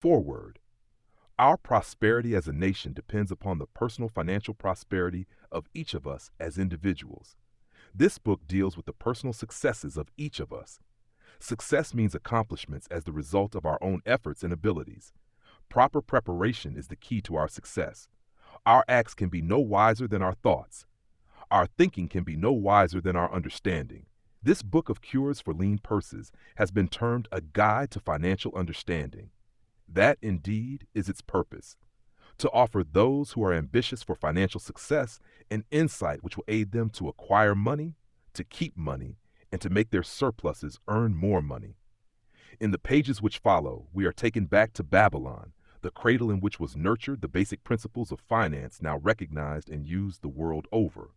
Forward. Our prosperity as a nation depends upon the personal financial prosperity of each of us as individuals. This book deals with the personal successes of each of us. Success means accomplishments as the result of our own efforts and abilities. Proper preparation is the key to our success. Our acts can be no wiser than our thoughts. Our thinking can be no wiser than our understanding. This book of cures for lean purses has been termed a guide to financial understanding. That, indeed, is its purpose, to offer those who are ambitious for financial success an insight which will aid them to acquire money, to keep money, and to make their surpluses earn more money. In the pages which follow, we are taken back to Babylon, the cradle in which was nurtured the basic principles of finance now recognized and used the world over.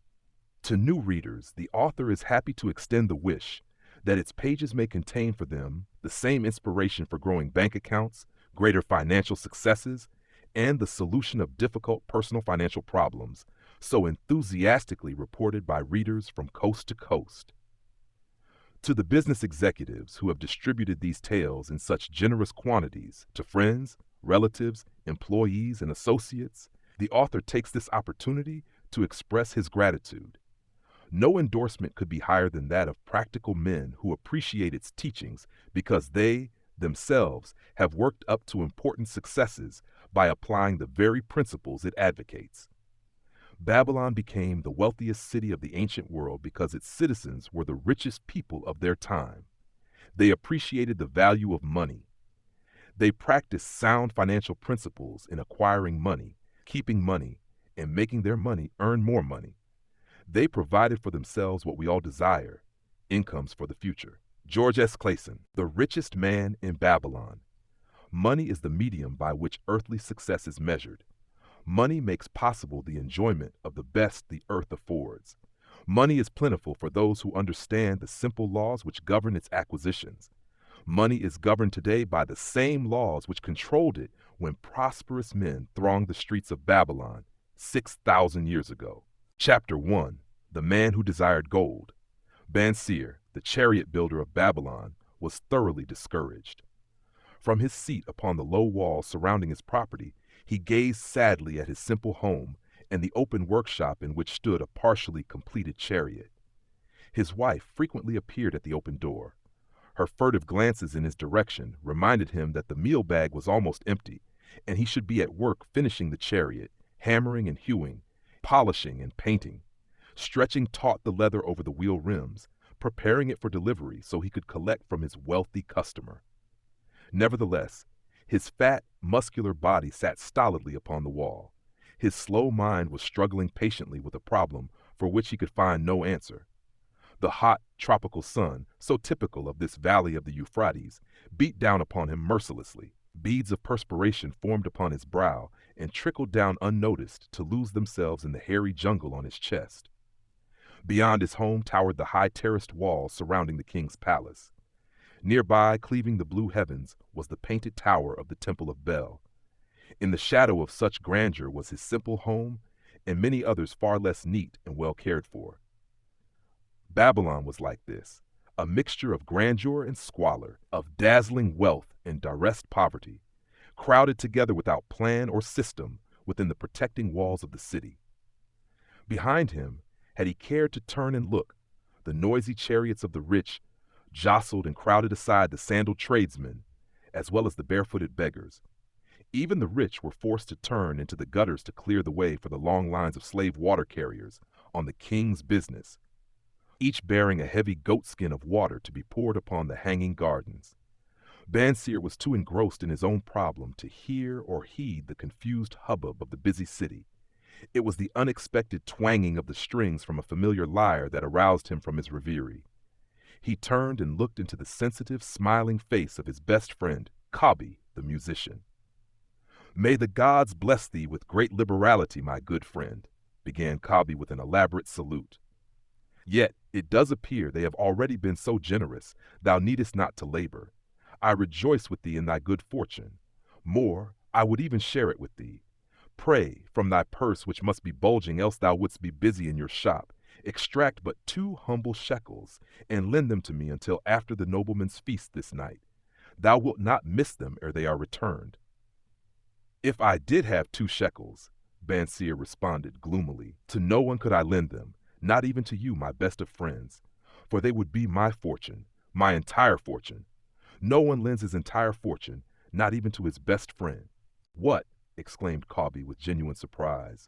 To new readers, the author is happy to extend the wish that its pages may contain for them the same inspiration for growing bank accounts, greater financial successes, and the solution of difficult personal financial problems, so enthusiastically reported by readers from coast to coast. To the business executives who have distributed these tales in such generous quantities to friends, relatives, employees, and associates, the author takes this opportunity to express his gratitude. No endorsement could be higher than that of practical men who appreciate its teachings because they, themselves, have worked up to important successes by applying the very principles it advocates. Babylon became the wealthiest city of the ancient world because its citizens were the richest people of their time. They appreciated the value of money. They practiced sound financial principles in acquiring money, keeping money, and making their money earn more money. They provided for themselves what we all desire, incomes for the future. George S. Clason, The Richest Man in Babylon. Money is the medium by which earthly success is measured. Money makes possible the enjoyment of the best the earth affords. Money is plentiful for those who understand the simple laws which govern its acquisitions. Money is governed today by the same laws which controlled it when prosperous men thronged the streets of Babylon 6,000 years ago. Chapter 1. The Man Who Desired Gold. Bansir, the chariot builder of Babylon, was thoroughly discouraged. From his seat upon the low wall surrounding his property, he gazed sadly at his simple home and the open workshop in which stood a partially completed chariot. His wife frequently appeared at the open door. Her furtive glances in his direction reminded him that the meal bag was almost empty, and he should be at work finishing the chariot, hammering and hewing, polishing and painting, stretching taut the leather over the wheel rims, preparing it for delivery so he could collect from his wealthy customer. Nevertheless, his fat, muscular body sat stolidly upon the wall. His slow mind was struggling patiently with a problem for which he could find no answer. The hot, tropical sun, so typical of this valley of the Euphrates, beat down upon him mercilessly. Beads of perspiration formed upon his brow and trickled down unnoticed to lose themselves in the hairy jungle on his chest. Beyond his home towered the high terraced walls surrounding the king's palace. Nearby, cleaving the blue heavens, was the painted tower of the Temple of Bel. In the shadow of such grandeur was his simple home and many others far less neat and well cared for. Babylon was like this, a mixture of grandeur and squalor, of dazzling wealth and duress poverty, crowded together without plan or system within the protecting walls of the city. Behind him, had he cared to turn and look, the noisy chariots of the rich jostled and crowded aside the sandaled tradesmen, as well as the barefooted beggars. Even the rich were forced to turn into the gutters to clear the way for the long lines of slave water carriers on the king's business, each bearing a heavy goatskin of water to be poured upon the hanging gardens. Bansir was too engrossed in his own problem to hear or heed the confused hubbub of the busy city. It was the unexpected twanging of the strings from a familiar lyre that aroused him from his reverie. He turned and looked into the sensitive, smiling face of his best friend, Kabi, the musician. "May the gods bless thee with great liberality, my good friend," began Kabi with an elaborate salute. "Yet it does appear they have already been so generous, thou needest not to labor. I rejoice with thee in thy good fortune. More, I would even share it with thee. Pray, from thy purse which must be bulging, else thou wouldst be busy in your shop, extract but 2 humble shekels, and lend them to me until after the nobleman's feast this night. Thou wilt not miss them ere they are returned. If I did have 2 shekels, Bansir responded gloomily, to no one could I lend them, not even to you, my best of friends, for they would be my fortune, my entire fortune. No one lends his entire fortune, not even to his best friend. What? Exclaimed Cauby with genuine surprise.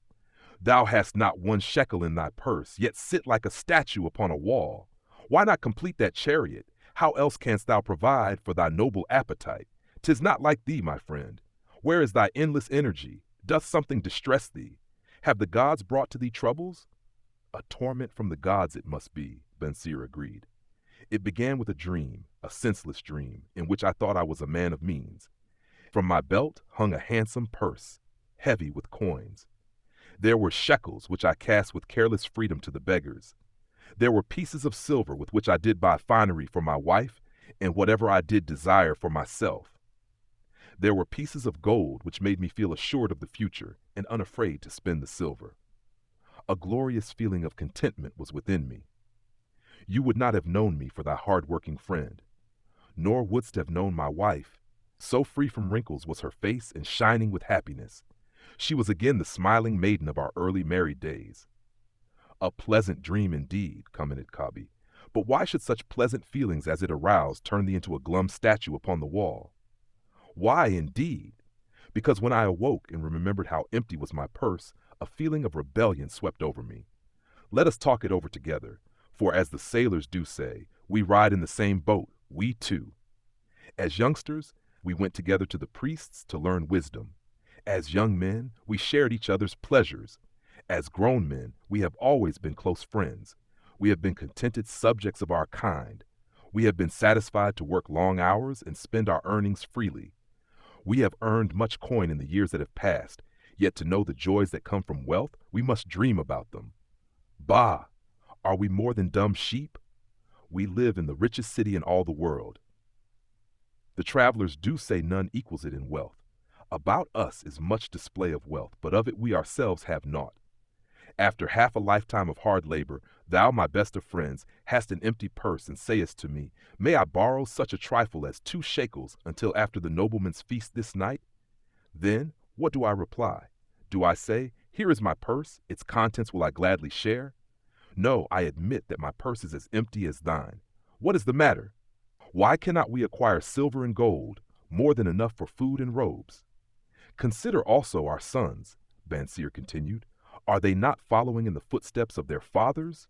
Thou hast not 1 shekel in thy purse, yet sit like a statue upon a wall. Why not complete that chariot? How else canst thou provide for thy noble appetite? 'Tis not like thee, my friend. Where is thy endless energy? Doth something distress thee? Have the gods brought to thee troubles? A torment from the gods it must be, Bansir agreed. It began with a dream, a senseless dream, in which I thought I was a man of means. From my belt hung a handsome purse, heavy with coins. There were shekels which I cast with careless freedom to the beggars. There were pieces of silver with which I did buy finery for my wife and whatever I did desire for myself. There were pieces of gold which made me feel assured of the future and unafraid to spend the silver. A glorious feeling of contentment was within me. You would not have known me for thy hard-working friend, nor wouldst have known my wife. So free from wrinkles was her face and shining with happiness. She was again the smiling maiden of our early married days. A pleasant dream indeed, commented Cauby. But why should such pleasant feelings as it aroused turn thee into a glum statue upon the wall? Why, indeed? Because when I awoke and remembered how empty was my purse, a feeling of rebellion swept over me. Let us talk it over together, for as the sailors do say, we ride in the same boat, we two. As youngsters, we went together to the priests to learn wisdom. As young men, we shared each other's pleasures. As grown men, we have always been close friends. We have been contented subjects of our kind. We have been satisfied to work long hours and spend our earnings freely. We have earned much coin in the years that have passed, yet to know the joys that come from wealth, we must dream about them. Bah! Are we more than dumb sheep? We live in the richest city in all the world. The travelers do say none equals it in wealth. About us is much display of wealth, but of it we ourselves have naught. After half a lifetime of hard labor, thou, my best of friends, hast an empty purse, and sayest to me, may I borrow such a trifle as 2 shekels until after the nobleman's feast this night? Then, what do I reply? Do I say, here is my purse, its contents will I gladly share? No, I admit that my purse is as empty as thine. What is the matter? Why cannot we acquire silver and gold, more than enough for food and robes? Consider also our sons, Bansir continued. Are they not following in the footsteps of their fathers?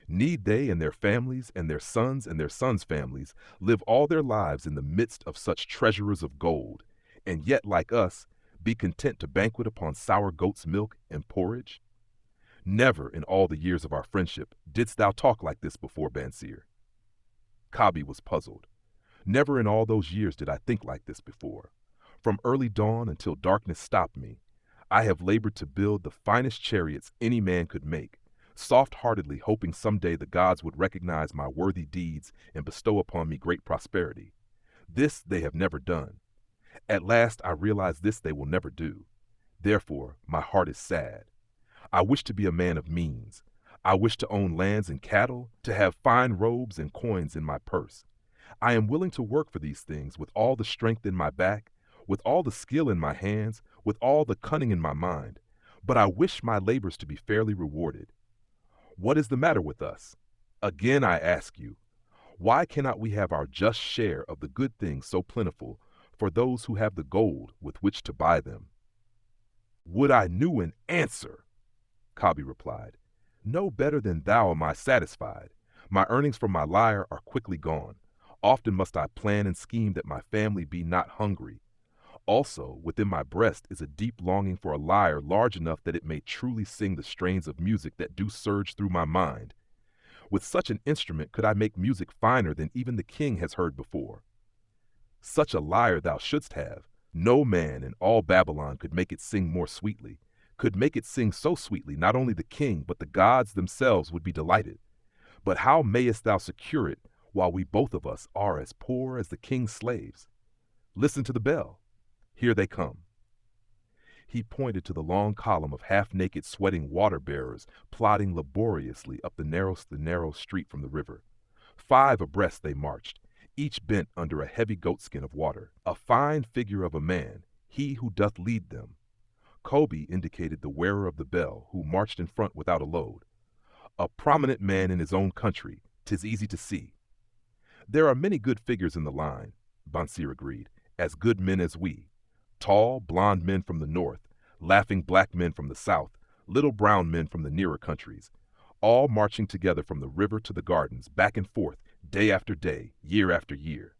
Need they and their families and their sons' families live all their lives in the midst of such treasurers of gold, and yet, like us, be content to banquet upon sour goat's milk and porridge? Never in all the years of our friendship didst thou talk like this before, Bansir. Cauby was puzzled. Never in all those years did I think like this before. From early dawn until darkness stopped me, I have labored to build the finest chariots any man could make, soft-heartedly hoping someday the gods would recognize my worthy deeds and bestow upon me great prosperity. This they have never done. At last I realize this they will never do. Therefore, my heart is sad. I wish to be a man of means. I wish to own lands and cattle, to have fine robes and coins in my purse. I am willing to work for these things with all the strength in my back, with all the skill in my hands, with all the cunning in my mind, but I wish my labors to be fairly rewarded. What is the matter with us? Again I ask you, why cannot we have our just share of the good things so plentiful for those who have the gold with which to buy them? Would I knew an answer, Cauby replied. No better than thou am I satisfied. My earnings from my lyre are quickly gone. Often must I plan and scheme that my family be not hungry. Also, within my breast is a deep longing for a lyre large enough that it may truly sing the strains of music that do surge through my mind. With such an instrument could I make music finer than even the king has heard before. Such a lyre thou shouldst have. No man in all Babylon could make it sing more sweetly, could make it sing so sweetly not only the king but the gods themselves would be delighted. But how mayest thou secure it while we both of us are as poor as the king's slaves? Listen to the bell. Here they come. He pointed to the long column of half-naked sweating water-bearers plodding laboriously up the narrow street from the river. 5 abreast they marched, each bent under a heavy goatskin of water. A fine figure of a man, he who doth lead them. Kobe indicated the wearer of the bell, who marched in front without a load. A prominent man in his own country, 'tis easy to see. There are many good figures in the line, Bansir agreed, as good men as we. Tall, blond men from the north, laughing black men from the south, little brown men from the nearer countries, all marching together from the river to the gardens, back and forth, day after day, year after year.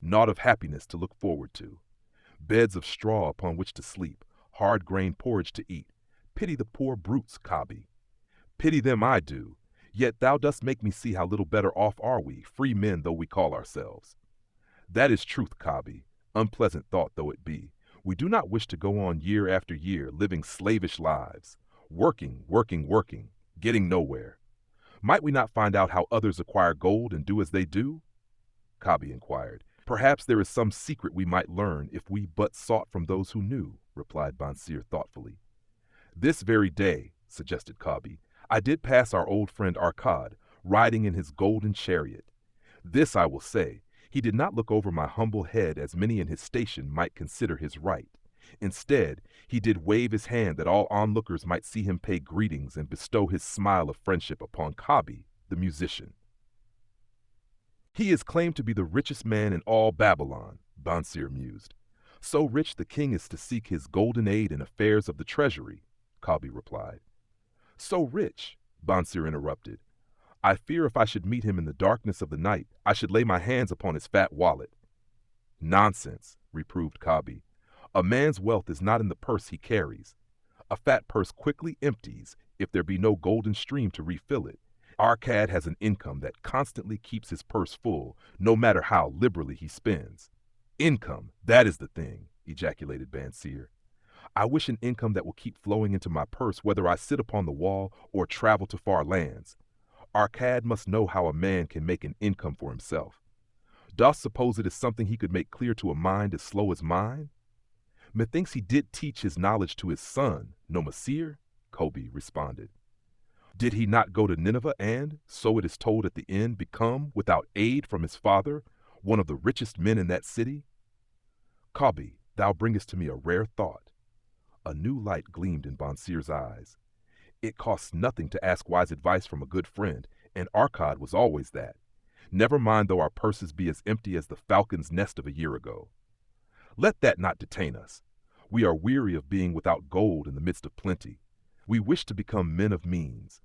Naught of happiness to look forward to. Beds of straw upon which to sleep, hard grain porridge to eat. Pity the poor brutes, Kabi. Pity them I do, yet thou dost make me see how little better off are we, free men though we call ourselves. That is truth, Kabi, unpleasant thought though it be. We do not wish to go on year after year, living slavish lives, working, getting nowhere. Might we not find out how others acquire gold and do as they do? Kabi inquired. Perhaps there is some secret we might learn if we but sought from those who knew, replied Bansir thoughtfully. This very day, suggested Kabi, I did pass our old friend Arkad, riding in his golden chariot. This I will say, he did not look over my humble head as many in his station might consider his right. Instead, he did wave his hand that all onlookers might see him pay greetings and bestow his smile of friendship upon Kabi, the musician. He is claimed to be the richest man in all Babylon, Bansir mused. So rich the king is to seek his golden aid in affairs of the treasury, Kabi replied. So rich, Bansir interrupted. I fear if I should meet him in the darkness of the night, I should lay my hands upon his fat wallet. Nonsense, reproved Kabi. A man's wealth is not in the purse he carries. A fat purse quickly empties if there be no golden stream to refill it. Arkad has an income that constantly keeps his purse full, no matter how liberally he spends. Income, that is the thing, ejaculated Bansir. I wish an income that will keep flowing into my purse whether I sit upon the wall or travel to far lands. Arkad must know how a man can make an income for himself. Dost suppose it is something he could make clear to a mind as slow as mine? Methinks he did teach his knowledge to his son, no Masir, Kobe responded. Did he not go to Nineveh and, so it is told at the end, become, without aid from his father, one of the richest men in that city? Kobe, thou bringest to me a rare thought. A new light gleamed in Bansir's eyes. It costs nothing to ask wise advice from a good friend, and Arkad was always that. Never mind though our purses be as empty as the falcon's nest of a year ago. Let that not detain us. We are weary of being without gold in the midst of plenty. We wish to become men of means.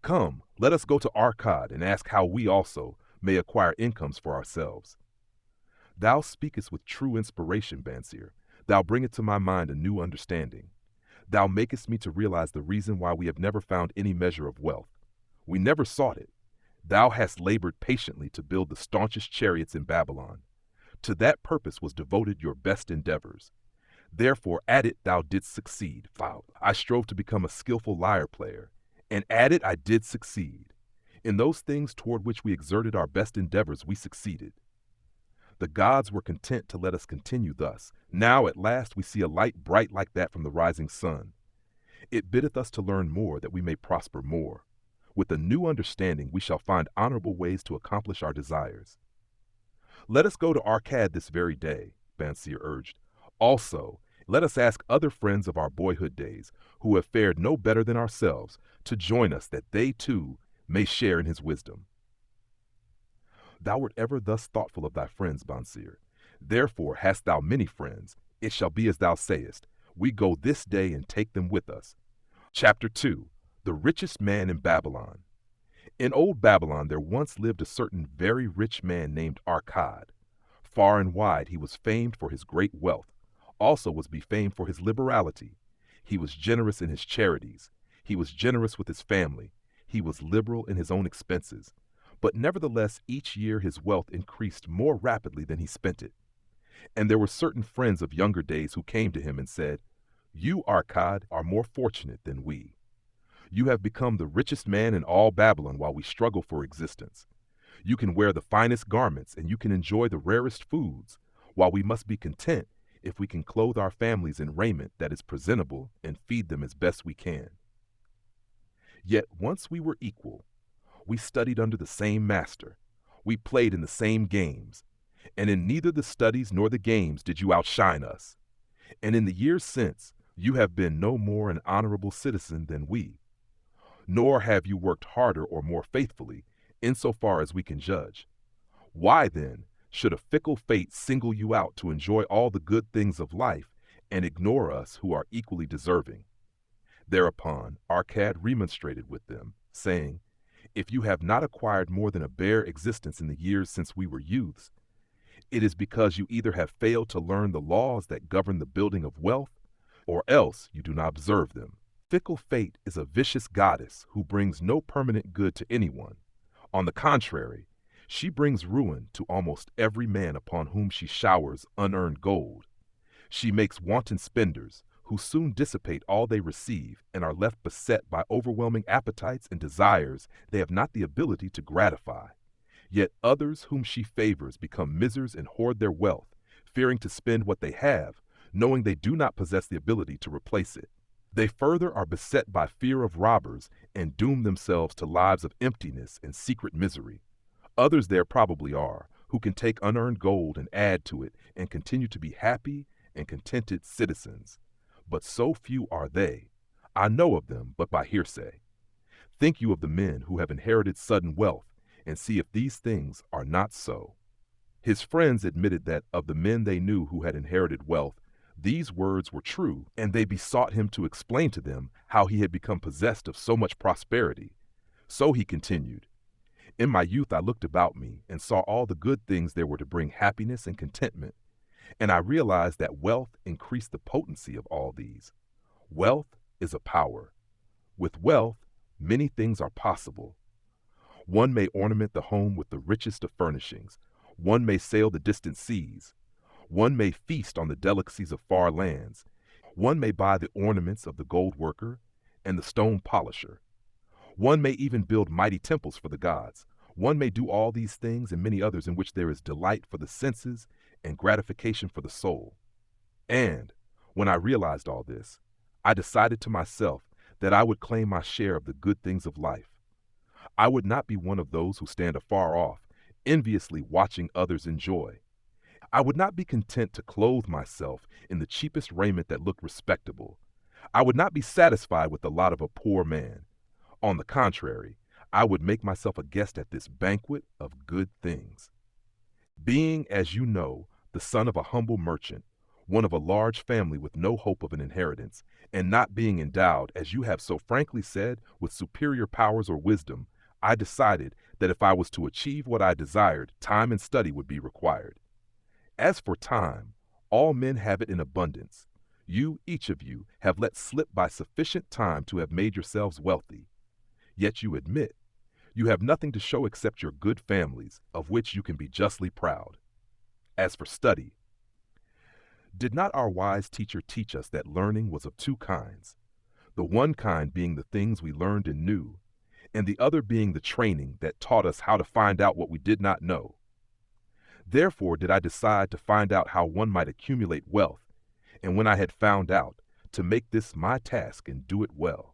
Come, let us go to Arkad and ask how we also may acquire incomes for ourselves. Thou speakest with true inspiration, Bansir. Thou bringest to my mind a new understanding. Thou makest me to realize the reason why we have never found any measure of wealth. We never sought it. Thou hast labored patiently to build the staunchest chariots in Babylon. To that purpose was devoted your best endeavors. Therefore at it thou didst succeed. I strove to become a skillful lyre player, and at it I did succeed. In those things toward which we exerted our best endeavors we succeeded. The gods were content to let us continue thus. Now at last we see a light bright like that from the rising sun. It biddeth us to learn more that we may prosper more. With a new understanding we shall find honorable ways to accomplish our desires. Let us go to Arkad this very day, Bansir urged. Also, let us ask other friends of our boyhood days, who have fared no better than ourselves, to join us that they, too, may share in his wisdom. Thou wert ever thus thoughtful of thy friends, Bansir. Therefore hast thou many friends. It shall be as thou sayest. We go this day and take them with us. Chapter 2. The Richest Man in Babylon. In old Babylon there once lived a certain very rich man named Arkad. Far and wide he was famed for his great wealth, also was befamed for his liberality. He was generous in his charities. He was generous with his family. He was liberal in his own expenses. But nevertheless each year his wealth increased more rapidly than he spent it. And there were certain friends of younger days who came to him and said, You, Arkad, are more fortunate than we. You have become the richest man in all Babylon while we struggle for existence. You can wear the finest garments and you can enjoy the rarest foods, while we must be content if we can clothe our families in raiment that is presentable and feed them as best we can. Yet once we were equal. We studied under the same master. We played in the same games. And in neither the studies nor the games did you outshine us. And in the years since, you have been no more an honorable citizen than we, nor have you worked harder or more faithfully, insofar as we can judge. Why then should a fickle fate single you out to enjoy all the good things of life and ignore us who are equally deserving? Thereupon Arcad remonstrated with them, saying, If you have not acquired more than a bare existence in the years since we were youths, it is because you either have failed to learn the laws that govern the building of wealth, or else you do not observe them. Fickle fate is a vicious goddess who brings no permanent good to anyone. On the contrary, she brings ruin to almost every man upon whom she showers unearned gold. She makes wanton spenders, who soon dissipate all they receive and are left beset by overwhelming appetites and desires they have not the ability to gratify. Yet others whom she favors become misers and hoard their wealth, fearing to spend what they have, knowing they do not possess the ability to replace it. They further are beset by fear of robbers and doom themselves to lives of emptiness and secret misery. Others there probably are, who can take unearned gold and add to it and continue to be happy and contented citizens. But so few are they. I know of them, but by hearsay. Think you of the men who have inherited sudden wealth, and see if these things are not so. His friends admitted that of the men they knew who had inherited wealth, these words were true, and they besought him to explain to them how he had become possessed of so much prosperity. So he continued, In my youth I looked about me and saw all the good things there were to bring happiness and contentment, and I realized that wealth increased the potency of all these. Wealth is a power. With wealth, many things are possible. One may ornament the home with the richest of furnishings. One may sail the distant seas. One may feast on the delicacies of far lands. One may buy the ornaments of the gold worker and the stone polisher. One may even build mighty temples for the gods. One may do all these things and many others in which there is delight for the senses and gratification for the soul. And when I realized all this, I decided to myself that I would claim my share of the good things of life. I would not be one of those who stand afar off, enviously watching others enjoy. I would not be content to clothe myself in the cheapest raiment that looked respectable. I would not be satisfied with the lot of a poor man. On the contrary, I would make myself a guest at this banquet of good things. Being, as you know, the son of a humble merchant, one of a large family with no hope of an inheritance, and not being endowed, as you have so frankly said, with superior powers or wisdom, I decided that if I was to achieve what I desired, time and study would be required. As for time, all men have it in abundance. You, each of you, have let slip by sufficient time to have made yourselves wealthy. Yet you admit you have nothing to show except your good families, of which you can be justly proud. As for study, did not our wise teacher teach us that learning was of two kinds, the one kind being the things we learned and knew, and the other being the training that taught us how to find out what we did not know? Therefore did I decide to find out how one might accumulate wealth, and when I had found out, to make this my task and do it well.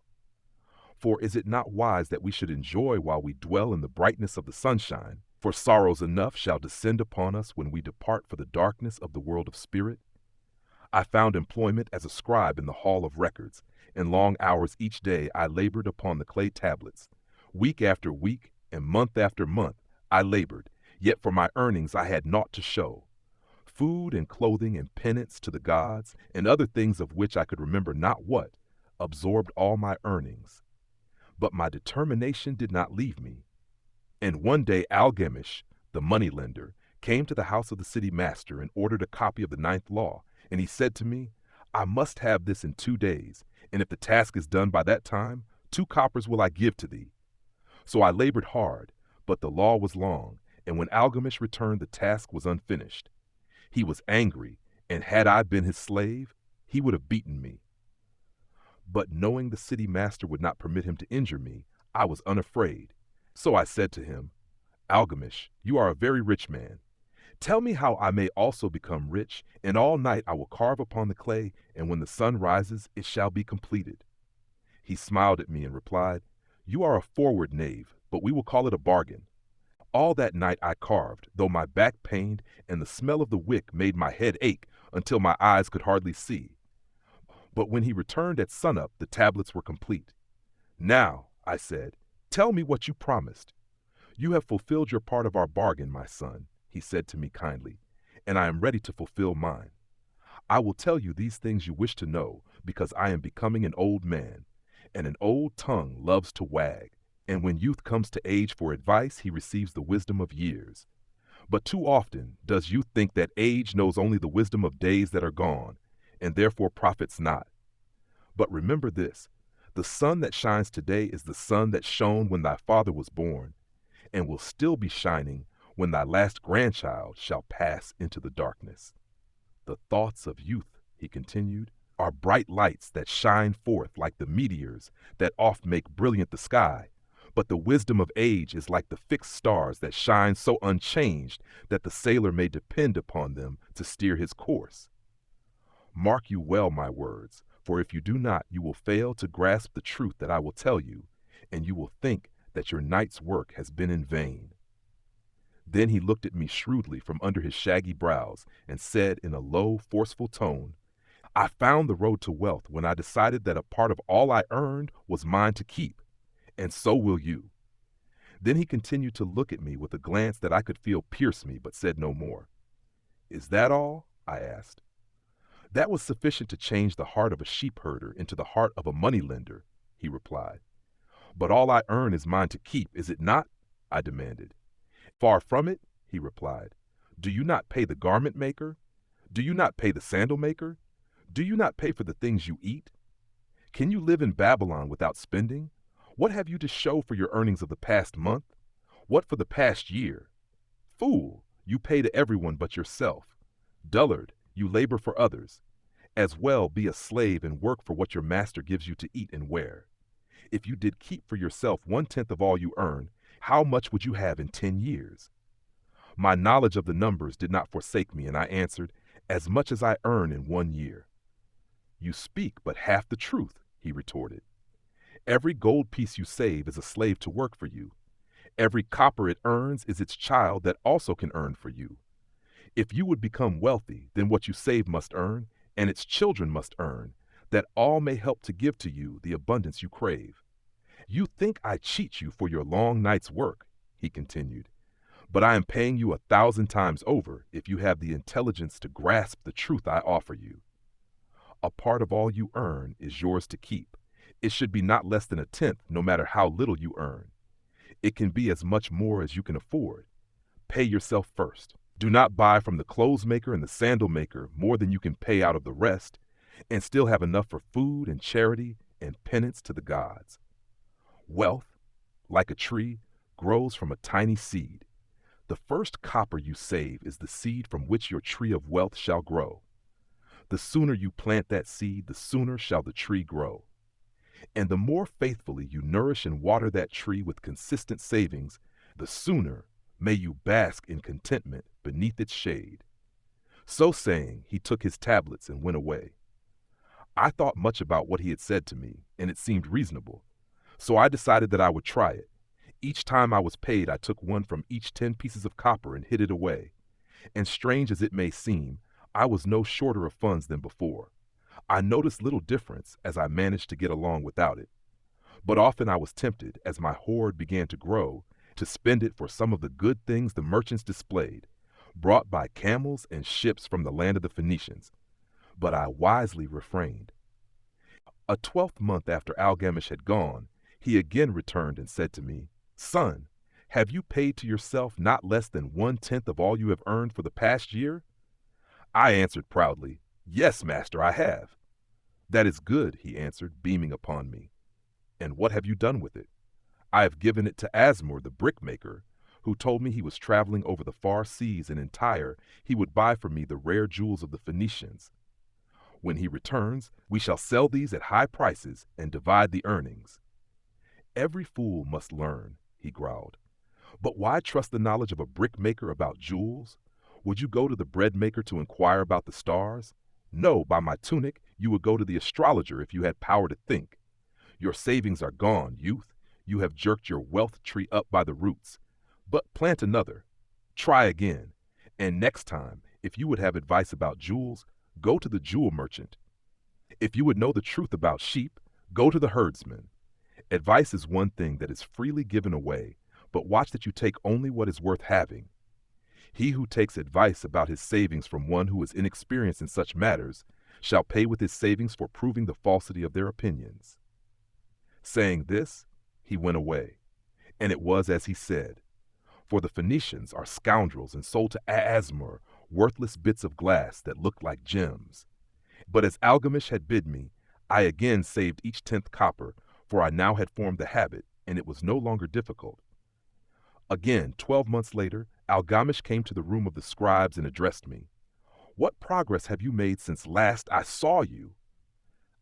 For is it not wise that we should enjoy while we dwell in the brightness of the sunshine? For sorrows enough shall descend upon us when we depart for the darkness of the world of spirit. I found employment as a scribe in the hall of records. In long hours each day I labored upon the clay tablets. Week after week and month after month I labored, yet for my earnings I had naught to show. Food and clothing and penance to the gods, and other things of which I could remember not what, absorbed all my earnings. But my determination did not leave me. And one day Algamish, the moneylender, came to the house of the city master and ordered a copy of the 9th law, and he said to me, I must have this in 2 days, and if the task is done by that time, 2 coppers will I give to thee. So I labored hard, but the law was long, and when Algamish returned the task was unfinished. He was angry, and had I been his slave, he would have beaten me. But knowing the city master would not permit him to injure me, I was unafraid. So I said to him, Algamish, you are a very rich man. Tell me how I may also become rich, and all night I will carve upon the clay, and when the sun rises it shall be completed. He smiled at me and replied, You are a forward knave, but we will call it a bargain. All that night I carved, though my back pained and the smell of the wick made my head ache, until my eyes could hardly see. But when he returned at sunup, the tablets were complete. "Now," I said, "tell me what you promised." "You have fulfilled your part of our bargain, my son," he said to me kindly, "and I am ready to fulfill mine. I will tell you these things you wish to know because I am becoming an old man, and an old tongue loves to wag, and when youth comes to age for advice, he receives the wisdom of years. But too often does youth think that age knows only the wisdom of days that are gone, and therefore profits not. But remember this, the sun that shines today is the sun that shone when thy father was born, and will still be shining when thy last grandchild shall pass into the darkness. The thoughts of youth," he continued, "are bright lights that shine forth like the meteors that oft make brilliant the sky, but the wisdom of age is like the fixed stars that shine so unchanged that the sailor may depend upon them to steer his course. Mark you well my words, for if you do not, you will fail to grasp the truth that I will tell you, and you will think that your night's work has been in vain." Then he looked at me shrewdly from under his shaggy brows and said in a low, forceful tone, "I found the road to wealth when I decided that a part of all I earned was mine to keep, and so will you." Then he continued to look at me with a glance that I could feel pierce me, but said no more. "Is that all?" I asked. "That was sufficient to change the heart of a sheep herder into the heart of a money lender," he replied. "But all I earn is mine to keep, is it not?" I demanded. "Far from it," he replied. "Do you not pay the garment maker? Do you not pay the sandal maker? Do you not pay for the things you eat? Can you live in Babylon without spending? What have you to show for your earnings of the past month? What for the past year? Fool, you pay to everyone but yourself. Dullard, you labor for others. As well be a slave and work for what your master gives you to eat and wear. If you did keep for yourself 1/10 of all you earn, how much would you have in 10 years? My knowledge of the numbers did not forsake me, and I answered, "As much as I earn in 1 year." "You speak but half the truth," he retorted. "Every gold piece you save is a slave to work for you. Every copper it earns is its child that also can earn for you. If you would become wealthy, then what you save must earn, and its children must earn, that all may help to give to you the abundance you crave. You think I cheat you for your long night's work," he continued, "but I am paying you 1,000 times over if you have the intelligence to grasp the truth I offer you. A part of all you earn is yours to keep. It should be not less than 1/10, no matter how little you earn. It can be as much more as you can afford. Pay yourself first. Do not buy from the clothes maker and the sandal maker more than you can pay out of the rest, and still have enough for food and charity and penance to the gods. Wealth, like a tree, grows from a tiny seed. The first copper you save is the seed from which your tree of wealth shall grow. The sooner you plant that seed, the sooner shall the tree grow. And the more faithfully you nourish and water that tree with consistent savings, the sooner may you bask in contentment beneath its shade." So saying, he took his tablets and went away. I thought much about what he had said to me, and it seemed reasonable. So I decided that I would try it. Each time I was paid, I took one from each 10 pieces of copper and hid it away. And strange as it may seem, I was no shorter of funds than before. I noticed little difference as I managed to get along without it. But often I was tempted, as my hoard began to grow, to spend it for some of the good things the merchants displayed, brought by camels and ships from the land of the Phoenicians. But I wisely refrained. A 12th month after Algamish had gone, he again returned and said to me, "Son, have you paid to yourself not less than 1/10 of all you have earned for the past year?" I answered proudly, "Yes, master, I have." "That is good," he answered, beaming upon me. "And what have you done with it?" "I have given it to Asmur, the brickmaker, who told me he was traveling over the far seas, and in Tyre he would buy for me the rare jewels of the Phoenicians. When he returns, we shall sell these at high prices and divide the earnings." "Every fool must learn," he growled. "But why trust the knowledge of a brickmaker about jewels? Would you go to the bread maker to inquire about the stars? No, by my tunic, you would go to the astrologer if you had power to think. Your savings are gone, youth. You have jerked your wealth tree up by the roots. But plant another. Try again. And next time, if you would have advice about jewels, go to the jewel merchant. If you would know the truth about sheep, go to the herdsman. Advice is one thing that is freely given away, but watch that you take only what is worth having. He who takes advice about his savings from one who is inexperienced in such matters shall pay with his savings for proving the falsity of their opinions. Saying this, he went away, and it was as he said. For the Phoenicians are scoundrels and sold to Asmur worthless bits of glass that looked like gems. But as Algamish had bid me, I again saved each 10th copper, for I now had formed the habit, and it was no longer difficult. Again, 12 months later, Algamish came to the room of the scribes and addressed me. What progress have you made since last I saw you?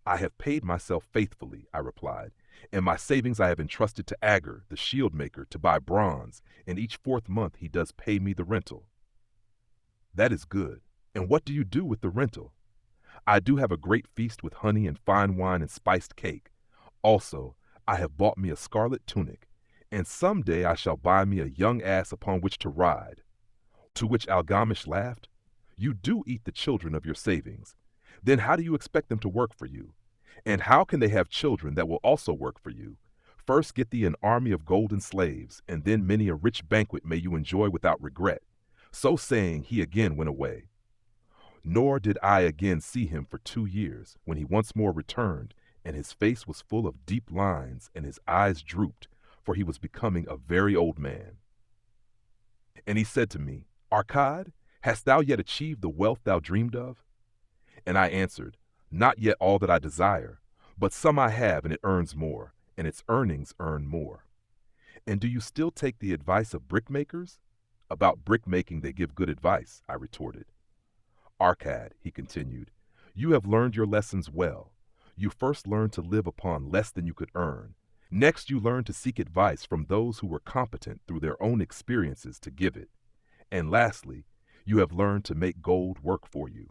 I have paid myself faithfully, I replied, and my savings I have entrusted to Agur, the shield maker, to buy bronze, and each 4th month he does pay me the rental. That is good. And what do you do with the rental? I do have a great feast with honey and fine wine and spiced cake. Also, I have bought me a scarlet tunic, and some day I shall buy me a young ass upon which to ride. To which Algamish laughed, You do eat the children of your savings. Then how do you expect them to work for you? And how can they have children that will also work for you? First get thee an army of golden slaves, and then many a rich banquet may you enjoy without regret. So saying, he again went away. Nor did I again see him for 2 years, when he once more returned, and his face was full of deep lines, and his eyes drooped, for he was becoming a very old man. And he said to me, Arcad, hast thou yet achieved the wealth thou dreamed of? And I answered, Not yet all that I desire, but some I have, and it earns more, and its earnings earn more. And do you still take the advice of brickmakers? About brickmaking they give good advice, I retorted. Arcad, he continued, you have learned your lessons well. You first learned to live upon less than you could earn. Next, you learned to seek advice from those who were competent through their own experiences to give it. And lastly, you have learned to make gold work for you.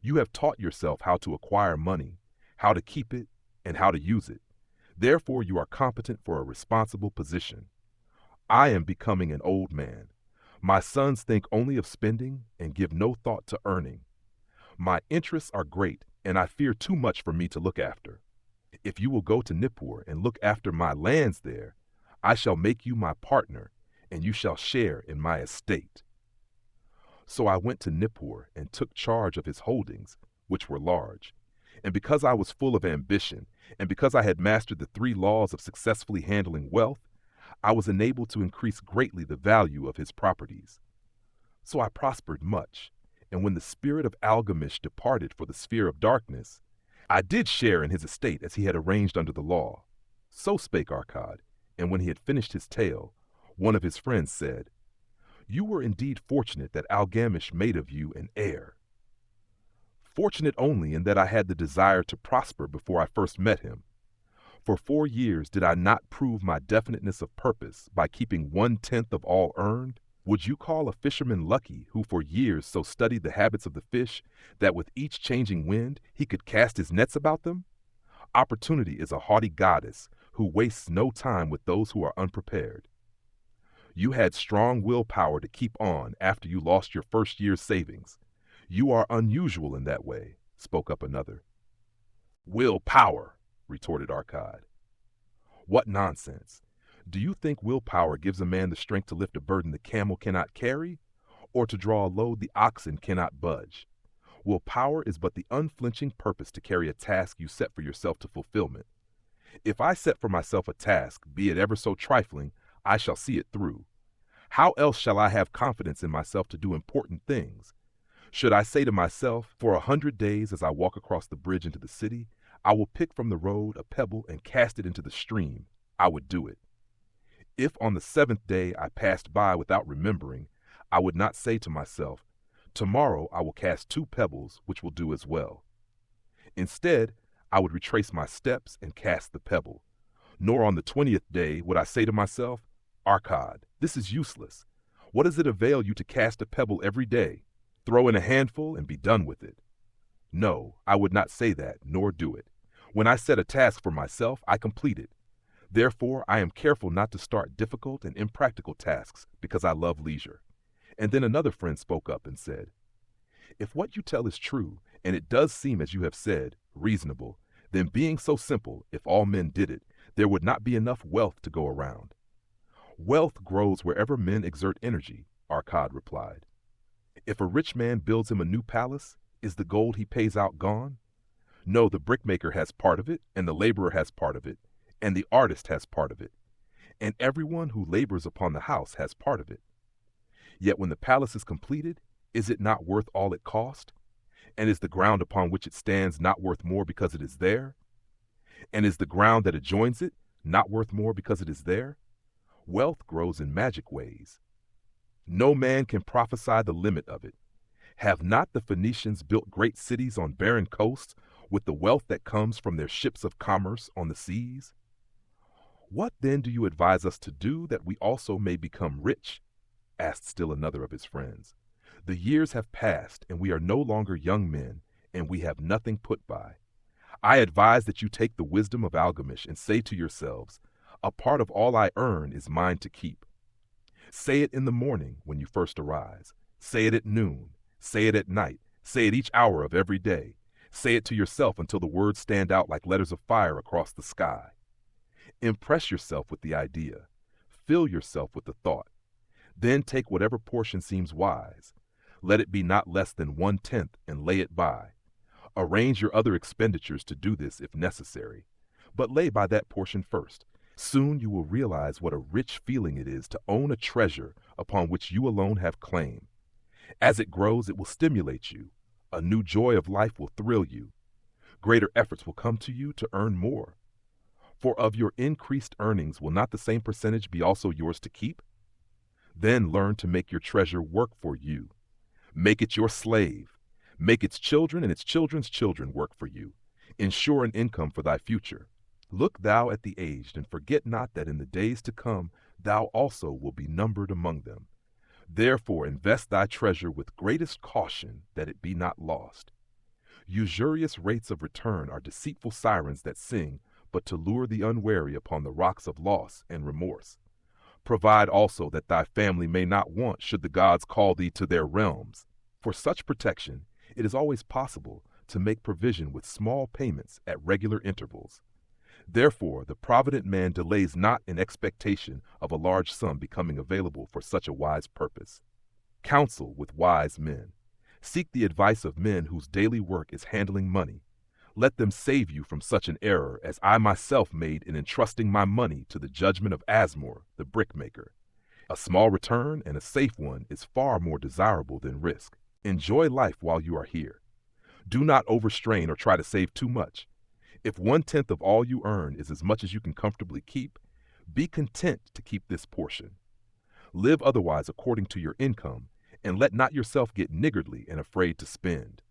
You have taught yourself how to acquire money, how to keep it, and how to use it. Therefore, you are competent for a responsible position. I am becoming an old man. My sons think only of spending and give no thought to earning. My interests are great, and I fear too much for me to look after. If you will go to Nippur and look after my lands there, I shall make you my partner, and you shall share in my estate. So I went to Nippur and took charge of his holdings, which were large. And because I was full of ambition, and because I had mastered the 3 laws of successfully handling wealth, I was enabled to increase greatly the value of his properties. So I prospered much, and when the spirit of Algamish departed for the sphere of darkness, I did share in his estate as he had arranged under the law. So spake Arcad, and when he had finished his tale, one of his friends said, You were indeed fortunate that Algamish made of you an heir. Fortunate only in that I had the desire to prosper before I first met him. For 4 years did I not prove my definiteness of purpose by keeping 1/10 of all earned? Would you call a fisherman lucky who for years so studied the habits of the fish that with each changing wind he could cast his nets about them? Opportunity is a haughty goddess who wastes no time with those who are unprepared. You had strong willpower to keep on after you lost your first year's savings. You are unusual in that way, spoke up another. Willpower, retorted Arcad. What nonsense! Do you think willpower gives a man the strength to lift a burden the camel cannot carry, or to draw a load the oxen cannot budge? Willpower is but the unflinching purpose to carry a task you set for yourself to fulfillment. If I set for myself a task, be it ever so trifling, I shall see it through. How else shall I have confidence in myself to do important things? Should I say to myself, for 100 days as I walk across the bridge into the city, I will pick from the road a pebble and cast it into the stream, I would do it. If on the 7th day I passed by without remembering, I would not say to myself, tomorrow I will cast 2 pebbles, which will do as well. Instead, I would retrace my steps and cast the pebble. Nor on the 20th day would I say to myself, Arcad, this is useless. What does it avail you to cast a pebble every day? Throw in a handful and be done with it. No, I would not say that, nor do it. When I set a task for myself, I complete it. Therefore, I am careful not to start difficult and impractical tasks because I love leisure. And then another friend spoke up and said, If what you tell is true, and it does seem, as you have said, reasonable, then being so simple, if all men did it, there would not be enough wealth to go around. Wealth grows wherever men exert energy, Arkad replied. If a rich man builds him a new palace, is the gold he pays out gone? No, the brickmaker has part of it, and the laborer has part of it, and the artist has part of it, and everyone who labors upon the house has part of it. Yet when the palace is completed, is it not worth all it cost? And is the ground upon which it stands not worth more because it is there? And is the ground that adjoins it not worth more because it is there? Wealth grows in magic ways. No man can prophesy the limit of it. Have not the Phoenicians built great cities on barren coasts with the wealth that comes from their ships of commerce on the seas? What then do you advise us to do that we also may become rich? Asked still another of his friends. The years have passed, and we are no longer young men, and we have nothing put by. I advise that you take the wisdom of Algamish and say to yourselves, a part of all I earn is mine to keep. Say it in the morning when you first arise. Say it at noon. Say it at night. Say it each hour of every day. Say it to yourself until the words stand out like letters of fire across the sky. Impress yourself with the idea. Fill yourself with the thought. Then take whatever portion seems wise. Let it be not less than 1/10 and lay it by. Arrange your other expenditures to do this if necessary, but lay by that portion first. Soon you will realize what a rich feeling it is to own a treasure upon which you alone have claim. As it grows, it will stimulate you. A new joy of life will thrill you. Greater efforts will come to you to earn more. For of your increased earnings, will not the same percentage be also yours to keep? Then learn to make your treasure work for you. Make it your slave. Make its children and its children's children work for you. Ensure an income for thy future. Look thou at the aged, and forget not that in the days to come thou also will be numbered among them. Therefore invest thy treasure with greatest caution, that it be not lost. Usurious rates of return are deceitful sirens that sing, but to lure the unwary upon the rocks of loss and remorse. Provide also that thy family may not want should the gods call thee to their realms. For such protection, it is always possible to make provision with small payments at regular intervals. Therefore, the provident man delays not in expectation of a large sum becoming available for such a wise purpose. Counsel with wise men. Seek the advice of men whose daily work is handling money. Let them save you from such an error as I myself made in entrusting my money to the judgment of Asmore, the brickmaker. A small return and a safe one is far more desirable than risk. Enjoy life while you are here. Do not overstrain or try to save too much. If 1/10 of all you earn is as much as you can comfortably keep, be content to keep this portion. Live otherwise according to your income, and let not yourself get niggardly and afraid to spend.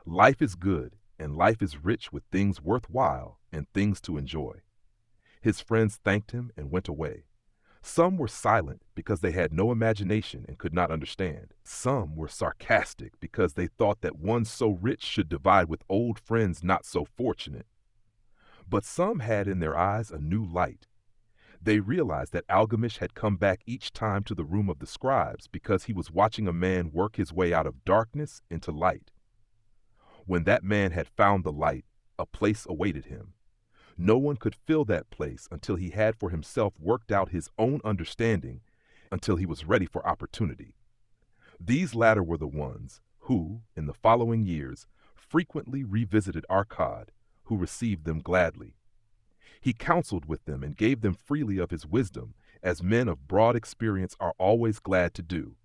Life is good, and life is rich with things worthwhile and things to enjoy. His friends thanked him and went away. Some were silent because they had no imagination and could not understand. Some were sarcastic because they thought that one so rich should divide with old friends not so fortunate. But some had in their eyes a new light. They realized that Algamish had come back each time to the room of the scribes because he was watching a man work his way out of darkness into light. When that man had found the light, a place awaited him. No one could fill that place until he had for himself worked out his own understanding, until he was ready for opportunity. These latter were the ones who, in the following years, frequently revisited Arkad, who received them gladly. He counseled with them and gave them freely of his wisdom, as men of broad experience are always glad to do.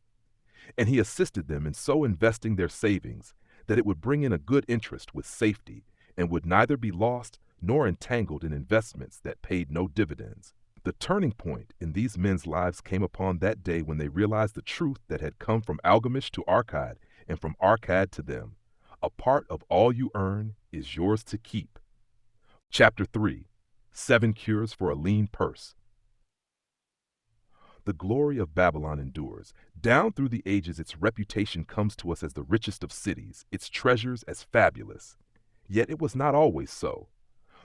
And he assisted them in so investing their savings that it would bring in a good interest with safety, and would neither be lost nor entangled in investments that paid no dividends. The turning point in these men's lives came upon that day when they realized the truth that had come from Algamish to Arkad, and from Arkad to them. A part of all you earn is yours to keep. Chapter 3. 7 Cures for a Lean Purse. The glory of Babylon endures. Down through the ages its reputation comes to us as the richest of cities, its treasures as fabulous. Yet it was not always so.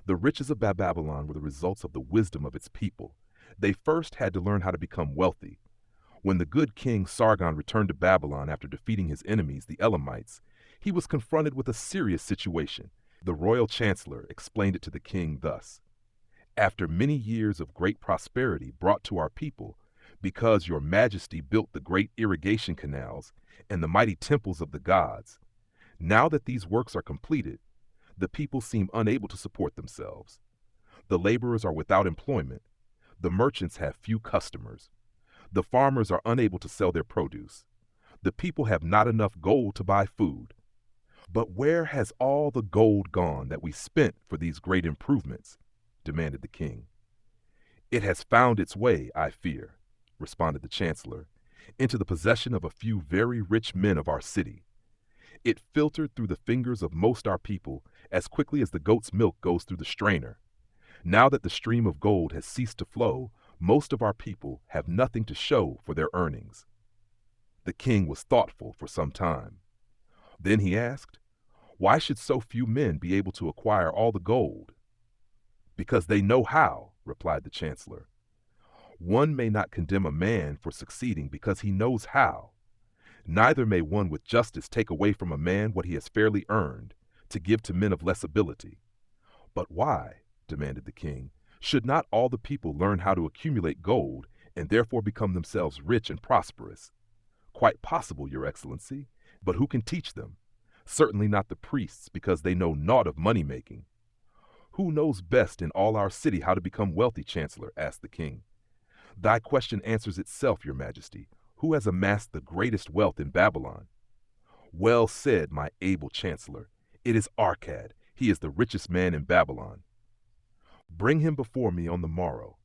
The riches of Babylon were the results of the wisdom of its people. They first had to learn how to become wealthy. When the good king Sargon returned to Babylon after defeating his enemies, the Elamites, He was confronted with a serious situation. The royal chancellor explained it to the king thus: "After many years of great prosperity brought to our people, because your majesty built the great irrigation canals and the mighty temples of the gods, now that these works are completed, the people seem unable to support themselves. The laborers are without employment. The merchants have few customers. The farmers are unable to sell their produce. The people have not enough gold to buy food. But where has all the gold gone that we spent for these great improvements?" demanded the king. "It has found its way, I fear," responded the chancellor, "into the possession of a few very rich men of our city. It filtered through the fingers of most our people as quickly as the goat's milk goes through the strainer. Now that the stream of gold has ceased to flow, most of our people have nothing to show for their earnings." The king was thoughtful for some time. Then he asked, "Why should so few men be able to acquire all the gold?" "Because they know how," replied the chancellor. "One may not condemn a man for succeeding because he knows how. Neither may one with justice take away from a man what he has fairly earned, to give to men of less ability." "But why," demanded the king, "should not all the people learn how to accumulate gold and therefore become themselves rich and prosperous?" "Quite possible, your excellency, but who can teach them? Certainly not the priests, because they know naught of money-making." "Who knows best in all our city how to become wealthy, Chancellor?" asked the king. "Thy question answers itself, your majesty. Who has amassed the greatest wealth in Babylon?" "Well said, my able chancellor. It is Arcad. He is the richest man in Babylon." "Bring him before me on the morrow."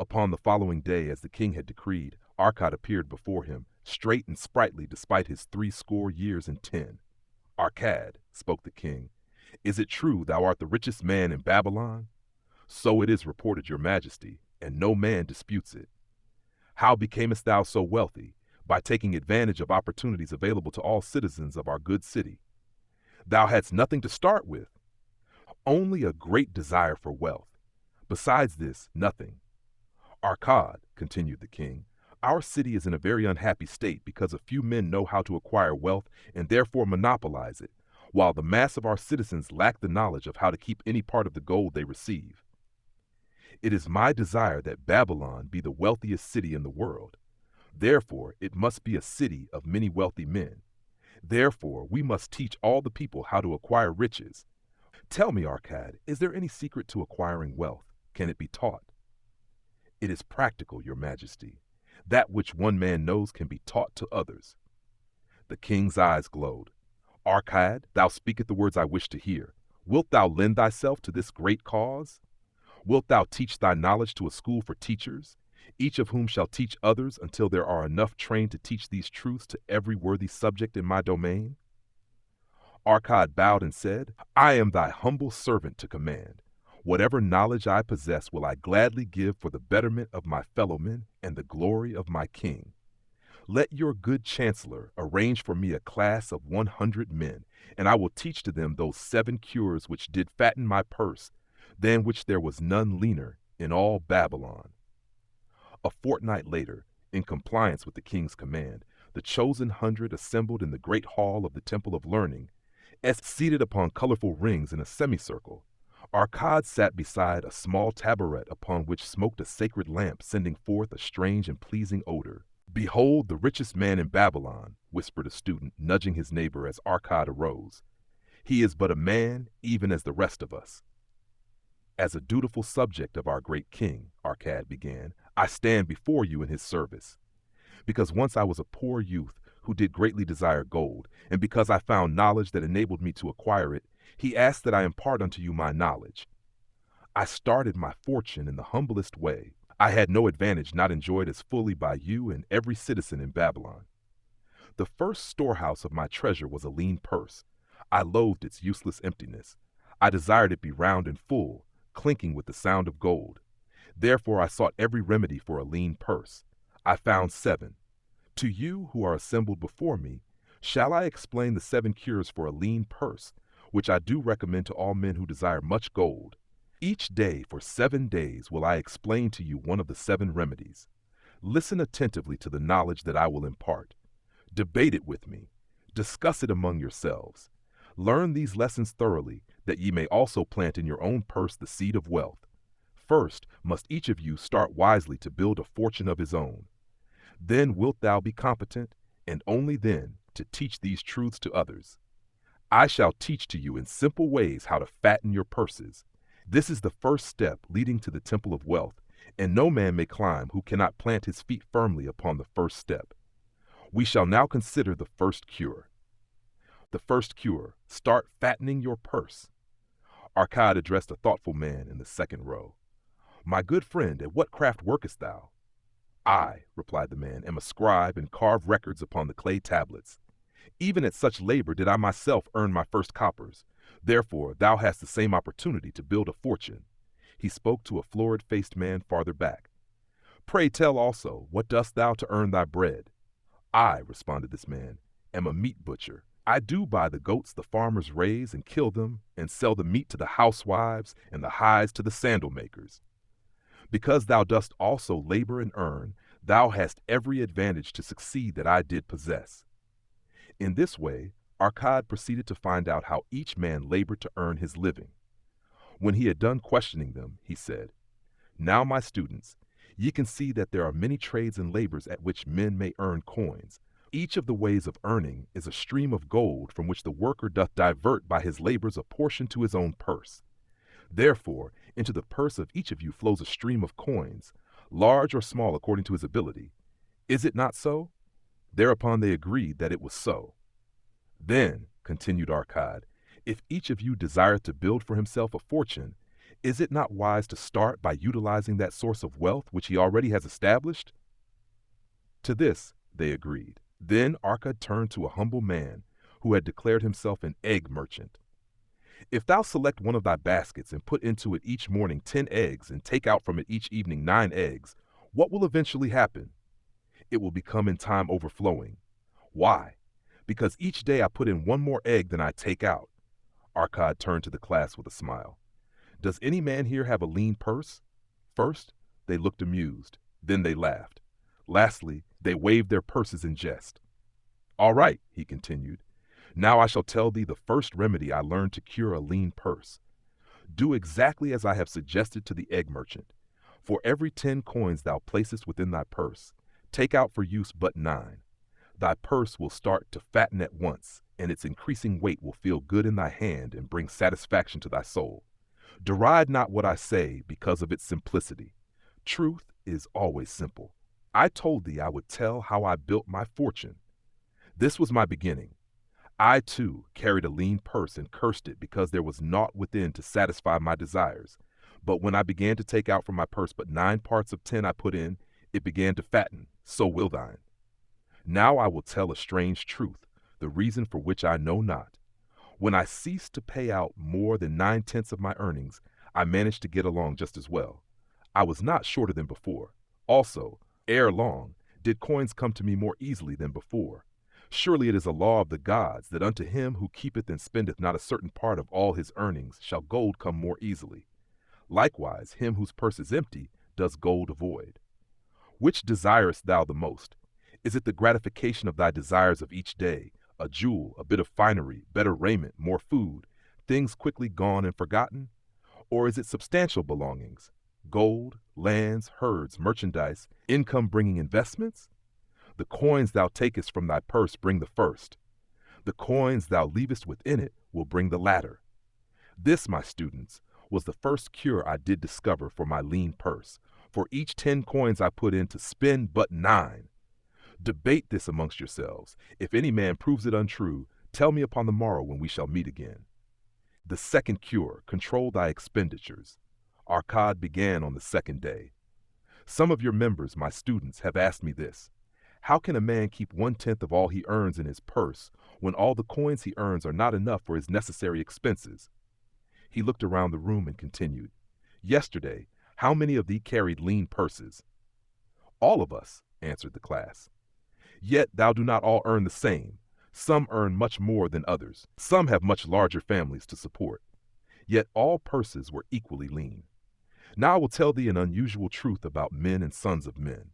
Upon the following day, as the king had decreed, Arcad appeared before him, straight and sprightly despite his 80 years and 10. "Arcad," spoke the king, "is it true thou art the richest man in Babylon?" "So it is reported, your majesty, and no man disputes it." "How becamest thou so wealthy?" "By taking advantage of opportunities available to all citizens of our good city." "Thou hadst nothing to start with." "Only a great desire for wealth. Besides this, nothing." "Arcad," continued the king, "our city is in a very unhappy state because a few men know how to acquire wealth and therefore monopolize it, while the mass of our citizens lack the knowledge of how to keep any part of the gold they receive. It is my desire that Babylon be the wealthiest city in the world. Therefore, it must be a city of many wealthy men. Therefore, we must teach all the people how to acquire riches. Tell me, Arcad, is there any secret to acquiring wealth? Can it be taught?" "It is practical, your majesty. That which one man knows can be taught to others." The king's eyes glowed. "Arcad, thou speakest the words I wish to hear. Wilt thou lend thyself to this great cause? Wilt thou teach thy knowledge to a school for teachers, each of whom shall teach others until there are enough trained to teach these truths to every worthy subject in my domain?" Arcad bowed and said, "I am thy humble servant to command. Whatever knowledge I possess will I gladly give for the betterment of my fellowmen and the glory of my king. Let your good chancellor arrange for me a class of 100 men, and I will teach to them those 7 cures which did fatten my purse, than which there was none leaner in all Babylon." A fortnight later, in compliance with the king's command, the chosen 100 assembled in the great hall of the Temple of Learning, seated upon colorful rings in a semicircle. Arcad sat beside a small taboret upon which smoked a sacred lamp, sending forth a strange and pleasing odor. "Behold the richest man in Babylon," whispered a student, nudging his neighbor as Arcad arose. "He is but a man, even as the rest of us." "As a dutiful subject of our great king," Arcad began, "I stand before you in his service. Because once I was a poor youth who did greatly desire gold, and because I found knowledge that enabled me to acquire it, he asked that I impart unto you my knowledge. I started my fortune in the humblest way. I had no advantage not enjoyed as fully by you and every citizen in Babylon. The first storehouse of my treasure was a lean purse. I loathed its useless emptiness. I desired it be round and full, clinking with the sound of gold. Therefore I sought every remedy for a lean purse. I found 7. To you who are assembled before me, shall I explain the 7 cures for a lean purse, which I do recommend to all men who desire much gold? Each day for 7 days will I explain to you one of the 7 remedies. Listen attentively to the knowledge that I will impart. Debate it with me. Discuss it among yourselves. Learn these lessons thoroughly, that ye may also plant in your own purse the seed of wealth. First must each of you start wisely to build a fortune of his own. Then wilt thou be competent, and only then, to teach these truths to others. I shall teach to you in simple ways how to fatten your purses. This is the first step leading to the temple of wealth, and no man may climb who cannot plant his feet firmly upon the first step. We shall now consider the first cure. The first cure: start fattening your purse. Arcade addressed a thoughtful man in the second row. My good friend, at what craft workest thou? I, replied the man, am a scribe and carve records upon the clay tablets. Even at such labor did I myself earn my first coppers. Therefore thou hast the same opportunity to build a fortune. He spoke to a florid-faced man farther back. Pray tell also, what dost thou to earn thy bread? I, responded this man, am a meat butcher. I do buy the goats the farmers raise and kill them, and sell the meat to the housewives and the hides to the sandal makers. Because thou dost also labor and earn, thou hast every advantage to succeed that I did possess. In this way, Arcade proceeded to find out how each man labored to earn his living. When he had done questioning them, he said, Now, my students, ye can see that there are many trades and labors at which men may earn coins. Each of the ways of earning is a stream of gold from which the worker doth divert by his labors a portion to his own purse. Therefore, into the purse of each of you flows a stream of coins, large or small according to his ability. Is it not so? Thereupon they agreed that it was so. Then, continued Arcade, if each of you desireth to build for himself a fortune, is it not wise to start by utilizing that source of wealth which he already has established? To this they agreed. Then Arcade turned to a humble man who had declared himself an egg merchant. If thou select one of thy baskets and put into it each morning 10 eggs and take out from it each evening 9 eggs, what will eventually happen? It will become in time overflowing. Why? Because each day I put in 1 more egg than I take out. Arcade turned to the class with a smile. Does any man here have a lean purse? First, they looked amused. Then they laughed. Lastly, they waved their purses in jest. All right, he continued. Now I shall tell thee the first remedy I learned to cure a lean purse. Do exactly as I have suggested to the egg merchant. For every 10 coins thou placest within thy purse, take out for use but 9. Thy purse will start to fatten at once, and its increasing weight will feel good in thy hand and bring satisfaction to thy soul. Deride not what I say because of its simplicity. Truth is always simple. I told thee I would tell how I built my fortune. This was my beginning. I, too, carried a lean purse and cursed it because there was naught within to satisfy my desires. But when I began to take out from my purse but 9 parts of 10 I put in, it began to fatten, so will thine. Now I will tell a strange truth, the reason for which I know not. When I ceased to pay out more than 9/10 of my earnings, I managed to get along just as well. I was not shorter than before. Also, ere long, did coins come to me more easily than before. Surely it is a law of the gods that unto him who keepeth and spendeth not a certain part of all his earnings shall gold come more easily. Likewise, him whose purse is empty does gold avoid. Which desirest thou the most? Is it the gratification of thy desires of each day, a jewel, a bit of finery, better raiment, more food, things quickly gone and forgotten? Or is it substantial belongings, gold, lands, herds, merchandise, income-bringing investments? The coins thou takest from thy purse bring the first. The coins thou leavest within it will bring the latter. This, my students, was the first cure I did discover for my lean purse. For each 10 coins I put in to spend but 9. Debate this amongst yourselves. If any man proves it untrue, tell me upon the morrow when we shall meet again. The second cure: control thy expenditures. Arcade began on the second day. Some of your members, my students, have asked me this. How can a man keep 1/10 of all he earns in his purse when all the coins he earns are not enough for his necessary expenses? He looked around the room and continued. Yesterday, how many of thee carried lean purses? All of us, answered the class. Yet thou do not all earn the same. Some earn much more than others. Some have much larger families to support. Yet all purses were equally lean. Now I will tell thee an unusual truth about men and sons of men.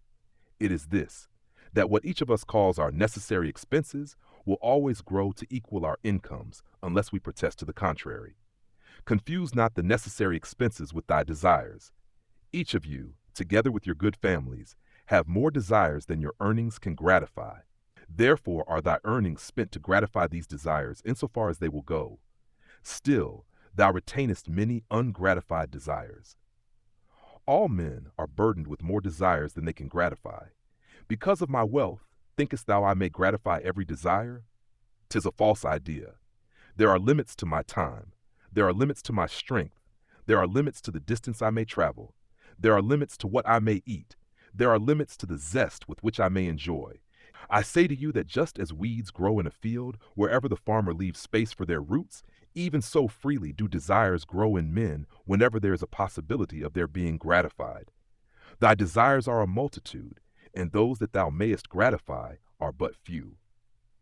It is this, that what each of us calls our necessary expenses, will always grow to equal our incomes unless we protest to the contrary. Confuse not the necessary expenses with thy desires. Each of you, together with your good families, have more desires than your earnings can gratify. Therefore are thy earnings spent to gratify these desires insofar as they will go. Still, thou retainest many ungratified desires. All men are burdened with more desires than they can gratify. Because of my wealth, thinkest thou I may gratify every desire? 'Tis a false idea. There are limits to my time. There are limits to my strength. There are limits to the distance I may travel. There are limits to what I may eat. There are limits to the zest with which I may enjoy. I say to you that just as weeds grow in a field, wherever the farmer leaves space for their roots, even so freely do desires grow in men whenever there is a possibility of their being gratified. Thy desires are a multitude, and those that thou mayest gratify are but few.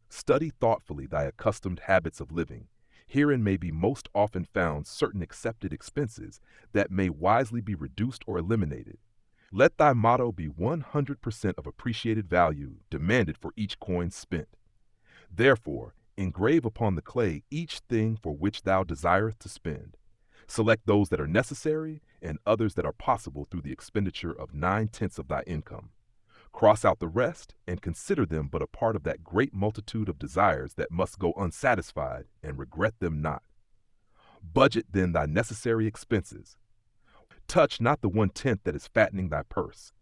Study thoughtfully thy accustomed habits of living. Herein may be most often found certain accepted expenses that may wisely be reduced or eliminated. Let thy motto be 100% of appreciated value demanded for each coin spent. Therefore, engrave upon the clay each thing for which thou desireth to spend. Select those that are necessary and others that are possible through the expenditure of 9/10 of thy income. Cross out the rest and consider them but a part of that great multitude of desires that must go unsatisfied, and regret them not. Budget then thy necessary expenses. Touch not the 1/10 that is fattening thy purse.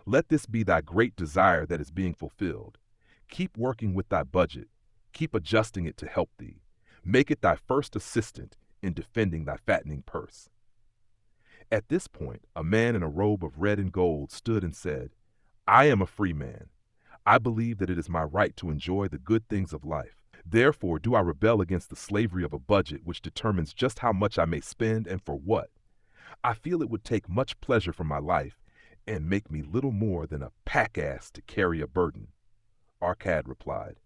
Let this be thy great desire that is being fulfilled. Keep working with thy budget. Keep adjusting it to help thee. Make it thy first assistant in defending thy fattening purse. At this point, a man in a robe of red and gold stood and said, I am a free man. I believe that it is my right to enjoy the good things of life. Therefore do I rebel against the slavery of a budget which determines just how much I may spend and for what. I feel it would take much pleasure from my life and make me little more than a pack-ass to carry a burden. Arcad replied,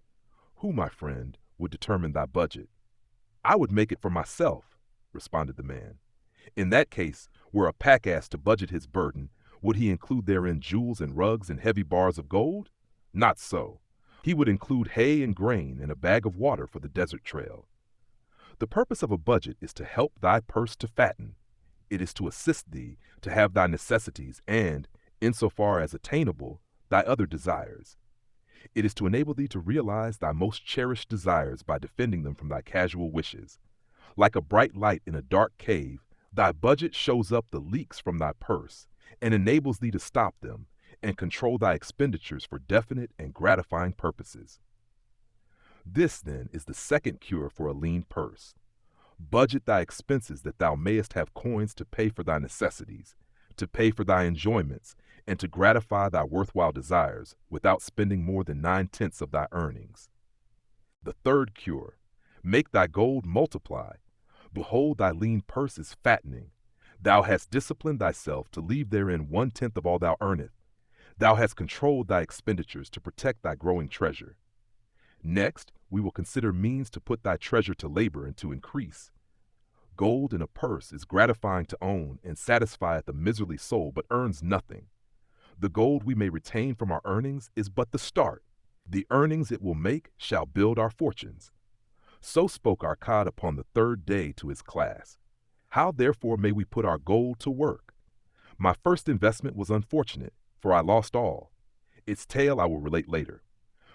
Who, my friend, would determine thy budget? I would make it for myself, responded the man. In that case, were a pack-ass to budget his burden, would he include therein jewels and rugs and heavy bars of gold? Not so. He would include hay and grain and a bag of water for the desert trail. The purpose of a budget is to help thy purse to fatten. It is to assist thee to have thy necessities and, insofar as attainable, thy other desires. It is to enable thee to realize thy most cherished desires by defending them from thy casual wishes. Like a bright light in a dark cave, thy budget shows up the leaks from thy purse and enables thee to stop them and control thy expenditures for definite and gratifying purposes. This, then, is the second cure for a lean purse. Budget thy expenses that thou mayest have coins to pay for thy necessities, to pay for thy enjoyments, and to gratify thy worthwhile desires without spending more than 9/10 of thy earnings. The third cure, make thy gold multiply. Behold, thy lean purse is fattening. Thou hast disciplined thyself to leave therein 1/10 of all thou earnest. Thou hast controlled thy expenditures to protect thy growing treasure. Next, we will consider means to put thy treasure to labor and to increase. Gold in a purse is gratifying to own and satisfieth the miserly soul, but earns nothing. The gold we may retain from our earnings is but the start. The earnings it will make shall build our fortunes. So spoke Arcad upon the third day to his class. How therefore may we put our gold to work? My first investment was unfortunate, for I lost all. Its tale I will relate later.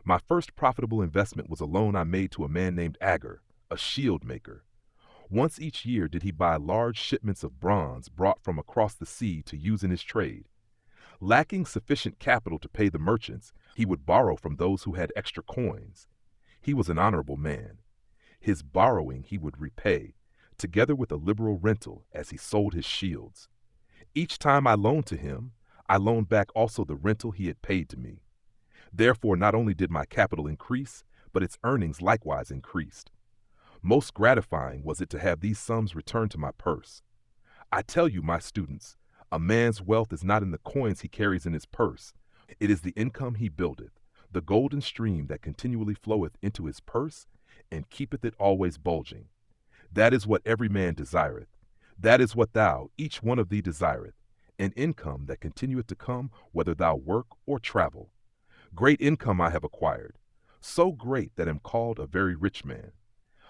My first profitable investment was a loan I made to a man named Agar, a shield maker. Once each year did he buy large shipments of bronze brought from across the sea to use in his trade. Lacking sufficient capital to pay the merchants, he would borrow from those who had extra coins. He was an honorable man. His borrowing he would repay, together with a liberal rental as he sold his shields. Each time I loaned to him, I loaned back also the rental he had paid to me. Therefore, not only did my capital increase, but its earnings likewise increased. Most gratifying was it to have these sums returned to my purse. I tell you, my students, a man's wealth is not in the coins he carries in his purse. It is the income he buildeth, the golden stream that continually floweth into his purse, and keepeth it always bulging. That is what every man desireth. That is what thou, each one of thee, desireth, an income that continueth to come whether thou work or travel. Great income I have acquired. so great that I'm called a very rich man.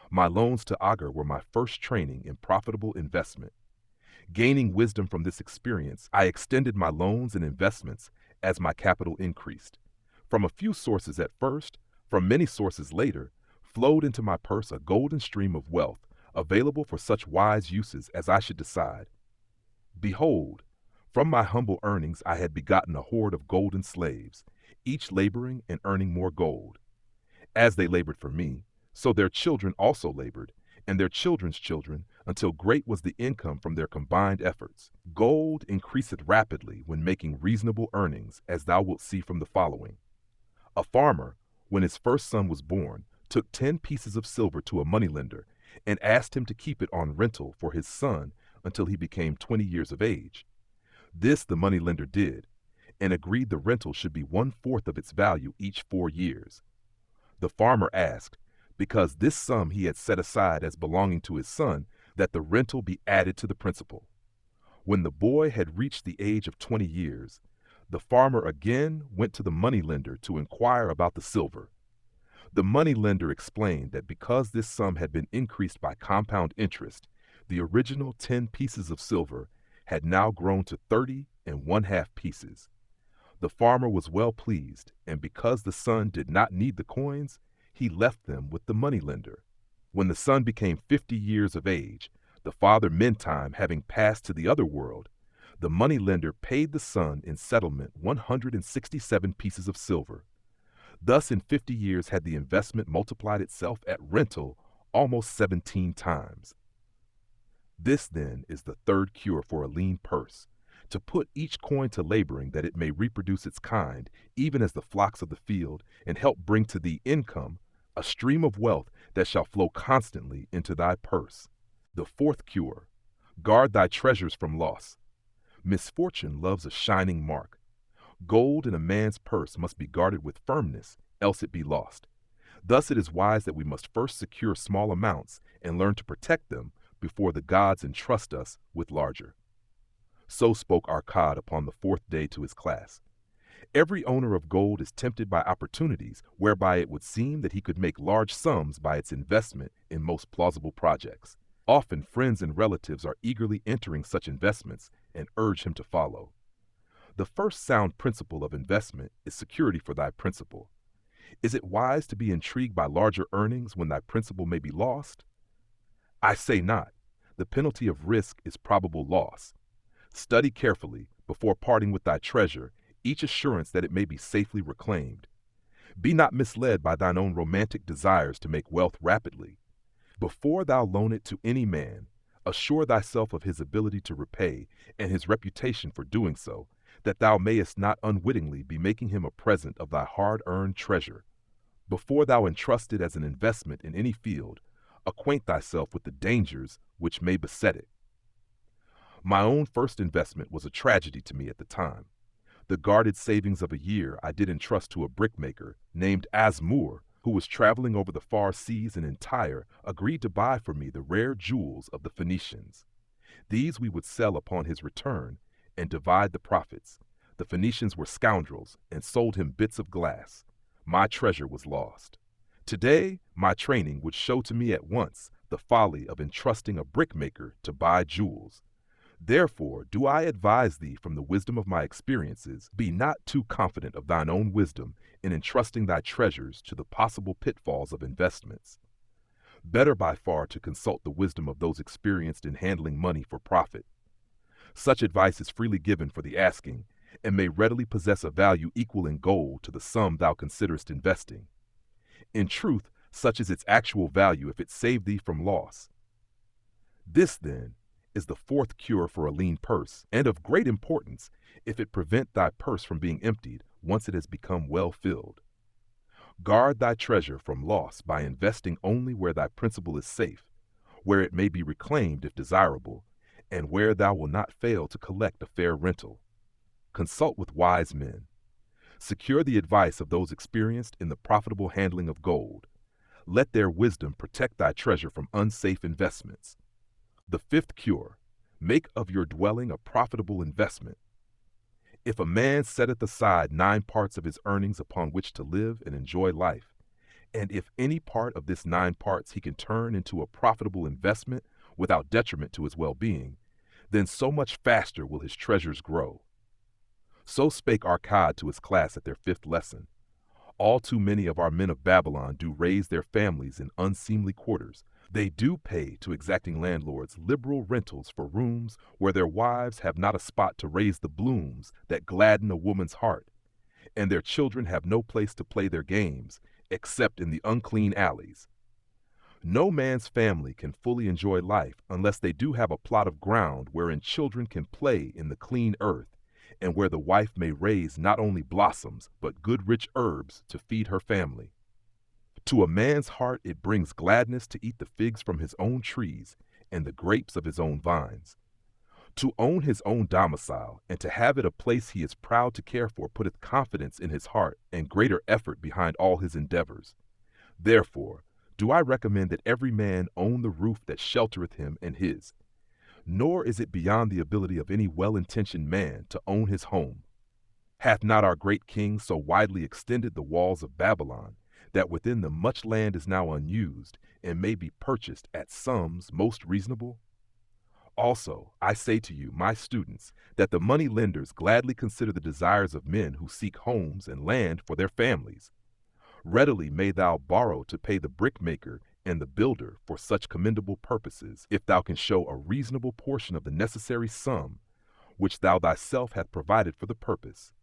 My loans to Agar were my first training in profitable investment. Gaining wisdom from this experience, I extended my loans and investments as my capital increased. From a few sources at first, from many sources later, flowed into my purse a golden stream of wealth, available for such wise uses as I should decide. Behold, from my humble earnings I had begotten a horde of golden slaves, each laboring and earning more gold. As they labored for me, so their children also labored, and their children's children, until great was the income from their combined efforts. Gold increaseth rapidly when making reasonable earnings, as thou wilt see from the following. A farmer, when his first son was born, took 10 pieces of silver to a moneylender, and asked him to keep it on rental for his son until he became 20 years of age. This the moneylender did, and agreed the rental should be 1/4 of its value each 4 years. The farmer asked, because this sum he had set aside as belonging to his son, that the rental be added to the principal. When the boy had reached the age of 20 years, the farmer again went to the moneylender to inquire about the silver. The moneylender explained that because this sum had been increased by compound interest, the original 10 pieces of silver had now grown to 30 1/2 pieces. The farmer was well pleased, and because the son did not need the coins, he left them with the moneylender. When the son became 50 years of age, the father meantime having passed to the other world, the moneylender paid the son in settlement 167 pieces of silver. Thus in 50 years had the investment multiplied itself at rental almost 17 times. This then is the third cure for a lean purse, to put each coin to laboring that it may reproduce its kind, even as the flocks of the field, and help bring to thee income, a stream of wealth that shall flow constantly into thy purse. The fourth cure, guard thy treasures from loss. Misfortune loves a shining mark. Gold in a man's purse must be guarded with firmness, else it be lost. Thus it is wise that we must first secure small amounts and learn to protect them before the gods entrust us with larger. So spoke Arkad upon the 4th day to his class. Every owner of gold is tempted by opportunities whereby it would seem that he could make large sums by its investment in most plausible projects. Often friends and relatives are eagerly entering such investments and urge him to follow. The first sound principle of investment is security for thy principal. Is it wise to be intrigued by larger earnings when thy principal may be lost? I say not. The penalty of risk is probable loss. Study carefully, before parting with thy treasure, each assurance that it may be safely reclaimed. Be not misled by thine own romantic desires to make wealth rapidly. Before thou loan it to any man, assure thyself of his ability to repay and his reputation for doing so, that thou mayest not unwittingly be making him a present of thy hard-earned treasure. Before thou entrust it as an investment in any field, acquaint thyself with the dangers which may beset it. My own first investment was a tragedy to me at the time. The guarded savings of a year I did entrust to a brickmaker named Asmur, who was traveling over the far seas, and in Tyre agreed to buy for me the rare jewels of the Phoenicians. These we would sell upon his return and divide the profits. The Phoenicians were scoundrels and sold him bits of glass. My treasure was lost. Today, my training would show to me at once the folly of entrusting a brickmaker to buy jewels. Therefore do I advise thee from the wisdom of my experiences, be not too confident of thine own wisdom in entrusting thy treasures to the possible pitfalls of investments. Better by far to consult the wisdom of those experienced in handling money for profit. Such advice is freely given for the asking, and may readily possess a value equal in gold to the sum thou considerest investing. In truth, such is its actual value if it save thee from loss. This, then, is the 4th cure for a lean purse, and of great importance if it prevent thy purse from being emptied once it has become well filled. Guard thy treasure from loss by investing only where thy principal is safe, where it may be reclaimed if desirable, and where thou wilt not fail to collect a fair rental. Consult with wise men. Secure the advice of those experienced in the profitable handling of gold. Let their wisdom protect thy treasure from unsafe investments. The 5th cure, make of your dwelling a profitable investment. If a man setteth aside 9 parts of his earnings upon which to live and enjoy life, And if any part of this 9 parts he can turn into a profitable investment without detriment to his well-being, then so much faster will his treasures grow. So spake Arcad to his class at their 5th lesson. All too many of our men of Babylon do raise their families in unseemly quarters. They do pay to exacting landlords liberal rentals for rooms where their wives have not a spot to raise the blooms that gladden a woman's heart, and their children have no place to play their games except in the unclean alleys. No man's family can fully enjoy life unless they do have a plot of ground wherein children can play in the clean earth, and where the wife may raise not only blossoms, but good rich herbs to feed her family. To a man's heart it brings gladness to eat the figs from his own trees and the grapes of his own vines. To own his own domicile and to have it a place he is proud to care for putteth confidence in his heart and greater effort behind all his endeavors. Therefore do I recommend that every man own the roof that sheltereth him and his. Nor is it beyond the ability of any well-intentioned man to own his home. Hath not our great king so widely extended the walls of Babylon, that within them much land is now unused, and may be purchased at sums most reasonable? Also, I say to you, my students, that the money lenders gladly consider the desires of men who seek homes and land for their families. Readily may thou borrow to pay the brickmaker and the builder for such commendable purposes, if thou can show a reasonable portion of the necessary sum, which thou thyself hast provided for the purpose.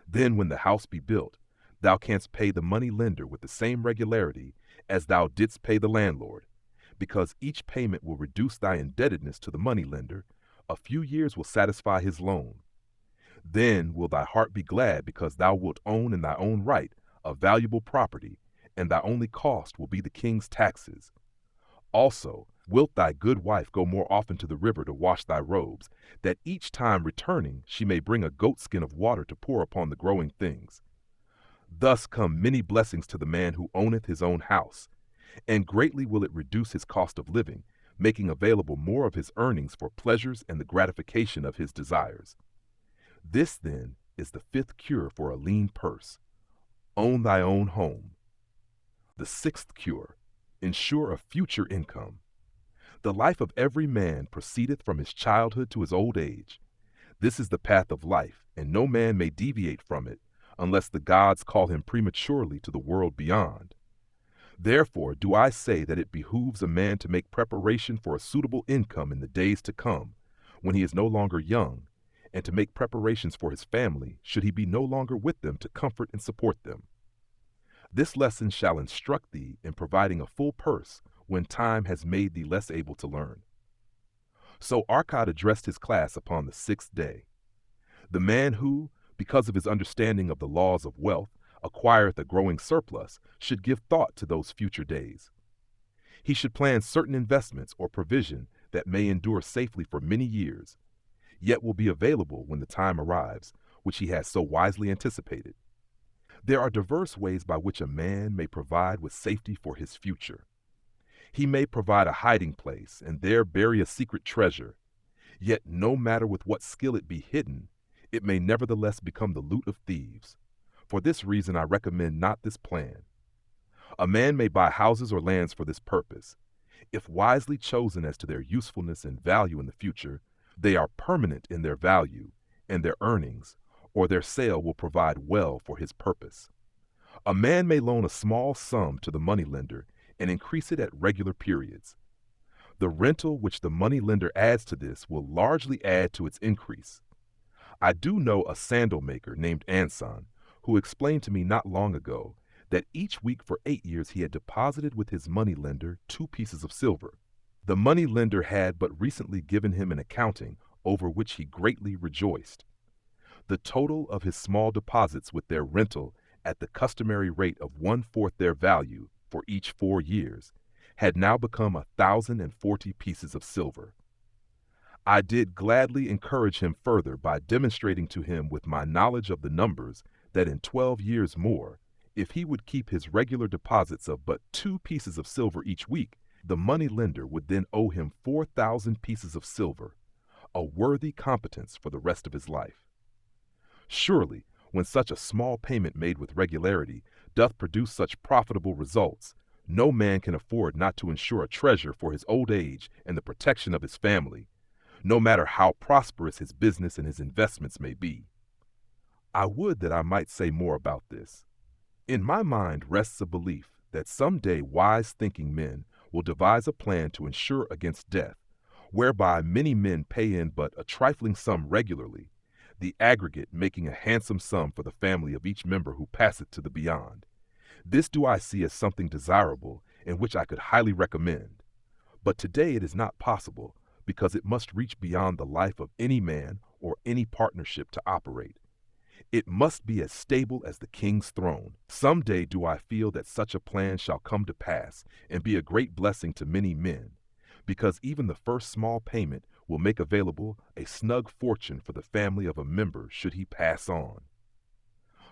Then when the house be built, thou canst pay the money lender with the same regularity as thou didst pay the landlord, because each payment will reduce thy indebtedness to the money lender. A few years will satisfy his loan. Then will thy heart be glad, because thou wilt own in thy own right a valuable property, and thy only cost will be the king's taxes. Also, wilt thy good wife go more often to the river to wash thy robes, that each time returning she may bring a goatskin of water to pour upon the growing things. Thus come many blessings to the man who owneth his own house, and greatly will it reduce his cost of living, making available more of his earnings for pleasures and the gratification of his desires. This, then, is the 5th cure for a lean purse. Own thy own home. The 6th cure, ensure a future income. The life of every man proceedeth from his childhood to his old age. This is the path of life, and no man may deviate from it, unless the gods call him prematurely to the world beyond. Therefore do I say that it behooves a man to make preparation for a suitable income in the days to come, when he is no longer young, and to make preparations for his family, should he be no longer with them to comfort and support them. This lesson shall instruct thee in providing a full purse when time has made thee less able to learn. So Arcad addressed his class upon the 6th day. The man who, because of his understanding of the laws of wealth, acquireth a growing surplus, should give thought to those future days. He should plan certain investments or provision that may endure safely for many years, yet will be available when the time arrives, which he has so wisely anticipated. There are diverse ways by which a man may provide with safety for his future. He may provide a hiding place and there bury a secret treasure, yet no matter with what skill it be hidden, it may nevertheless become the loot of thieves. For this reason I recommend not this plan. A man may buy houses or lands for this purpose. If wisely chosen as to their usefulness and value in the future, they are permanent in their value and their earnings, or their sale will provide well for his purpose. A man may loan a small sum to the moneylender and increase it at regular periods. The rental which the moneylender adds to this will largely add to its increase. I do know a sandal maker named Anson, who explained to me not long ago that each week for 8 years he had deposited with his moneylender 2 pieces of silver. The moneylender had but recently given him an accounting over which he greatly rejoiced. The total of his small deposits with their rental at the customary rate of 1/4 their value for each 4 years had now become 1,040 pieces of silver. I did gladly encourage him further by demonstrating to him with my knowledge of the numbers that in 12 years more, if he would keep his regular deposits of but 2 pieces of silver each week, the money lender would then owe him 4,000 pieces of silver, a worthy competence for the rest of his life. Surely, When such a small payment made with regularity doth produce such profitable results, no man can afford not to ensure a treasure for his old age and the protection of his family, no matter how prosperous his business and his investments may be. I would that I might say more about this. In my mind rests a belief that someday wise thinking men will devise a plan to insure against death, whereby many men pay in but a trifling sum regularly, the aggregate making a handsome sum for the family of each member who passeth to the beyond. This do I see as something desirable and which I could highly recommend. But today it is not possible, because it must reach beyond the life of any man or any partnership to operate. It must be as stable as the king's throne. Some day do I feel that such a plan shall come to pass and be a great blessing to many men, because even the first small payment will make available a snug fortune for the family of a member should he pass on.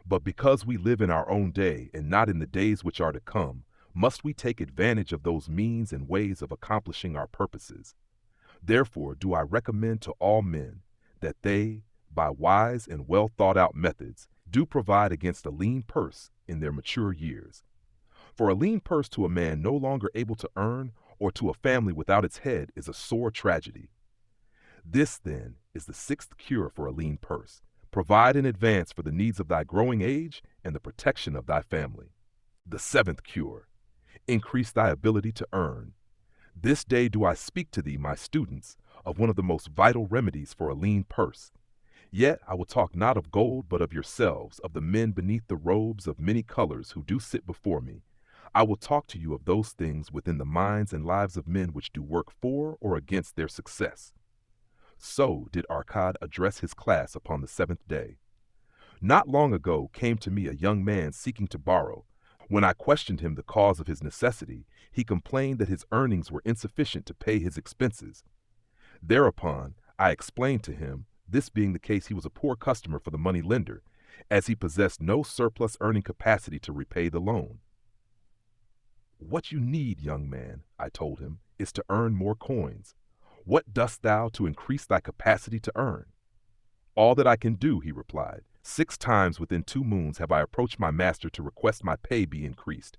But because we live in our own day and not in the days which are to come, must we take advantage of those means and ways of accomplishing our purposes. Therefore do I recommend to all men that they, by wise and well thought out methods, do provide against a lean purse in their mature years. For a lean purse to a man no longer able to earn, or to a family without its head, is a sore tragedy. This, then, is the sixth cure for a lean purse. Provide in advance for the needs of thy growing age and the protection of thy family. The seventh cure: increase thy ability to earn. This day do I speak to thee, my students, of one of the most vital remedies for a lean purse. Yet I will talk not of gold, but of yourselves, of the men beneath the robes of many colors who do sit before me. I will talk to you of those things within the minds and lives of men which do work for or against their success. So did Arcad address his class upon the seventh day. Not long ago came to me a young man seeking to borrow. When I questioned him the cause of his necessity, he complained that his earnings were insufficient to pay his expenses. Thereupon I explained to him, this being the case, he was a poor customer for the money lender, as he possessed no surplus earning capacity to repay the loan. What you need, young man, I told him, is to earn more coins. What dost thou to increase thy capacity to earn? All that I can do, he replied. 6 times within 2 moons have I approached my master to request my pay be increased,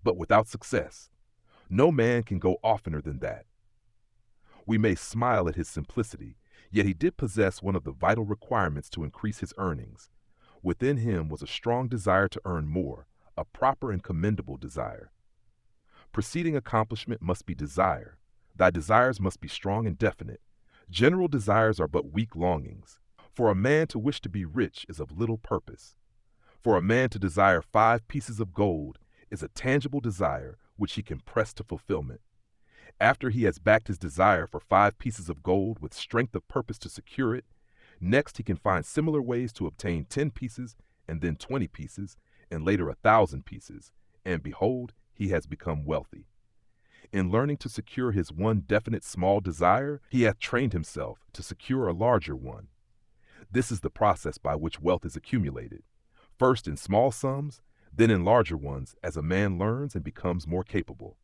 but without success. No man can go oftener than that. We may smile at his simplicity, yet he did possess one of the vital requirements to increase his earnings. Within him was a strong desire to earn more, a proper and commendable desire. Preceding accomplishment must be desire. Thy desires must be strong and definite. General desires are but weak longings. For a man to wish to be rich is of little purpose. For a man to desire 5 pieces of gold is a tangible desire which he can press to fulfillment. After he has backed his desire for 5 pieces of gold with strength of purpose to secure it, next he can find similar ways to obtain 10 pieces, and then 20 pieces, and later 1,000 pieces, and behold, he has become wealthy. In learning to secure his one definite small desire, he hath trained himself to secure a larger one. This is the process by which wealth is accumulated, first in small sums, then in larger ones as a man learns and becomes more capable.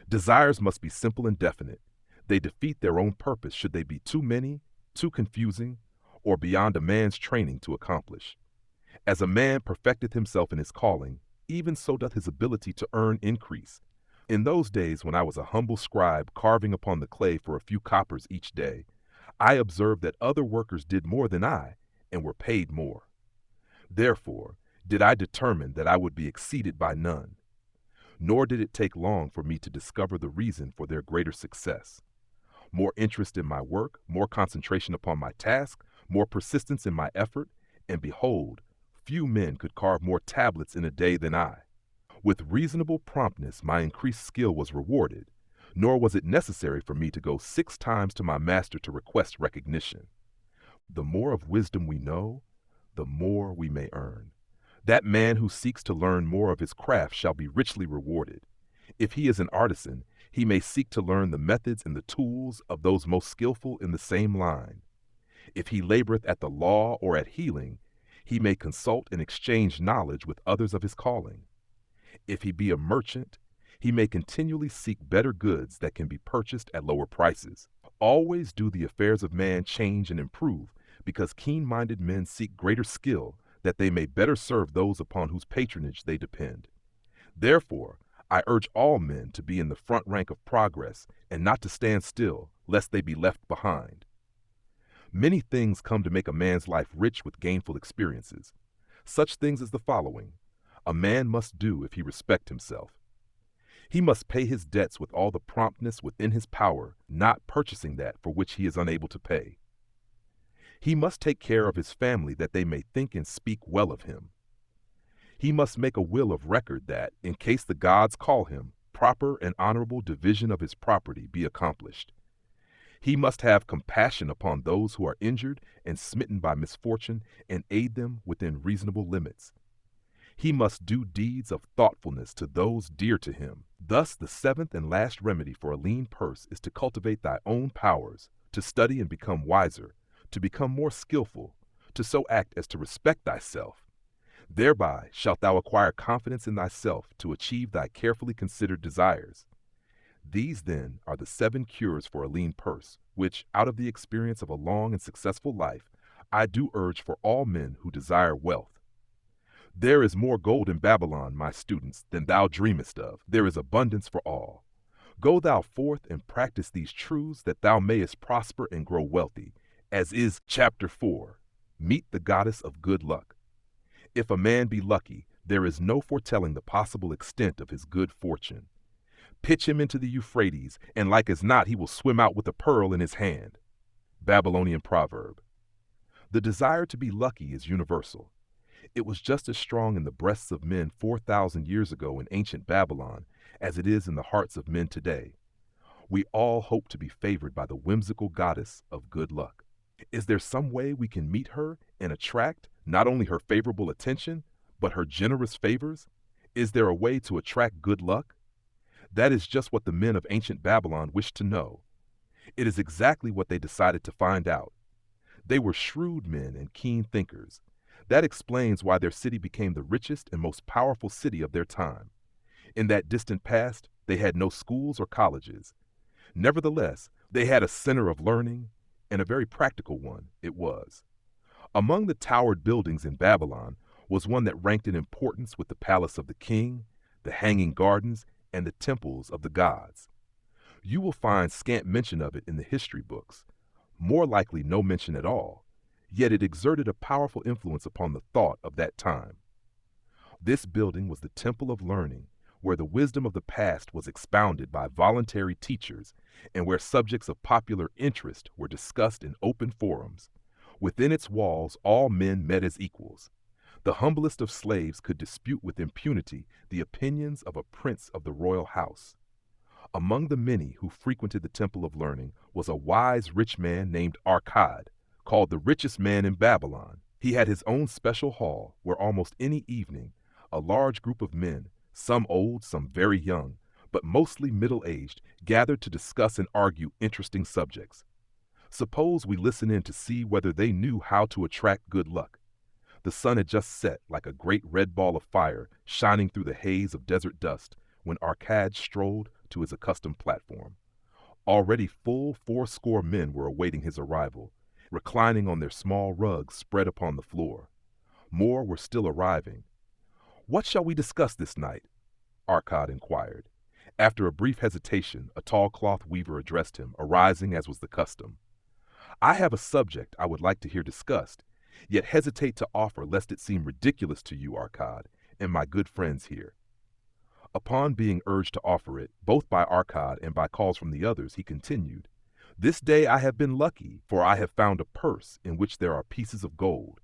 Desires must be simple and definite. They defeat their own purpose should they be too many, too confusing, or beyond a man's training to accomplish. As a man perfecteth himself in his calling, even so doth his ability to earn increase. In those days when I was a humble scribe carving upon the clay for a few coppers each day, I observed that other workers did more than I and were paid more. Therefore did I determine that I would be exceeded by none. Nor did it take long for me to discover the reason for their greater success. More interest in my work, more concentration upon my task, more persistence in my effort, and behold, few men could carve more tablets in a day than I. With reasonable promptness my increased skill was rewarded, nor was it necessary for me to go 6 times to my master to request recognition. The more of wisdom we know, the more we may earn. That man who seeks to learn more of his craft shall be richly rewarded. If he is an artisan, he may seek to learn the methods and the tools of those most skillful in the same line. If he laboreth at the law or at healing, he may consult and exchange knowledge with others of his calling. If he be a merchant, he may continually seek better goods that can be purchased at lower prices. Always do the affairs of man change and improve, because keen-minded men seek greater skill that they may better serve those upon whose patronage they depend. Therefore, I urge all men to be in the front rank of progress and not to stand still, lest they be left behind. Many things come to make a man's life rich with gainful experiences. Such things as the following: a man must do if he respect himself. He must pay his debts with all the promptness within his power, not purchasing that for which he is unable to pay. He must take care of his family that they may think and speak well of him. He must make a will of record that, in case the gods call him, proper and honorable division of his property be accomplished. He must have compassion upon those who are injured and smitten by misfortune and aid them within reasonable limits. He must do deeds of thoughtfulness to those dear to him. Thus, the seventh and last remedy for a lean purse is to cultivate thy own powers, to study and become wiser, to become more skillful, to so act as to respect thyself. Thereby shalt thou acquire confidence in thyself to achieve thy carefully considered desires. These, then, are the 7 cures for a lean purse, which, out of the experience of a long and successful life, I do urge for all men who desire wealth. There is more gold in Babylon, my students, than thou dreamest of. There is abundance for all. Go thou forth and practice these truths that thou mayest prosper and grow wealthy, as is Chapter 4, Meet the Goddess of Good Luck. If a man be lucky, there is no foretelling the possible extent of his good fortune. Pitch him into the Euphrates, and like as not he will swim out with a pearl in his hand. Babylonian proverb. The desire to be lucky is universal. It was just as strong in the breasts of men 4,000 years ago in ancient Babylon as it is in the hearts of men today. We all hope to be favored by the whimsical goddess of good luck. Is there some way we can meet her and attract not only her favorable attention, but her generous favors? Is there a way to attract good luck? That is just what the men of ancient Babylon wished to know. It is exactly what they decided to find out. They were shrewd men and keen thinkers. That explains why their city became the richest and most powerful city of their time. In that distant past, they had no schools or colleges. Nevertheless, they had a center of learning, and a very practical one it was. Among the towered buildings in Babylon was one that ranked in importance with the palace of the king, the hanging gardens, and the temples of the gods. You will find scant mention of it in the history books, more likely no mention at all, yet it exerted a powerful influence upon the thought of that time. This building was the temple of learning, where the wisdom of the past was expounded by voluntary teachers, and where subjects of popular interest were discussed in open forums. Within its walls, all men met as equals. The humblest of slaves could dispute with impunity the opinions of a prince of the royal house. Among the many who frequented the temple of learning was a wise rich man named Arcad, called the richest man in Babylon. He had his own special hall where almost any evening a large group of men, some old, some very young, but mostly middle-aged, gathered to discuss and argue interesting subjects. Suppose we listen in to see whether they knew how to attract good luck. The sun had just set like a great red ball of fire shining through the haze of desert dust when Arcad strolled to his accustomed platform. Already full 80 men were awaiting his arrival, reclining on their small rugs spread upon the floor. More were still arriving. "What shall we discuss this night?" Arcad inquired. After a brief hesitation, a tall cloth weaver addressed him, arising as was the custom. "I have a subject I would like to hear discussed, yet hesitate to offer lest it seem ridiculous to you, Arcad, and my good friends here." Upon being urged to offer it, both by Arcad and by calls from the others, he continued, "This day I have been lucky, for I have found a purse in which there are pieces of gold.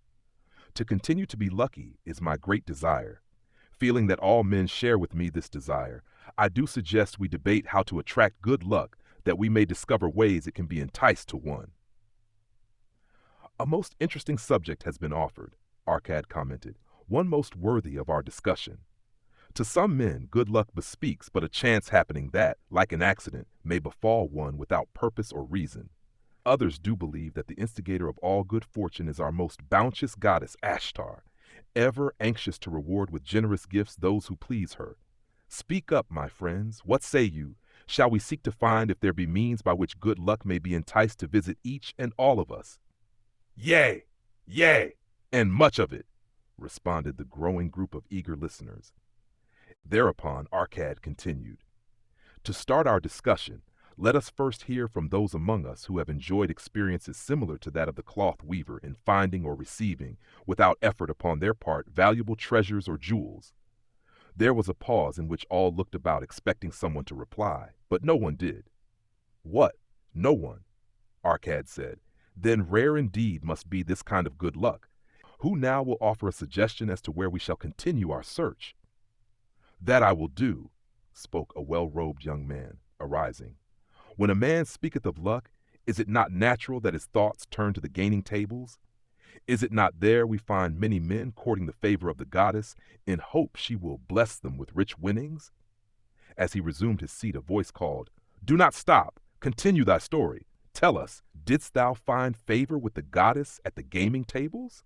To continue to be lucky is my great desire. Feeling that all men share with me this desire, I do suggest we debate how to attract good luck, that we may discover ways it can be enticed to one." "A most interesting subject has been offered," Arcad commented, "one most worthy of our discussion. To some men, good luck bespeaks but a chance happening that, like an accident, may befall one without purpose or reason. Others do believe that the instigator of all good fortune is our most bounteous goddess, Ashtar, ever anxious to reward with generous gifts those who please her. Speak up, my friends. What say you? Shall we seek to find if there be means by which good luck may be enticed to visit each and all of us?" "Yea, yea, and much of it," responded the growing group of eager listeners. Thereupon Arcad continued, "To start our discussion, let us first hear from those among us who have enjoyed experiences similar to that of the cloth weaver in finding or receiving, without effort upon their part, valuable treasures or jewels." There was a pause in which all looked about expecting someone to reply, but no one did. "What? No one?" Arcad said. "Then rare indeed must be this kind of good luck. Who now will offer a suggestion as to where we shall continue our search?" "That I will do," spoke a well-robed young man, arising. "When a man speaketh of luck, is it not natural that his thoughts turn to the gaming tables? Is it not there we find many men courting the favor of the goddess, in hope she will bless them with rich winnings?" As he resumed his seat, a voice called, "Do not stop! Continue thy story. Tell us, didst thou find favor with the goddess at the gaming tables?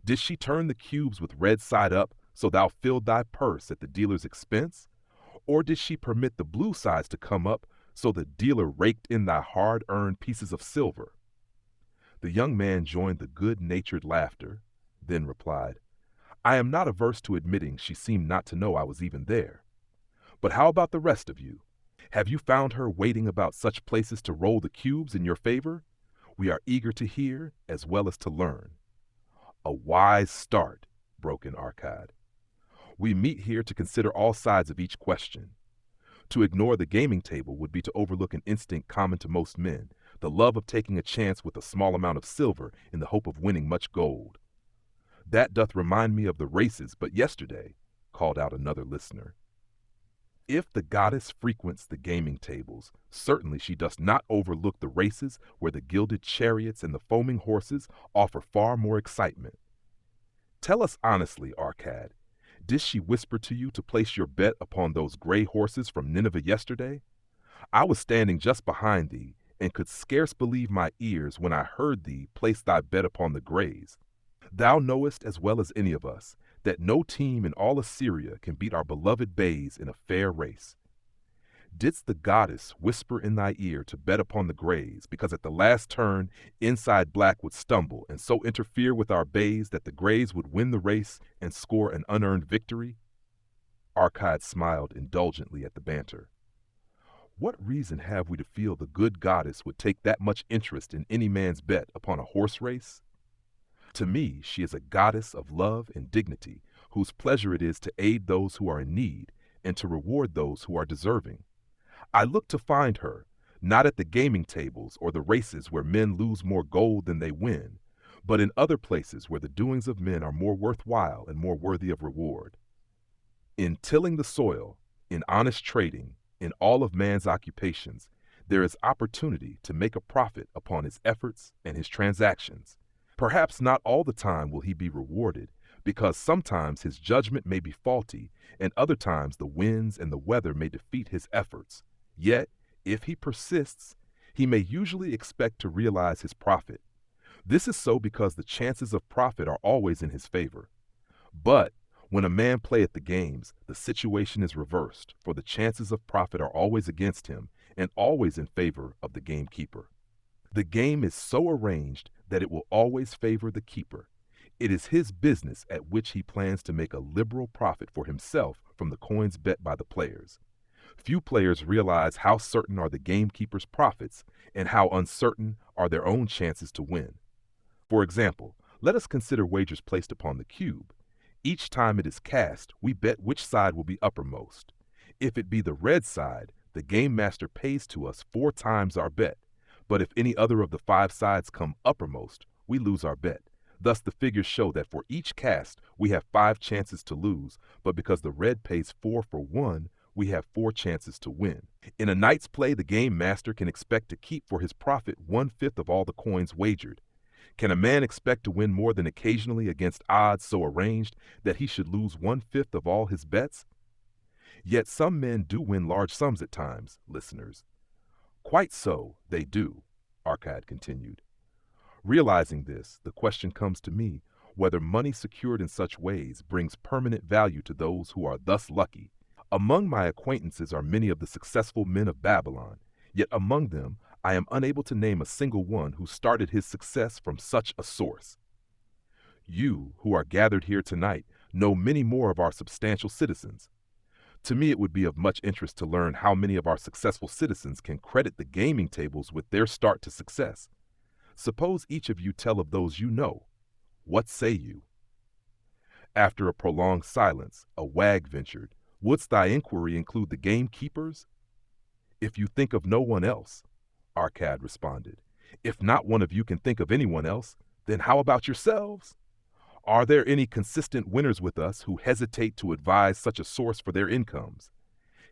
Did she turn the cubes with red side up, so thou filled thy purse at the dealer's expense? Or did she permit the blue sides to come up, so the dealer raked in thy hard-earned pieces of silver?" The young man joined the good-natured laughter, then replied, "I am not averse to admitting she seemed not to know I was even there. But how about the rest of you? Have you found her waiting about such places to roll the cubes in your favor? We are eager to hear as well as to learn." "A wise start," broke in Arcad. "We meet here to consider all sides of each question. To ignore the gaming table would be to overlook an instinct common to most men, the love of taking a chance with a small amount of silver in the hope of winning much gold." "That doth remind me of the races but yesterday," called out another listener. "If the goddess frequents the gaming tables, certainly she does not overlook the races where the gilded chariots and the foaming horses offer far more excitement. Tell us honestly, Arcad, did she whisper to you to place your bet upon those gray horses from Nineveh yesterday? I was standing just behind thee, and could scarce believe my ears when I heard thee place thy bet upon the grays. Thou knowest as well as any of us that no team in all Assyria can beat our beloved bays in a fair race. Didst the goddess whisper in thy ear to bet upon the grays, because at the last turn inside black would stumble and so interfere with our bays that the grays would win the race and score an unearned victory?" Arcad smiled indulgently at the banter. "What reason have we to feel the good goddess would take that much interest in any man's bet upon a horse race? To me, she is a goddess of love and dignity, whose pleasure it is to aid those who are in need and to reward those who are deserving. I look to find her, not at the gaming tables or the races where men lose more gold than they win, but in other places where the doings of men are more worthwhile and more worthy of reward. In tilling the soil, in honest trading, in all of man's occupations, there is opportunity to make a profit upon his efforts and his transactions. Perhaps not all the time will he be rewarded, because sometimes his judgment may be faulty, and other times the winds and the weather may defeat his efforts. Yet, if he persists, he may usually expect to realize his profit. This is so because the chances of profit are always in his favor. But when a man playeth the games, the situation is reversed, for the chances of profit are always against him, and always in favor of the gamekeeper. The game is so arranged that it will always favor the keeper. It is his business at which he plans to make a liberal profit for himself from the coins bet by the players. Few players realize how certain are the gamekeeper's profits and how uncertain are their own chances to win. For example, let us consider wagers placed upon the cube. Each time it is cast, we bet which side will be uppermost. If it be the red side, the game master pays to us 4 times our bet. But if any other of the 5 sides come uppermost, we lose our bet. Thus the figures show that for each cast, we have 5 chances to lose, but because the red pays 4 for 1, we have 4 chances to win. In a night's play, the game master can expect to keep for his profit 1/5 of all the coins wagered. Can a man expect to win more than occasionally against odds so arranged that he should lose 1/5 of all his bets? Yet some men do win large sums at times, listeners. Quite so, they do, Arcad continued. Realizing this, the question comes to me whether money secured in such ways brings permanent value to those who are thus lucky. Among my acquaintances are many of the successful men of Babylon, yet among them I am unable to name a single one who started his success from such a source. You, who are gathered here tonight, know many more of our substantial citizens. To me, it would be of much interest to learn how many of our successful citizens can credit the gaming tables with their start to success. Suppose each of you tell of those you know. What say you?" After a prolonged silence, a wag ventured, "Wouldst thy inquiry include the gamekeepers?" "If you think of no one else," Arcad responded. "If not one of you can think of anyone else, then how about yourselves? Are there any consistent winners with us who hesitate to advise such a source for their incomes?"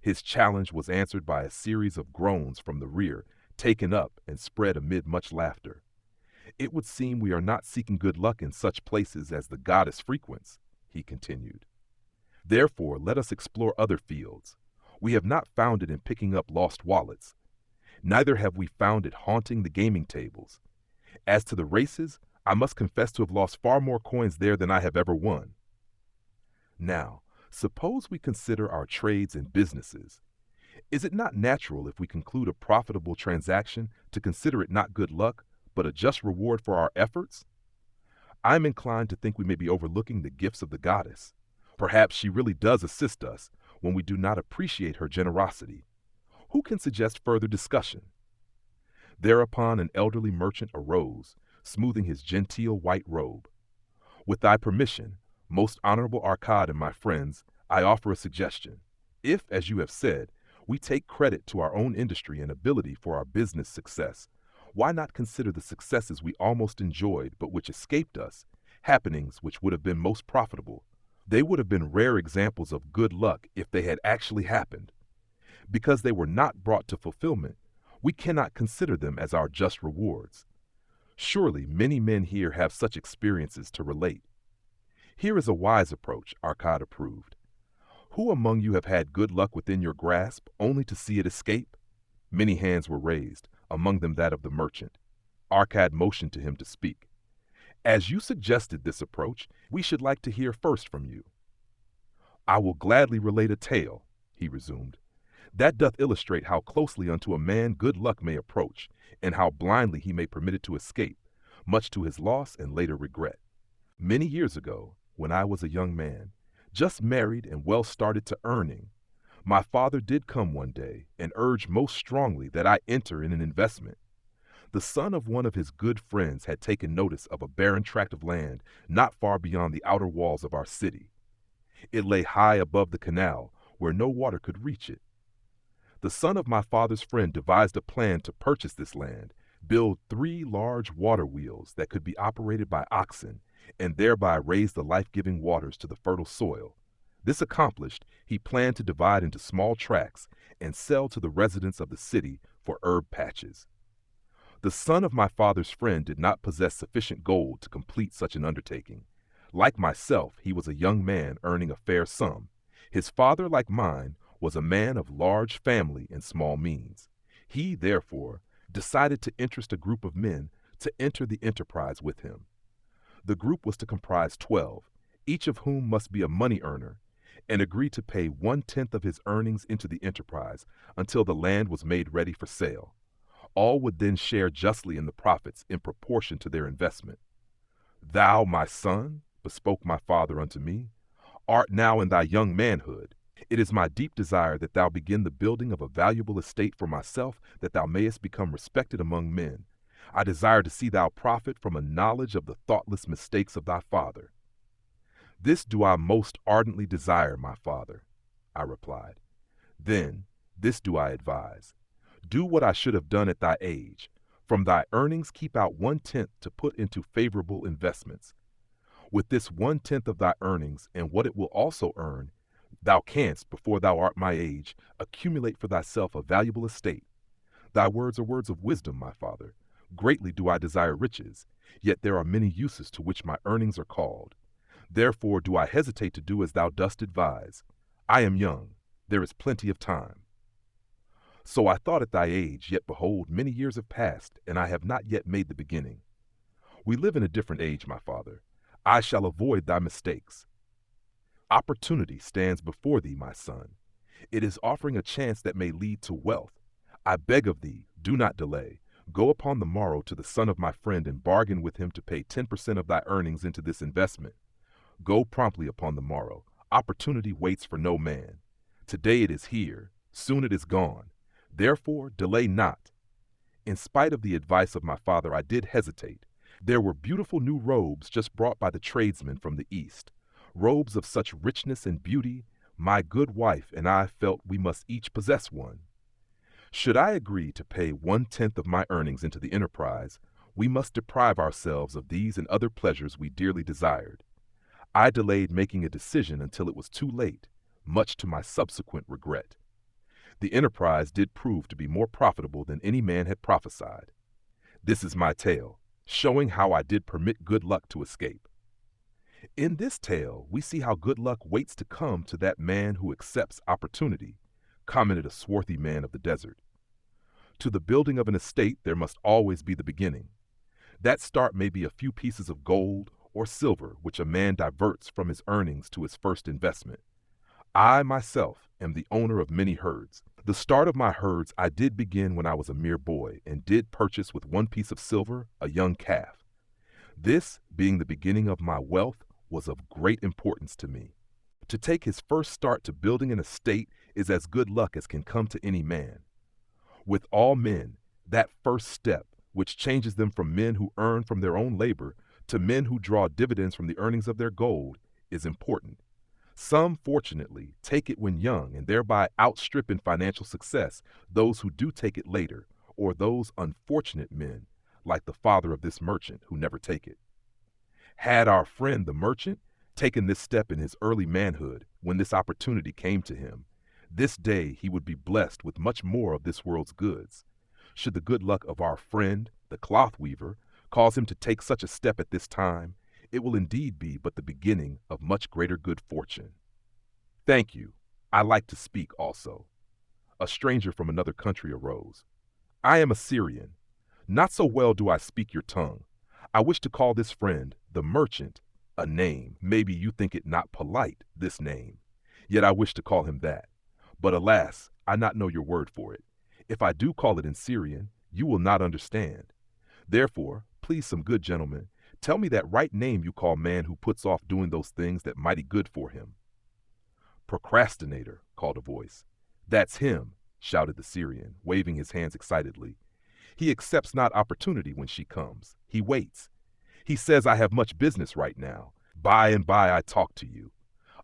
His challenge was answered by a series of groans from the rear, taken up and spread amid much laughter. "It would seem we are not seeking good luck in such places as the goddess frequents," he continued. "Therefore, let us explore other fields. We have not found it in picking up lost wallets. Neither have we found it haunting the gaming tables. As to the races, I must confess to have lost far more coins there than I have ever won. Now, suppose we consider our trades and businesses. Is it not natural, if we conclude a profitable transaction, to consider it not good luck, but a just reward for our efforts? I am inclined to think we may be overlooking the gifts of the goddess. Perhaps she really does assist us when we do not appreciate her generosity. Who can suggest further discussion?" Thereupon an elderly merchant arose, smoothing his genteel white robe. "With thy permission, most honorable Arcad and my friends, I offer a suggestion. If, as you have said, we take credit to our own industry and ability for our business success, why not consider the successes we almost enjoyed but which escaped us, happenings which would have been most profitable? They would have been rare examples of good luck if they had actually happened. Because they were not brought to fulfillment, we cannot consider them as our just rewards. Surely many men here have such experiences to relate." "Here is a wise approach," Arcad approved. "Who among you have had good luck within your grasp, only to see it escape?" Many hands were raised, among them that of the merchant. Arcad motioned to him to speak. "As you suggested this approach, we should like to hear first from you." "I will gladly relate a tale," he resumed, "that doth illustrate how closely unto a man good luck may approach, and how blindly he may permit it to escape, much to his loss and later regret. Many years ago, when I was a young man, just married and well started to earning, my father did come one day and urge most strongly that I enter in an investment. The son of one of his good friends had taken notice of a barren tract of land not far beyond the outer walls of our city. It lay high above the canal, where no water could reach it. The son of my father's friend devised a plan to purchase this land, build 3 large water wheels that could be operated by oxen, and thereby raise the life-giving waters to the fertile soil. This accomplished, he planned to divide into small tracts and sell to the residents of the city for herb patches. The son of my father's friend did not possess sufficient gold to complete such an undertaking. Like myself, he was a young man earning a fair sum. His father, like mine, was a man of large family and small means. He, therefore, decided to interest a group of men to enter the enterprise with him. The group was to comprise 12, each of whom must be a money earner, and agree to pay 1/10 of his earnings into the enterprise until the land was made ready for sale. All would then share justly in the profits in proportion to their investment. Thou, my son, bespoke my father unto me, art now in thy young manhood. It is my deep desire that thou begin the building of a valuable estate for myself, that thou mayest become respected among men. I desire to see thou profit from a knowledge of the thoughtless mistakes of thy father." "This do I most ardently desire, my father," I replied. "Then, this do I advise. Do what I should have done at thy age. From thy earnings keep out 1/10 to put into favorable investments. With this 1/10 of thy earnings and what it will also earn, thou canst, before thou art my age, accumulate for thyself a valuable estate. Thy words are words of wisdom, my father. Greatly do I desire riches, yet there are many uses to which my earnings are called. Therefore do I hesitate to do as thou dost advise. I am young. There is plenty of time." "So I thought at thy age, yet behold, many years have passed, and I have not yet made the beginning. We live in a different age, my father. I shall avoid thy mistakes. Opportunity stands before thee, my son. It is offering a chance that may lead to wealth. I beg of thee, do not delay. Go upon the morrow to the son of my friend and bargain with him to pay 10% of thy earnings into this investment. Go promptly upon the morrow. Opportunity waits for no man. Today it is here, soon it is gone. Therefore, delay not. In spite of the advice of my father, I did hesitate. There were beautiful new robes just brought by the tradesmen from the East, robes of such richness and beauty, my good wife and I felt we must each possess one. Should I agree to pay 1/10 of my earnings into the enterprise, we must deprive ourselves of these and other pleasures we dearly desired. I delayed making a decision until it was too late, much to my subsequent regret. The enterprise did prove to be more profitable than any man had prophesied. This is my tale, showing how I did permit good luck to escape. In this tale, we see how good luck waits to come to that man who accepts opportunity, commented a swarthy man of the desert. To the building of an estate, there must always be the beginning. That start may be a few pieces of gold or silver which a man diverts from his earnings to his first investment. I myself am the owner of many herds. The start of my herds I did begin when I was a mere boy and did purchase with one piece of silver a young calf. This, being the beginning of my wealth, was of great importance to me. To take his first start to building an estate is as good luck as can come to any man. With all men, that first step, which changes them from men who earn from their own labor to men who draw dividends from the earnings of their gold, is important. Some, fortunately, take it when young and thereby outstrip in financial success those who do take it later, or those unfortunate men, like the father of this merchant, who never take it. Had our friend the merchant taken this step in his early manhood, when this opportunity came to him, this day he would be blessed with much more of this world's goods. Should the good luck of our friend, the cloth weaver, cause him to take such a step at this time, it will indeed be but the beginning of much greater good fortune. Thank you. I like to speak also. A stranger from another country arose. I am a Syrian. Not so well do I speak your tongue. I wish to call this friend, the merchant, a name. Maybe you think it not polite, this name. Yet I wish to call him that. But alas, I not know your word for it. If I do call it in Syrian, you will not understand. Therefore, please some good gentlemen, tell me that right name you call man who puts off doing those things that mighty good for him. Procrastinator, called a voice. That's him, shouted the Syrian, waving his hands excitedly. He accepts not opportunity when she comes. He waits. He says, I have much business right now. By and by I talk to you.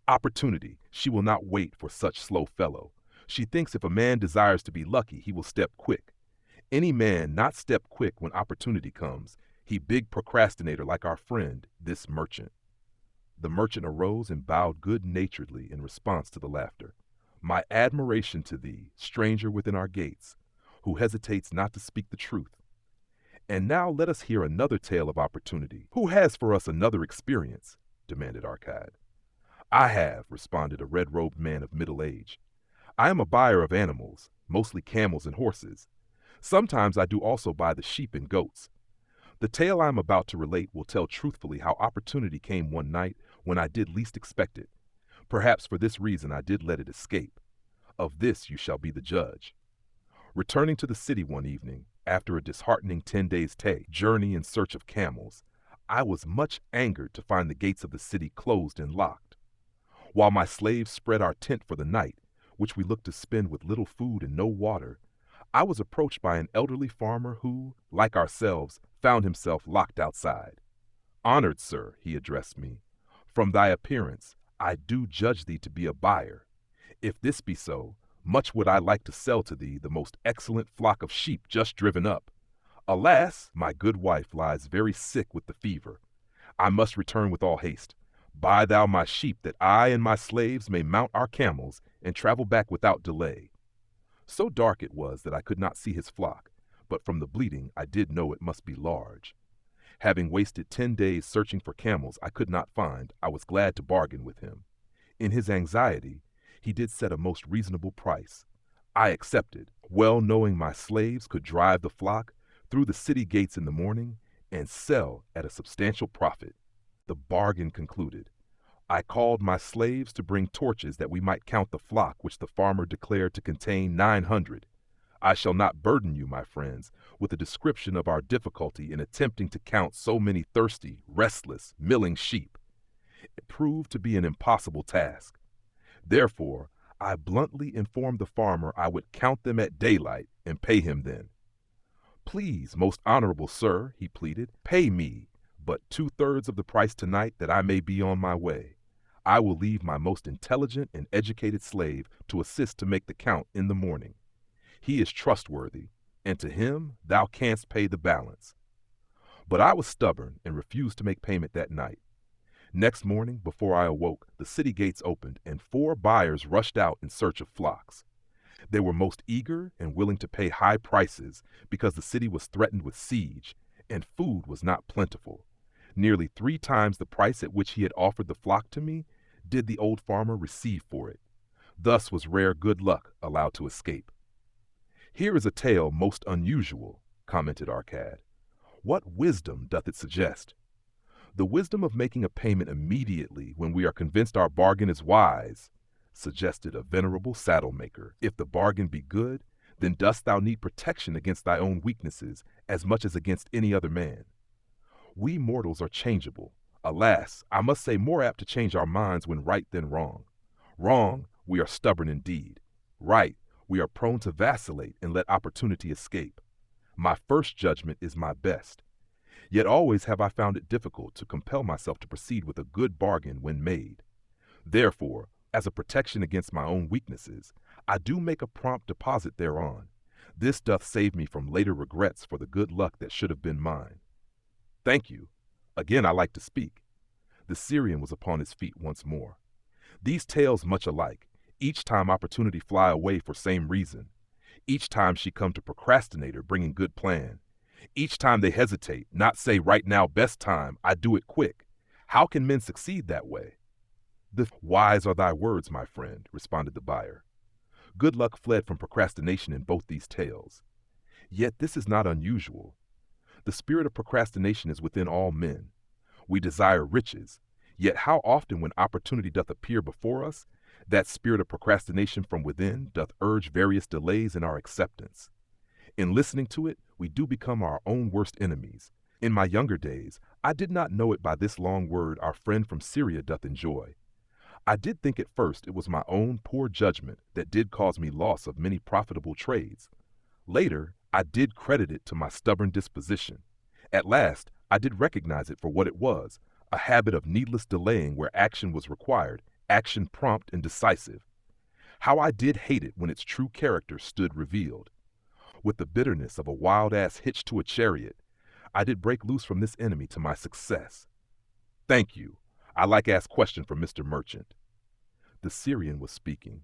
Opportunity, she will not wait for such slow fellow. She thinks if a man desires to be lucky, he will step quick. Any man not step quick when opportunity comes, he big procrastinator like our friend, this merchant. The merchant arose and bowed good-naturedly in response to the laughter. My admiration to thee, stranger within our gates, who hesitates not to speak the truth. And now let us hear another tale of opportunity. Who has for us another experience? Demanded Arcade. I have, responded a red-robed man of middle age. I am a buyer of animals, mostly camels and horses. Sometimes I do also buy the sheep and goats. The tale I am about to relate will tell truthfully how opportunity came one night when I did least expect it. Perhaps for this reason I did let it escape. Of this you shall be the judge. Returning to the city one evening, after a disheartening 10 days' journey in search of camels, I was much angered to find the gates of the city closed and locked. While my slaves spread our tent for the night, which we looked to spend with little food and no water, I was approached by an elderly farmer who, like ourselves, found himself locked outside. Honored sir, he addressed me, from thy appearance, I do judge thee to be a buyer. If this be so, much would I like to sell to thee the most excellent flock of sheep just driven up. Alas, my good wife lies very sick with the fever. I must return with all haste. Buy thou my sheep that I and my slaves may mount our camels and travel back without delay. So dark it was that I could not see his flock, but from the bleating I did know it must be large. Having wasted 10 days searching for camels I could not find, I was glad to bargain with him. In his anxiety, he did set a most reasonable price. I accepted, well knowing my slaves could drive the flock through the city gates in the morning and sell at a substantial profit. The bargain concluded, I called my slaves to bring torches that we might count the flock which the farmer declared to contain 900. I shall not burden you, my friends, with a description of our difficulty in attempting to count so many thirsty, restless, milling sheep. It proved to be an impossible task. Therefore, I bluntly informed the farmer I would count them at daylight and pay him then. "Please, most honorable sir," he pleaded, "pay me but 2/3 of the price tonight that I may be on my way. I will leave my most intelligent and educated slave to assist to make the count in the morning. He is trustworthy, and to him thou canst pay the balance." But I was stubborn and refused to make payment that night. Next morning, before I awoke, the city gates opened, and 4 buyers rushed out in search of flocks. They were most eager and willing to pay high prices because the city was threatened with siege, and food was not plentiful. Nearly 3 times the price at which he had offered the flock to me did the old farmer receive for it. Thus was rare good luck allowed to escape. "Here is a tale most unusual," commented Arcad. "What wisdom doth it suggest?" "The wisdom of making a payment immediately when we are convinced our bargain is wise," suggested a venerable saddle maker. "If the bargain be good, then dost thou need protection against thy own weaknesses as much as against any other man. We mortals are changeable. Alas, I must say more apt to change our minds when right than wrong. Wrong, we are stubborn indeed. Right, we are prone to vacillate and let opportunity escape. My first judgment is my best. Yet always have I found it difficult to compel myself to proceed with a good bargain when made. Therefore, as a protection against my own weaknesses, I do make a prompt deposit thereon. This doth save me from later regrets for the good luck that should have been mine." "Thank you. Again I like to speak." The Syrian was upon his feet once more. "These tales much alike, each time opportunity fly away for same reason. Each time she come to procrastinator bringing good plan. Each time they hesitate, not say right now best time, I do it quick. How can men succeed that way?" "Wise are thy words, my friend," responded the buyer. "Good luck fled from procrastination in both these tales. Yet this is not unusual. The spirit of procrastination is within all men. We desire riches, yet how often when opportunity doth appear before us, that spirit of procrastination from within doth urge various delays in our acceptance. In listening to it, we do become our own worst enemies. In my younger days, I did not know it by this long word our friend from Syria doth enjoy. I did think at first it was my own poor judgment that did cause me loss of many profitable trades. Later, I did credit it to my stubborn disposition. At last, I did recognize it for what it was, a habit of needless delaying where action was required, action prompt and decisive. How I did hate it when its true character stood revealed. With the bitterness of a wild ass hitched to a chariot, I did break loose from this enemy to my success. "Thank you. I like ask question from Mr. Merchant." The Syrian was speaking.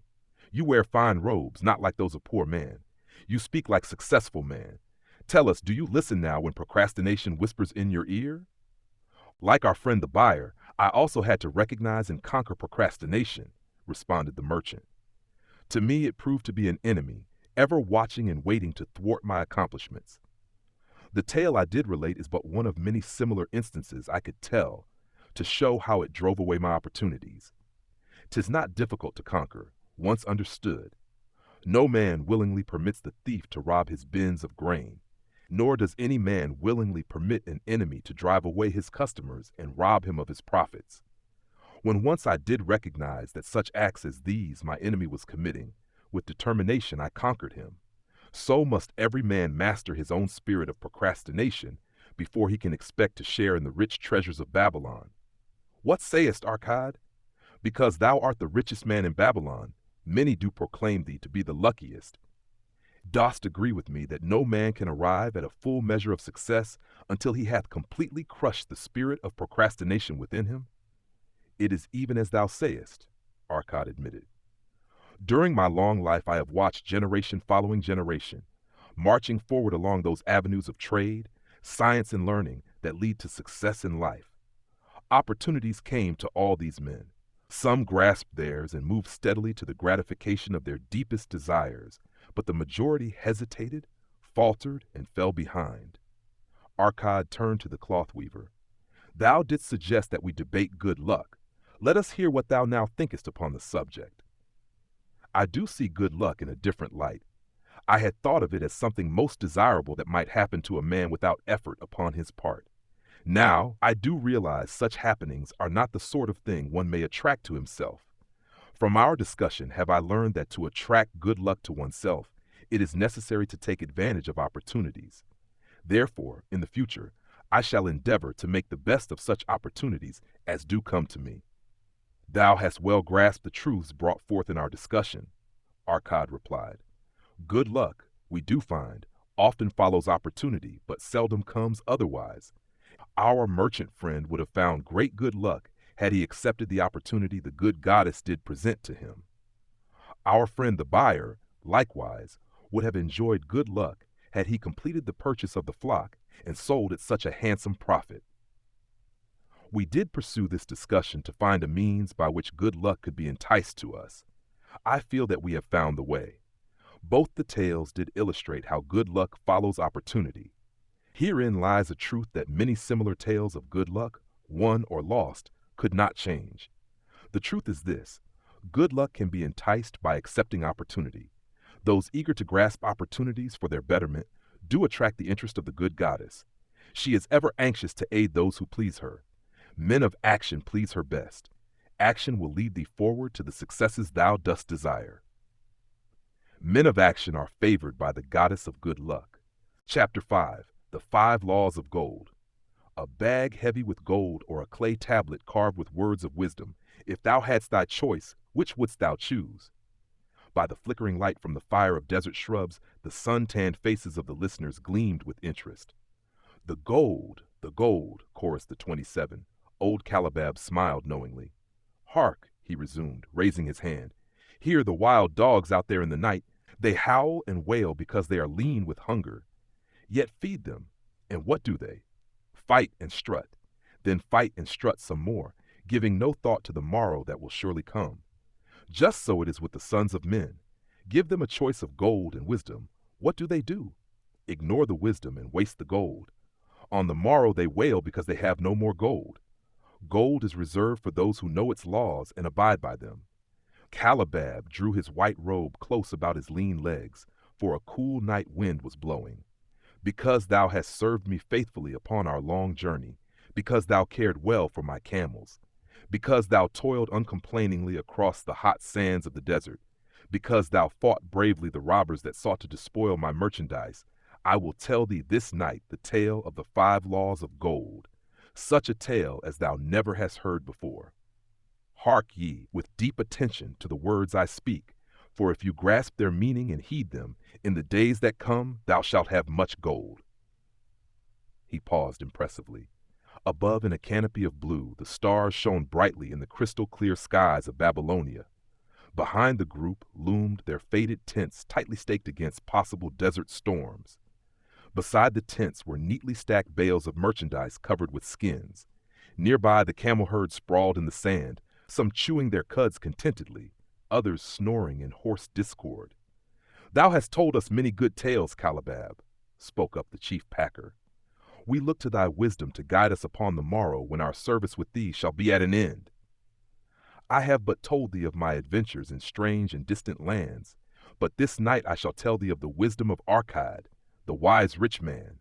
"You wear fine robes, not like those of poor man. You speak like successful man. Tell us, do you listen now when procrastination whispers in your ear?" "Like our friend the buyer, I also had to recognize and conquer procrastination," responded the merchant. "To me it proved to be an enemy, ever watching and waiting to thwart my accomplishments. The tale I did relate is but one of many similar instances I could tell to show how it drove away my opportunities. 'Tis not difficult to conquer, once understood. No man willingly permits the thief to rob his bins of grain, nor does any man willingly permit an enemy to drive away his customers and rob him of his profits. When once I did recognize that such acts as these my enemy was committing, with determination I conquered him. So must every man master his own spirit of procrastination before he can expect to share in the rich treasures of Babylon. What sayest, Arcad? Because thou art the richest man in Babylon, many do proclaim thee to be the luckiest. Dost agree with me that no man can arrive at a full measure of success until he hath completely crushed the spirit of procrastination within him?" "It is even as thou sayest," Arcad admitted. "During my long life I have watched generation following generation, marching forward along those avenues of trade, science and learning that lead to success in life. Opportunities came to all these men. Some grasped theirs and moved steadily to the gratification of their deepest desires, but the majority hesitated, faltered, and fell behind." Arcad turned to the cloth weaver. "Thou didst suggest that we debate good luck. Let us hear what thou now thinkest upon the subject." "I do see good luck in a different light. I had thought of it as something most desirable that might happen to a man without effort upon his part. Now, I do realize such happenings are not the sort of thing one may attract to himself. From our discussion have I learned that to attract good luck to oneself, it is necessary to take advantage of opportunities. Therefore, in the future, I shall endeavor to make the best of such opportunities as do come to me. Thou hast well grasped the truths brought forth in our discussion, Arkad replied. Good luck, we do find, often follows opportunity, but seldom comes otherwise. Our merchant friend would have found great good luck had he accepted the opportunity the good goddess did present to him. Our friend the buyer, likewise, would have enjoyed good luck had he completed the purchase of the flock and sold at such a handsome profit. We did pursue this discussion to find a means by which good luck could be enticed to us. I feel that we have found the way. Both the tales did illustrate how good luck follows opportunity. Herein lies a truth that many similar tales of good luck, won or lost, could not change. The truth is this: good luck can be enticed by accepting opportunity. Those eager to grasp opportunities for their betterment do attract the interest of the good goddess. She is ever anxious to aid those who please her. Men of action please her best. Action will lead thee forward to the successes thou dost desire. Men of action are favored by the goddess of good luck. Chapter 5. The 5 Laws of Gold. A bag heavy with gold, or a clay tablet carved with words of wisdom. If thou hadst thy choice, which wouldst thou choose? By the flickering light from the fire of desert shrubs, the sun-tanned faces of the listeners gleamed with interest. The gold, chorused the 27. Old Calabab smiled knowingly. Hark, he resumed, raising his hand. Hear the wild dogs out there in the night. They howl and wail because they are lean with hunger. Yet feed them, and what do they? Fight and strut, then fight and strut some more, giving no thought to the morrow that will surely come. Just so it is with the sons of men. Give them a choice of gold and wisdom. What do? Ignore the wisdom and waste the gold. On the morrow they wail because they have no more gold. Gold is reserved for those who know its laws and abide by them. Calabab drew his white robe close about his lean legs, for a cool night wind was blowing. Because thou hast served me faithfully upon our long journey, because thou cared well for my camels, because thou toiled uncomplainingly across the hot sands of the desert, because thou fought bravely the robbers that sought to despoil my merchandise, I will tell thee this night the tale of the 5 laws of gold, such a tale as thou never hast heard before. Hark ye with deep attention to the words I speak, for if you grasp their meaning and heed them, in the days that come thou shalt have much gold. He paused impressively. Above, in a canopy of blue, the stars shone brightly in the crystal-clear skies of Babylonia. Behind the group loomed their faded tents tightly staked against possible desert storms. Beside the tents were neatly stacked bales of merchandise covered with skins. Nearby the camel herd sprawled in the sand, some chewing their cuds contentedly, others snoring in hoarse discord. Thou hast told us many good tales, Calabab, spoke up the chief packer. We look to thy wisdom to guide us upon the morrow when our service with thee shall be at an end. I have but told thee of my adventures in strange and distant lands, but this night I shall tell thee of the wisdom of Arkad, the wise rich man.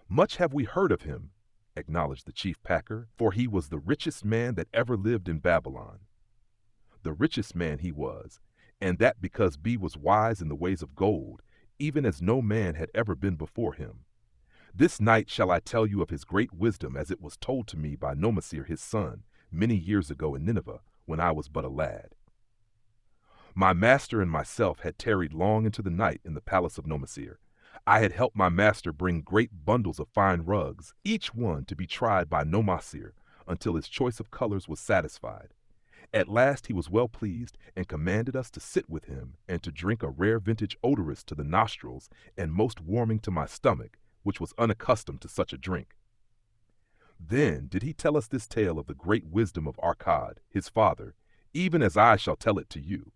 Much have we heard of him, acknowledged the chief packer, for he was the richest man that ever lived in Babylon. The richest man he was, and that because B was wise in the ways of gold, even as no man had ever been before him. This night shall I tell you of his great wisdom as it was told to me by Nomasir his son, many years ago in Nineveh, when I was but a lad. My master and myself had tarried long into the night in the palace of Nomasir. I had helped my master bring great bundles of fine rugs, each one to be tried by Nomasir until his choice of colors was satisfied. At last he was well pleased and commanded us to sit with him and to drink a rare vintage odorous to the nostrils and most warming to my stomach, which was unaccustomed to such a drink. Then did he tell us this tale of the great wisdom of Arkad, his father, even as I shall tell it to you.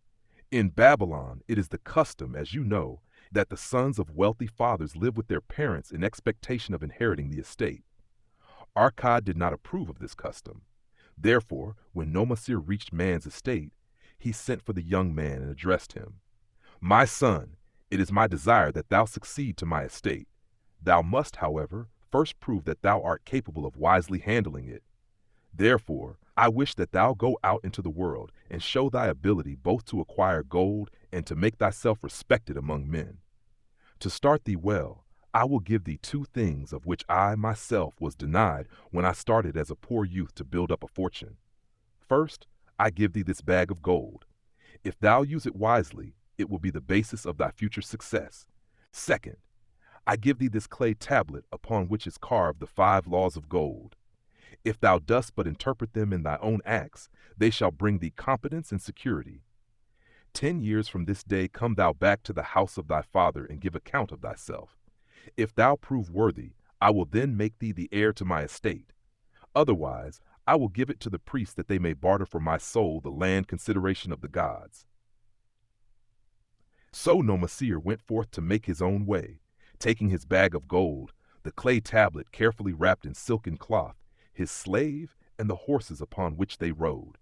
In Babylon it is the custom, as you know, that the sons of wealthy fathers live with their parents in expectation of inheriting the estate. Arkad did not approve of this custom. Therefore, when Nomasir reached man's estate, he sent for the young man and addressed him. My son, It is my desire that thou succeed to my estate. Thou must, however, first prove that thou art capable of wisely handling it. Therefore, I wish that thou go out into the world and show thy ability both to acquire gold and to make thyself respected among men. To start thee well, I will give thee two things of which I myself was denied when I started as a poor youth to build up a fortune. First, I give thee this bag of gold. If thou use it wisely, it will be the basis of thy future success. Second, I give thee this clay tablet upon which is carved the 5 laws of gold. If thou dost but interpret them in thy own acts, they shall bring thee competence and security. 10 years from this day come thou back to the house of thy father and give account of thyself. If thou prove worthy, I will then make thee the heir to my estate. Otherwise, I will give it to the priests that they may barter for my soul the land consideration of the gods. So Nomasir went forth to make his own way, taking his bag of gold, the clay tablet carefully wrapped in silken cloth, his slave, and the horses upon which they rode.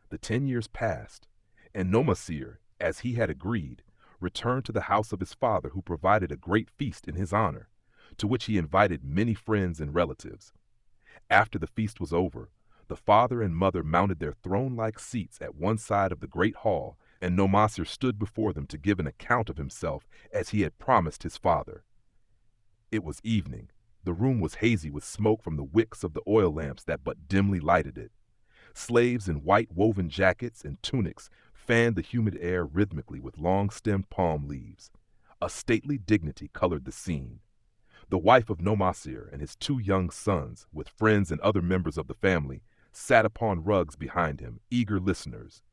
The 10 years passed, and Nomasir, as he had agreed, returned to the house of his father, who provided a great feast in his honor, to which he invited many friends and relatives. After the feast was over, the father and mother mounted their throne-like seats at one side of the great hall, and Nomasir stood before them to give an account of himself as he had promised his father. It was evening. The room was hazy with smoke from the wicks of the oil lamps that but dimly lighted it. Slaves in white woven jackets and tunics fanned the humid air rhythmically with long-stemmed palm leaves. A stately dignity colored the scene. The wife of Nomasir and his 2 young sons, with friends and other members of the family, sat upon rugs behind him, eager listeners.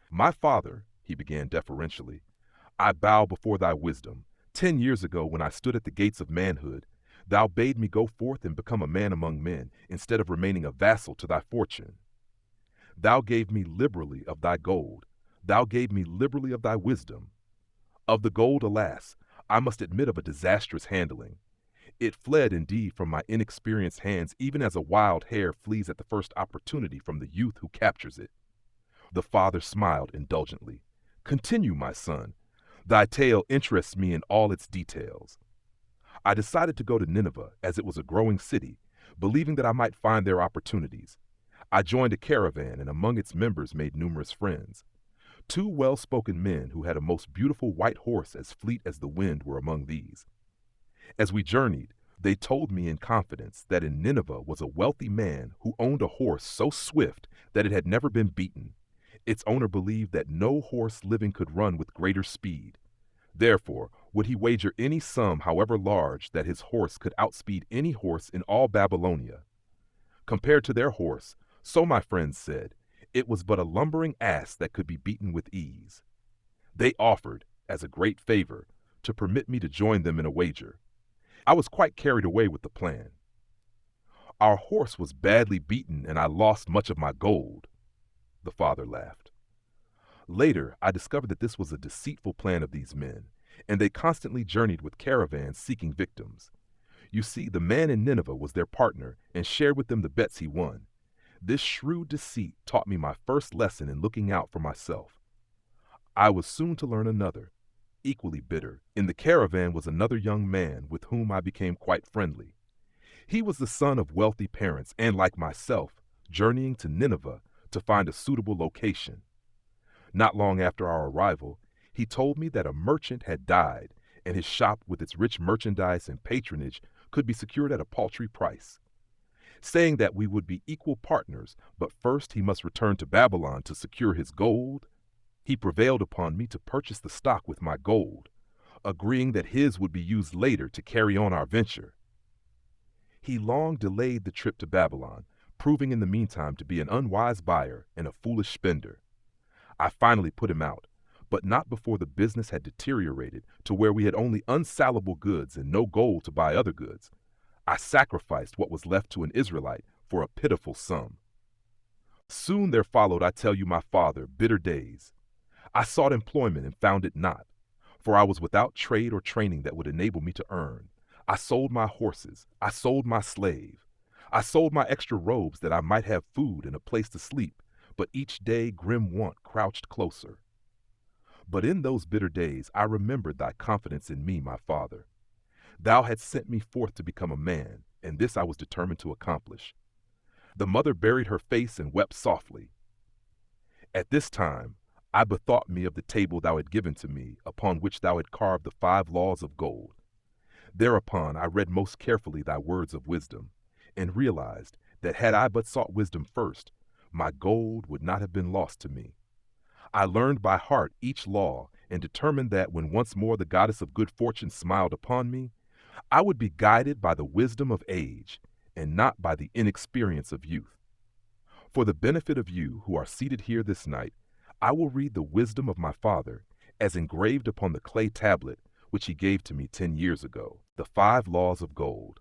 "My father," he began deferentially, "I bow before thy wisdom. 10 years ago, when I stood at the gates of manhood, thou bade me go forth and become a man among men, instead of remaining a vassal to thy fortune. Thou gave me liberally of thy gold. Thou gave me liberally of thy wisdom. Of the gold, alas, I must admit of a disastrous handling. It fled indeed from my inexperienced hands, even as a wild hare flees at the first opportunity from the youth who captures it." The father smiled indulgently. "Continue, my son. Thy tale interests me in all its details. I decided to go to Nineveh, as it was a growing city, believing that I might find there opportunities. I joined a caravan, and among its members made numerous friends. 2 well-spoken men who had a most beautiful white horse as fleet as the wind were among these. As we journeyed, they told me in confidence that in Nineveh was a wealthy man who owned a horse so swift that it had never been beaten. Its owner believed that no horse living could run with greater speed. Therefore, would he wager any sum, however large, that his horse could outspeed any horse in all Babylonia. Compared to their horse, so my friends said, it was but a lumbering ass that could be beaten with ease. They offered, as a great favor, to permit me to join them in a wager. I was quite carried away with the plan. Our horse was badly beaten, and I lost much of my gold." The father laughed. "Later, I discovered that this was a deceitful plan of these men, and they constantly journeyed with caravans seeking victims. You see, the man in Nineveh was their partner and shared with them the bets he won. This shrewd deceit taught me my first lesson in looking out for myself. I was soon to learn another, equally bitter. In the caravan was another young man with whom I became quite friendly. He was the son of wealthy parents and, like myself, journeying to Nineveh to find a suitable location. Not long after our arrival, he told me that a merchant had died, and his shop with its rich merchandise and patronage could be secured at a paltry price. Saying that we would be equal partners, but first he must return to Babylon to secure his gold, he prevailed upon me to purchase the stock with my gold, agreeing that his would be used later to carry on our venture. He long delayed the trip to Babylon, proving in the meantime to be an unwise buyer and a foolish spender. I finally put him out, but not before the business had deteriorated to where we had only unsalable goods and no gold to buy other goods. I sacrificed what was left to an Israelite for a pitiful sum. Soon there followed, I tell you, my father, bitter days. I sought employment and found it not, for I was without trade or training that would enable me to earn. I sold my horses. I sold my slave. I sold my extra robes that I might have food and a place to sleep, but each day grim want crouched closer. But in those bitter days I remembered thy confidence in me, my father. Thou hadst sent me forth to become a man, and this I was determined to accomplish. The mother buried her face and wept softly. At this time I bethought me of the table thou had given to me, upon which thou had carved the 5 laws of gold. Thereupon I read most carefully thy words of wisdom, and realized that had I but sought wisdom first, my gold would not have been lost to me. I learned by heart each law, and determined that when once more the goddess of good fortune smiled upon me, I would be guided by the wisdom of age, and not by the inexperience of youth. For the benefit of you who are seated here this night, I will read the wisdom of my father, as engraved upon the clay tablet which he gave to me 10 years ago, the 5 laws of gold.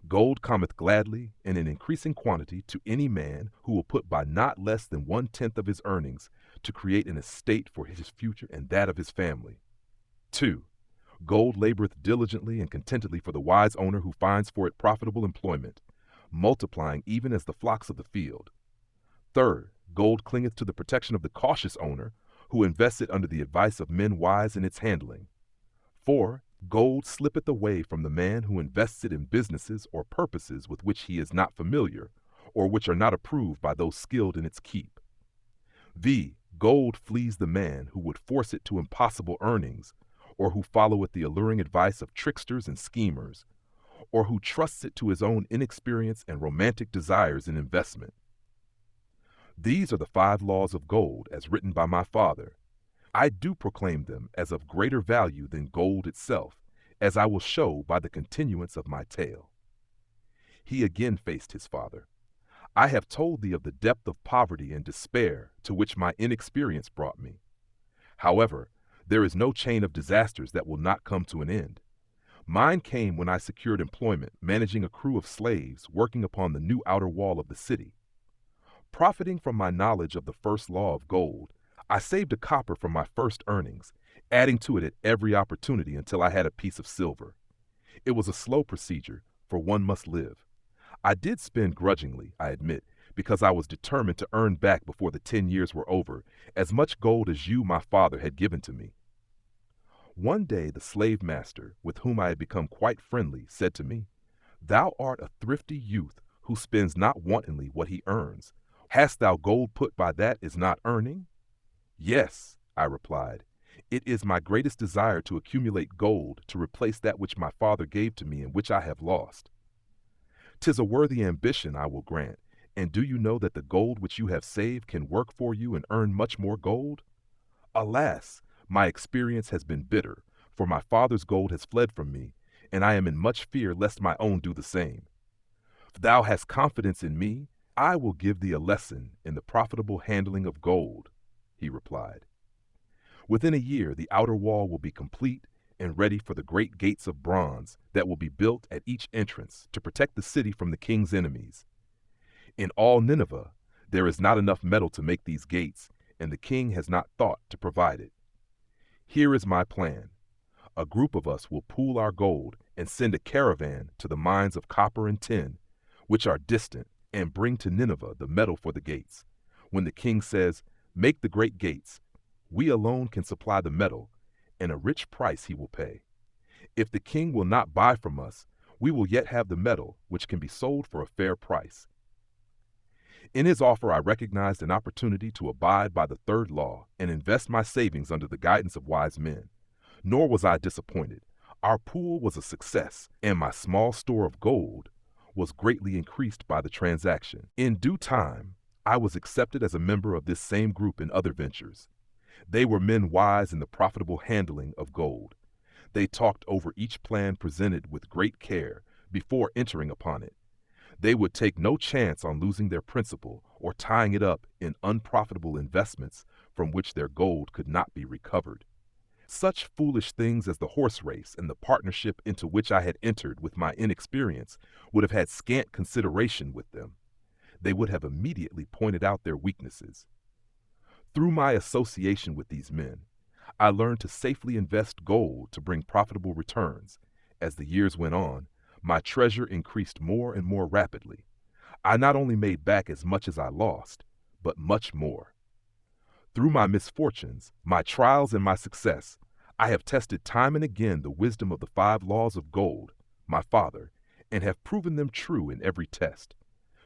Gold cometh gladly and in increasing quantity to any man who will put by not less than 1/10 of his earnings to create an estate for his future and that of his family. 2. Gold laboreth diligently and contentedly for the wise owner who finds for it profitable employment, multiplying even as the flocks of the field. 3. Gold clingeth to the protection of the cautious owner, who invests it under the advice of men wise in its handling. 4. Gold slippeth away from the man who invests it in businesses or purposes with which he is not familiar, or which are not approved by those skilled in its keep. Gold flees the man who would force it to impossible earnings, or who followeth the alluring advice of tricksters and schemers, or who trusts it to his own inexperience and romantic desires in investment. These are the 5 laws of gold as written by my father. I do proclaim them as of greater value than gold itself, as I will show by the continuance of my tale. He again faced his father. I have told thee of the depth of poverty and despair to which my inexperience brought me. However, there is no chain of disasters that will not come to an end. Mine came when I secured employment managing a crew of slaves working upon the new outer wall of the city. Profiting from my knowledge of the first law of gold, I saved a copper from my first earnings, adding to it at every opportunity until I had a piece of silver. It was a slow procedure, for one must live. I did spend grudgingly, I admit, because I was determined to earn back before the 10 years were over as much gold as you, my father, had given to me. One day the slave master, with whom I had become quite friendly, said to me, "Thou art a thrifty youth who spends not wantonly what he earns. Hast thou gold put by that is not earning?" "Yes," I replied, "it is my greatest desire to accumulate gold to replace that which my father gave to me and which I have lost." "'Tis a worthy ambition, I will grant, and do you know that the gold which you have saved can work for you and earn much more gold? Alas, my experience has been bitter, for my father's gold has fled from me, and I am in much fear lest my own do the same. If thou hast confidence in me, I will give thee a lesson in the profitable handling of gold," he replied. "Within a year the outer wall will be complete and ready for the great gates of bronze that will be built at each entrance to protect the city from the king's enemies. In all Nineveh, there is not enough metal to make these gates, and the king has not thought to provide it. Here is my plan. A group of us will pool our gold and send a caravan to the mines of copper and tin, which are distant, and bring to Nineveh the metal for the gates. When the king says, 'Make the great gates,' we alone can supply the metal, and a rich price he will pay. If the king will not buy from us, we will yet have the metal, which can be sold for a fair price." In his offer I recognized an opportunity to abide by the 3rd law and invest my savings under the guidance of wise men. Nor was I disappointed. Our pool was a success, and my small store of gold was greatly increased by the transaction. In due time, I was accepted as a member of this same group in other ventures. They were men wise in the profitable handling of gold. They talked over each plan presented with great care before entering upon it. They would take no chance on losing their principal or tying it up in unprofitable investments from which their gold could not be recovered. Such foolish things as the horse race and the partnership into which I had entered with my inexperience would have had scant consideration with them. They would have immediately pointed out their weaknesses. Through my association with these men, I learned to safely invest gold to bring profitable returns. As the years went on, my treasure increased more and more rapidly. I not only made back as much as I lost, but much more. Through my misfortunes, my trials, and my success, I have tested time and again the wisdom of the 5 laws of gold, my Father, and have proven them true in every test.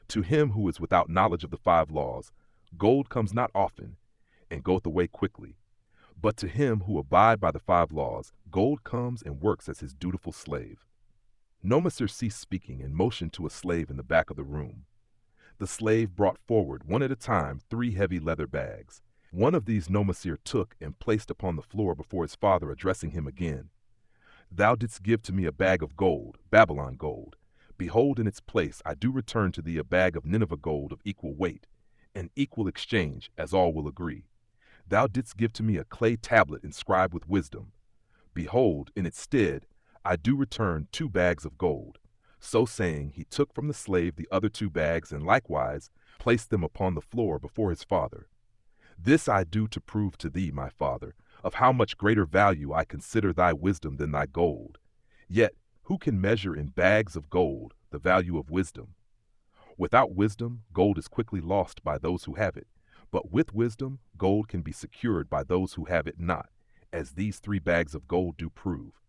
To him who is without knowledge of the 5 laws, gold comes not often, and goeth away quickly. But to him who abide by the 5 laws, gold comes and works as his dutiful slave. Nomasir ceased speaking and motioned to a slave in the back of the room. The slave brought forward, one at a time, 3 heavy leather bags. One of these Nomasir took and placed upon the floor before his father, addressing him again. Thou didst give to me a bag of gold, Babylon gold. Behold, in its place I do return to thee a bag of Nineveh gold of equal weight, an equal exchange, as all will agree. Thou didst give to me a clay tablet inscribed with wisdom. Behold, in its stead I do return 2 bags of gold. So saying, he took from the slave the other 2 bags, and likewise placed them upon the floor before his father. This I do to prove to thee, my father, of how much greater value I consider thy wisdom than thy gold. Yet who can measure in bags of gold the value of wisdom? Without wisdom, gold is quickly lost by those who have it, but with wisdom, gold can be secured by those who have it not, as these 3 bags of gold do prove.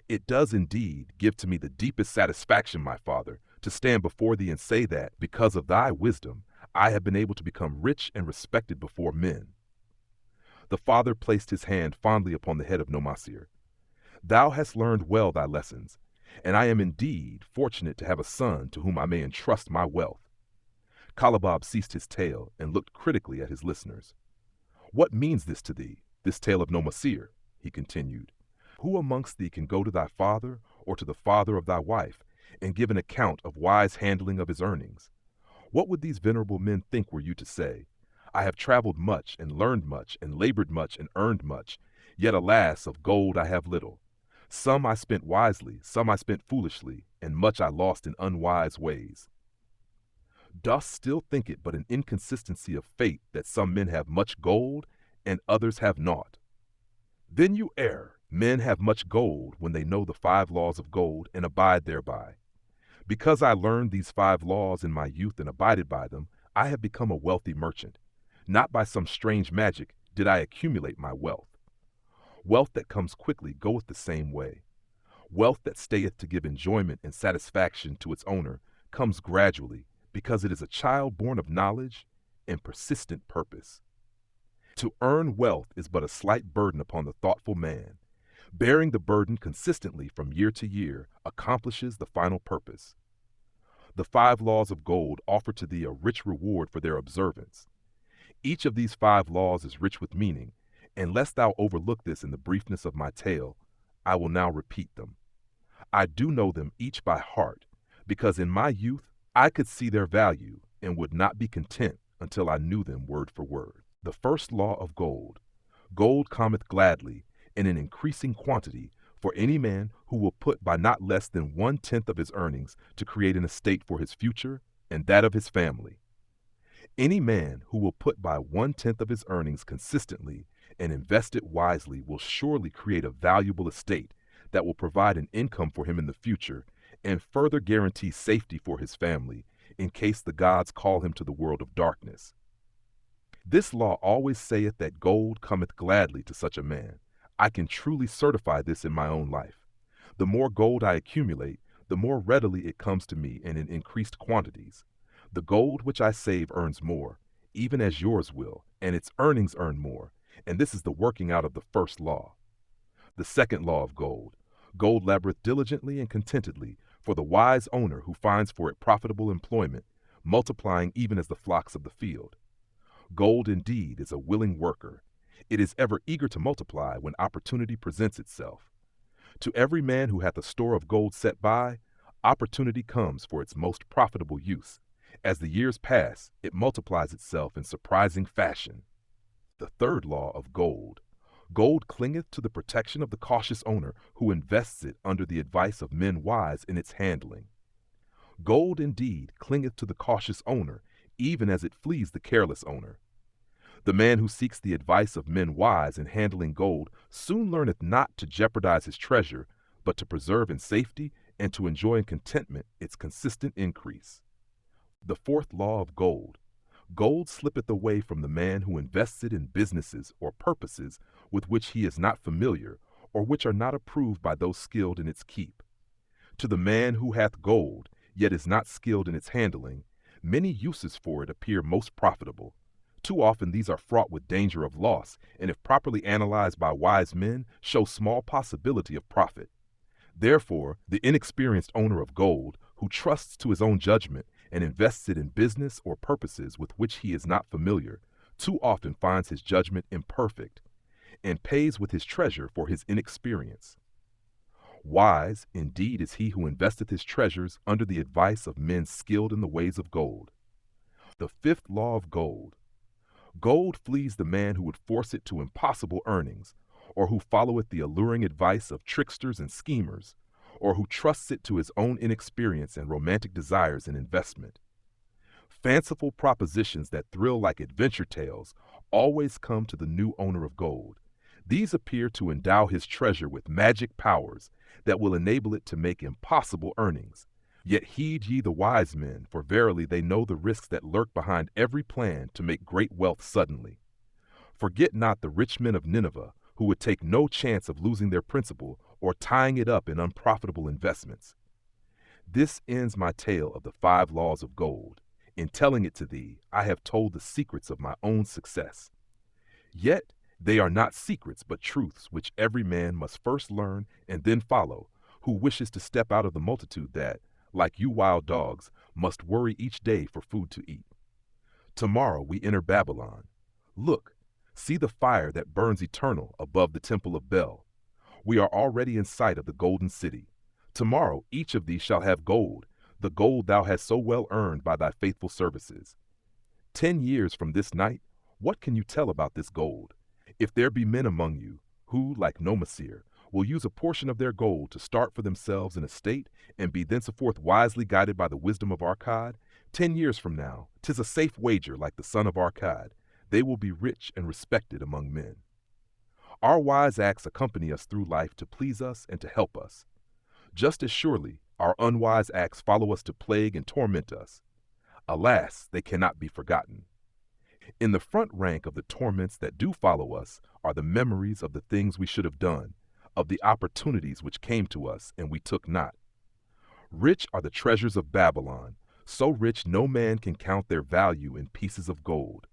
It does indeed give to me the deepest satisfaction, my father, to stand before thee and say that, because of thy wisdom, I have been able to become rich and respected before men. The father placed his hand fondly upon the head of Nomasir. Thou hast learned well thy lessons, and I am indeed fortunate to have a son to whom I may entrust my wealth. Kalabab ceased his tale and looked critically at his listeners. What means this to thee, this tale of Nomasir? He continued. Who amongst thee can go to thy father or to the father of thy wife and give an account of wise handling of his earnings? What would these venerable men think were you to say, I have traveled much and learned much and labored much and earned much, yet alas, of gold I have little. Some I spent wisely, some I spent foolishly, and much I lost in unwise ways. Dost still think it but an inconsistency of fate that some men have much gold and others have naught? Then you err. Men have much gold when they know the 5 laws of gold and abide thereby. Because I learned these 5 laws in my youth and abided by them, I have become a wealthy merchant. Not by some strange magic did I accumulate my wealth. Wealth that comes quickly goeth the same way. Wealth that stayeth to give enjoyment and satisfaction to its owner comes gradually, because it is a child born of knowledge and persistent purpose. To earn wealth is but a slight burden upon the thoughtful man. Bearing the burden consistently from year to year accomplishes the final purpose. The 5 laws of gold offer to thee a rich reward for their observance. Each of these 5 laws is rich with meaning, and lest thou overlook this in the briefness of my tale, I will now repeat them. I do know them each by heart, because in my youth I could see their value and would not be content until I knew them word for word. The first law of gold. Gold cometh gladly, in an increasing quantity, for any man who will put by not less than 1/10 of his earnings to create an estate for his future and that of his family. Any man who will put by 1/10 of his earnings consistently and invest it wisely will surely create a valuable estate that will provide an income for him in the future and further guarantee safety for his family in case the gods call him to the world of darkness. This law always saith that gold cometh gladly to such a man. I can truly certify this in my own life. The more gold I accumulate, the more readily it comes to me and in increased quantities. The gold which I save earns more, even as yours will, and its earnings earn more, and this is the working out of the first law. The second law of gold. Gold laboreth diligently and contentedly for the wise owner who finds for it profitable employment, multiplying even as the flocks of the field. Gold indeed is a willing worker. It is ever eager to multiply when opportunity presents itself. To every man who hath a store of gold set by, opportunity comes for its most profitable use. As the years pass, it multiplies itself in surprising fashion. The third law of gold. Gold clingeth to the protection of the cautious owner who invests it under the advice of men wise in its handling. Gold indeed clingeth to the cautious owner, even as it flees the careless owner. The man who seeks the advice of men wise in handling gold soon learneth not to jeopardize his treasure, but to preserve in safety and to enjoy in contentment its consistent increase. The fourth law of gold. Gold slippeth away from the man who invests it in businesses or purposes with which he is not familiar, or which are not approved by those skilled in its keep. To the man who hath gold, yet is not skilled in its handling, many uses for it appear most profitable. Too often these are fraught with danger of loss, and if properly analyzed by wise men, show small possibility of profit. Therefore, the inexperienced owner of gold, who trusts to his own judgment and invests it in business or purposes with which he is not familiar, too often finds his judgment imperfect, and pays with his treasure for his inexperience. Wise, indeed, is he who investeth his treasures under the advice of men skilled in the ways of gold. The fifth law of gold. Gold flees the man who would force it to impossible earnings, or who followeth the alluring advice of tricksters and schemers, or who trusts it to his own inexperience and romantic desires in investment. Fanciful propositions that thrill like adventure tales always come to the new owner of gold. These appear to endow his treasure with magic powers that will enable it to make impossible earnings. Yet heed ye the wise men, for verily they know the risks that lurk behind every plan to make great wealth suddenly. Forget not the rich men of Nineveh, who would take no chance of losing their principal or tying it up in unprofitable investments. This ends my tale of the 5 laws of gold. In telling it to thee, I have told the secrets of my own success. Yet they are not secrets, but truths which every man must first learn and then follow, who wishes to step out of the multitude that, like you wild dogs, must worry each day for food to eat. Tomorrow we enter Babylon. Look, see the fire that burns eternal above the temple of Bel. We are already in sight of the golden city. Tomorrow each of thee shall have gold, the gold thou hast so well earned by thy faithful services. 10 years from this night, what can you tell about this gold? If there be men among you, who, like Nomasir, will use a portion of their gold to start for themselves an estate, and be thenceforth wisely guided by the wisdom of Arkad, 10 years from now, 'tis a safe wager like the son of Arkad, they will be rich and respected among men. Our wise acts accompany us through life to please us and to help us. Just as surely, our unwise acts follow us to plague and torment us. Alas, they cannot be forgotten. In the front rank of the torments that do follow us are the memories of the things we should have done, of the opportunities which came to us and we took not. Rich are the treasures of Babylon, so rich no man can count their value in pieces of gold.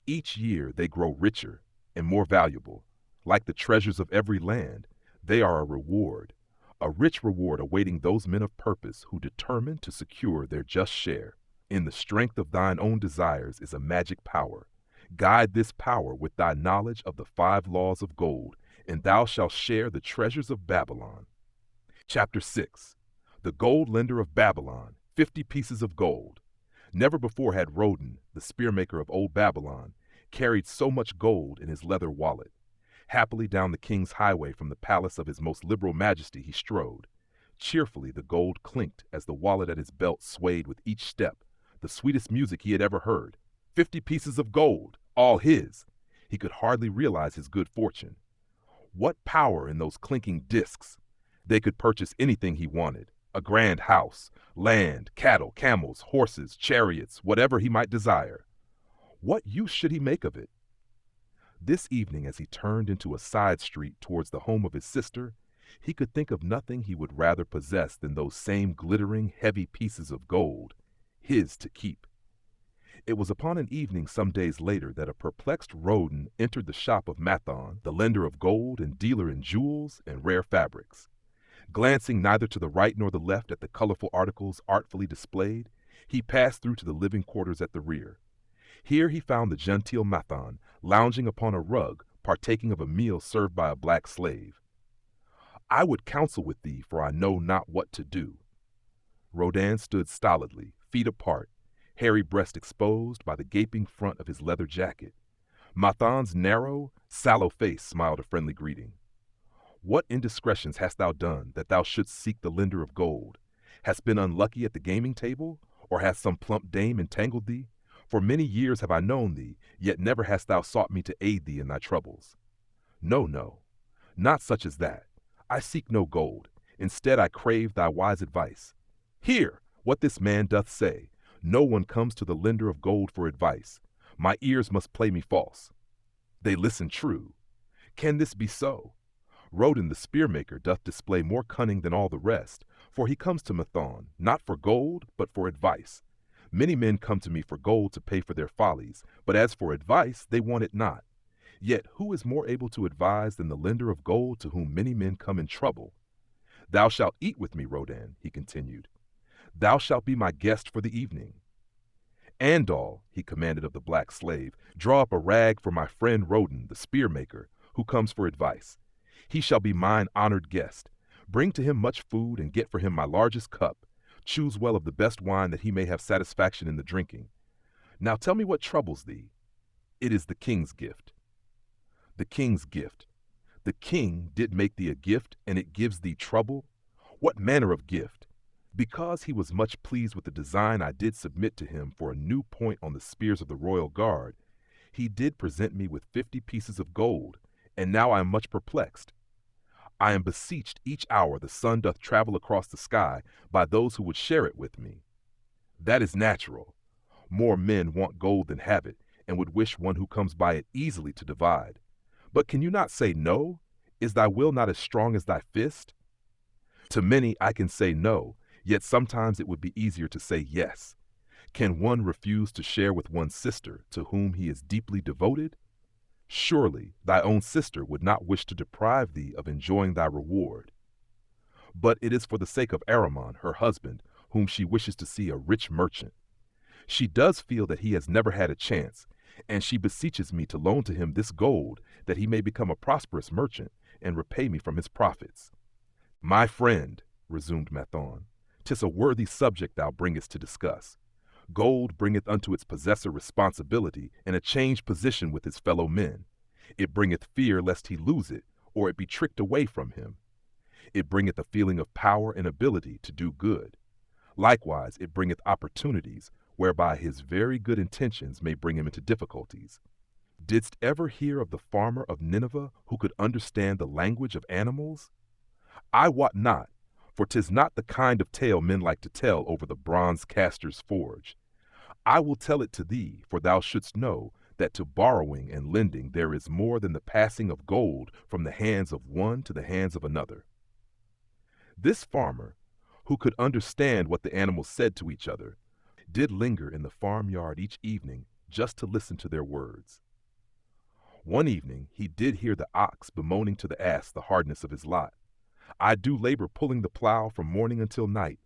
Each year they grow richer and more valuable. Like the treasures of every land, they are a rich reward awaiting those men of purpose who determine to secure their just share. In the strength of thine own desires is a magic power. Guide this power with thy knowledge of the 5 laws of gold, and thou shalt share the treasures of Babylon. Chapter 6. The Gold Lender of Babylon, 50 pieces of gold. Never before had Rodan, the spearmaker of old Babylon, carried so much gold in his leather wallet. Happily down the king's highway from the palace of his most liberal majesty he strode. Cheerfully the gold clinked as the wallet at his belt swayed with each step, the sweetest music he had ever heard. 50 pieces of gold, all his. He could hardly realize his good fortune. What power in those clinking discs! They could purchase anything he wanted, a grand house, land, cattle, camels, horses, chariots, whatever he might desire. What use should he make of it? This evening, as he turned into a side street towards the home of his sister, he could think of nothing he would rather possess than those same glittering, heavy pieces of gold, his to keep. It was upon an evening some days later that a perplexed Rodan entered the shop of Mathon, the lender of gold and dealer in jewels and rare fabrics. Glancing neither to the right nor the left at the colorful articles artfully displayed, he passed through to the living quarters at the rear. Here he found the genteel Mathon lounging upon a rug, partaking of a meal served by a black slave. "I would counsel with thee, for I know not what to do." Rodan stood stolidly, feet apart, hairy breast exposed by the gaping front of his leather jacket. Mathon's narrow, sallow face smiled a friendly greeting. "What indiscretions hast thou done, that thou shouldst seek the lender of gold? Hast been unlucky at the gaming table, or hath some plump dame entangled thee? For many years have I known thee, yet never hast thou sought me to aid thee in thy troubles." "No, no, not such as that. I seek no gold. Instead I crave thy wise advice. Hear what this man doth say. No one comes to the lender of gold for advice. My ears must play me false. They listen true. Can this be so? Rodan the spearmaker doth display more cunning than all the rest, for he comes to Mathon, not for gold, but for advice. Many men come to me for gold to pay for their follies, but as for advice, they want it not. Yet who is more able to advise than the lender of gold to whom many men come in trouble? Thou shalt eat with me, Rodan, he continued. Thou shalt be my guest for the evening. Andal, he commanded of the black slave, draw up a rag for my friend Rodan, the spearmaker, who comes for advice. He shall be mine honored guest. Bring to him much food, and get for him my largest cup. Choose well of the best wine, that he may have satisfaction in the drinking. Now tell me what troubles thee. It is the king's gift. The king's gift. The king did make thee a gift, and it gives thee trouble? What manner of gift? Because he was much pleased with the design I did submit to him for a new point on the spears of the royal guard, he did present me with 50 pieces of gold, and now I am much perplexed. I am beseeched each hour the sun doth travel across the sky by those who would share it with me. That is natural. More men want gold than have it, and would wish one who comes by it easily to divide. But can you not say no? Is thy will not as strong as thy fist? To many I can say no, yet sometimes it would be easier to say yes. Can one refuse to share with one's sister, to whom he is deeply devoted? Surely thy own sister would not wish to deprive thee of enjoying thy reward. But it is for the sake of Aramon, her husband, whom she wishes to see a rich merchant. She does feel that he has never had a chance, and she beseeches me to loan to him this gold, that he may become a prosperous merchant, and repay me from his profits. My friend, resumed Mathon, 'tis a worthy subject thou bringest to discuss. Gold bringeth unto its possessor responsibility and a changed position with his fellow men. It bringeth fear lest he lose it, or it be tricked away from him. It bringeth a feeling of power and ability to do good. Likewise, it bringeth opportunities, whereby his very good intentions may bring him into difficulties. Didst ever hear of the farmer of Nineveh who could understand the language of animals? I wot not, for 'tis not the kind of tale men like to tell over the bronze caster's forge. I will tell it to thee, for thou shouldst know that to borrowing and lending there is more than the passing of gold from the hands of one to the hands of another. This farmer, who could understand what the animals said to each other, did linger in the farmyard each evening just to listen to their words. One evening he did hear the ox bemoaning to the ass the hardness of his lot. I do labor pulling the plow from morning until night.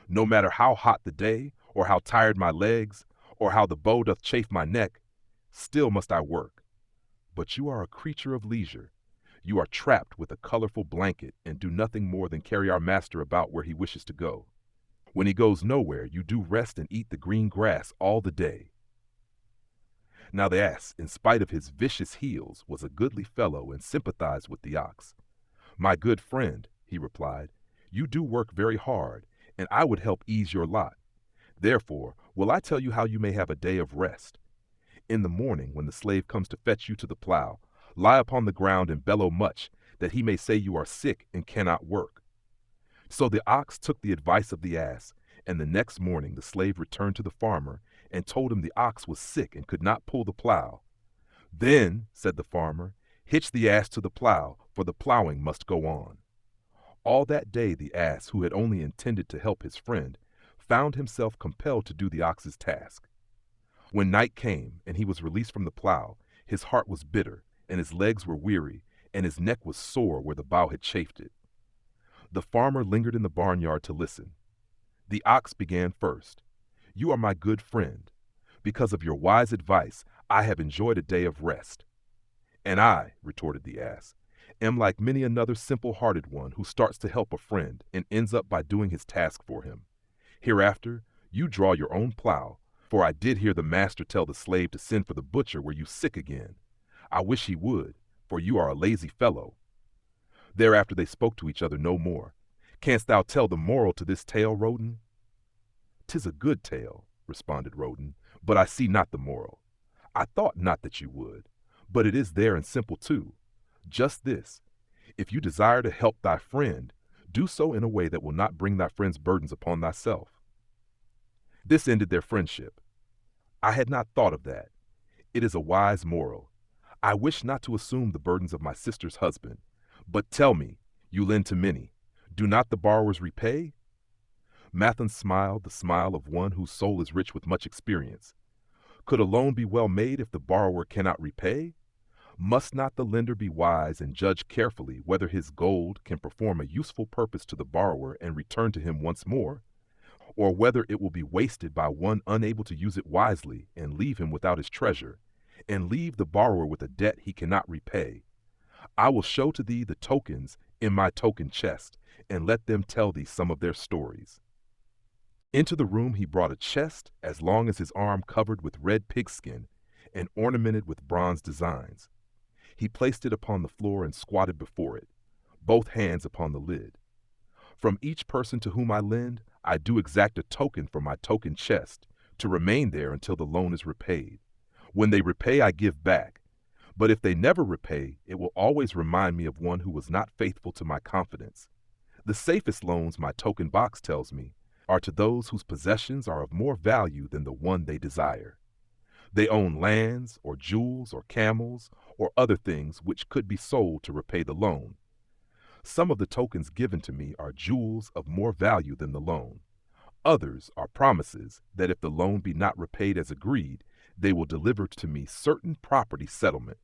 No matter how hot the day, or how tired my legs, or how the bow doth chafe my neck, still must I work. But you are a creature of leisure. You are trapped with a colorful blanket, and do nothing more than carry our master about where he wishes to go. When he goes nowhere, you do rest and eat the green grass all the day. Now the ass, in spite of his vicious heels, was a goodly fellow and sympathized with the ox. My good friend, he replied, you do work very hard, and I would help ease your lot. Therefore, will I tell you how you may have a day of rest. In the morning, when the slave comes to fetch you to the plow, lie upon the ground and bellow much, that he may say you are sick and cannot work. So the ox took the advice of the ass, and the next morning the slave returned to the farmer and told him the ox was sick and could not pull the plow. Then, said the farmer, hitch the ass to the plow, for the plowing must go on. All that day the ass, who had only intended to help his friend, found himself compelled to do the ox's task. When night came and he was released from the plow, his heart was bitter, and his legs were weary, and his neck was sore where the bough had chafed it. The farmer lingered in the barnyard to listen. The ox began first. You are my good friend. Because of your wise advice, I have enjoyed a day of rest. And I, retorted the ass, am like many another simple-hearted one who starts to help a friend and ends up by doing his task for him. Hereafter, you draw your own plow, for I did hear the master tell the slave to send for the butcher were you sick again. I wish he would, for you are a lazy fellow. Thereafter they spoke to each other no more. Canst thou tell the moral to this tale, Rodan? 'Tis a good tale, responded Rodan, but I see not the moral. I thought not that you would, but it is there and simple too. Just this, if you desire to help thy friend, do so in a way that will not bring thy friend's burdens upon thyself. This ended their friendship. I had not thought of that. It is a wise moral. I wish not to assume the burdens of my sister's husband. But tell me, you lend to many. Do not the borrowers repay? Mathan smiled the smile of one whose soul is rich with much experience. Could a loan be well made if the borrower cannot repay? Must not the lender be wise and judge carefully whether his gold can perform a useful purpose to the borrower and return to him once more, or whether it will be wasted by one unable to use it wisely and leave him without his treasure, and leave the borrower with a debt he cannot repay? I will show to thee the tokens in my token chest, and let them tell thee some of their stories. Into the room he brought a chest as long as his arm, covered with red pigskin and ornamented with bronze designs. He placed it upon the floor and squatted before it, both hands upon the lid. From each person to whom I lend, I do exact a token from my token chest, to remain there until the loan is repaid. When they repay, I give back. But if they never repay, it will always remind me of one who was not faithful to my confidence. The safest loans, my token box tells me, are to those whose possessions are of more value than the one they desire. They own lands, or jewels, or camels, or other things which could be sold to repay the loan. Some of the tokens given to me are jewels of more value than the loan. Others are promises that if the loan be not repaid as agreed, they will deliver to me certain property settlement.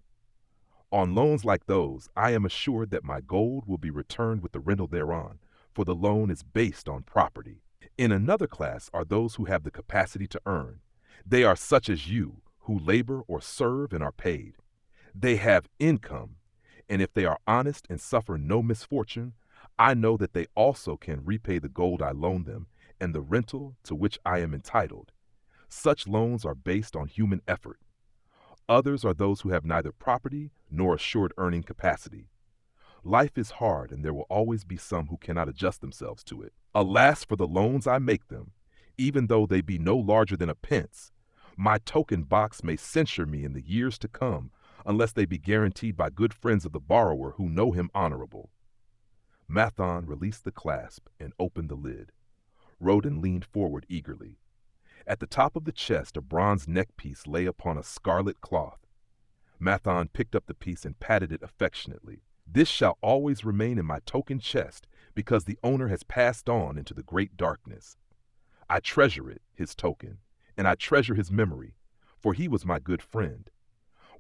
On loans like those, I am assured that my gold will be returned with the rental thereon, for the loan is based on property. In another class are those who have the capacity to earn. They are such as you, who labor or serve and are paid. They have income, and if they are honest and suffer no misfortune, I know that they also can repay the gold I loan them and the rental to which I am entitled. Such loans are based on human effort. Others are those who have neither property nor assured earning capacity. Life is hard, and there will always be some who cannot adjust themselves to it. Alas for the loans I make them, even though they be no larger than a pence. My token box may censure me in the years to come, unless they be guaranteed by good friends of the borrower who know him honorable. Mathan released the clasp and opened the lid. Roden leaned forward eagerly. At the top of the chest, a bronze neckpiece lay upon a scarlet cloth. Mathan picked up the piece and patted it affectionately. This shall always remain in my token chest, because the owner has passed on into the great darkness. I treasure it, his token, and I treasure his memory, for he was my good friend.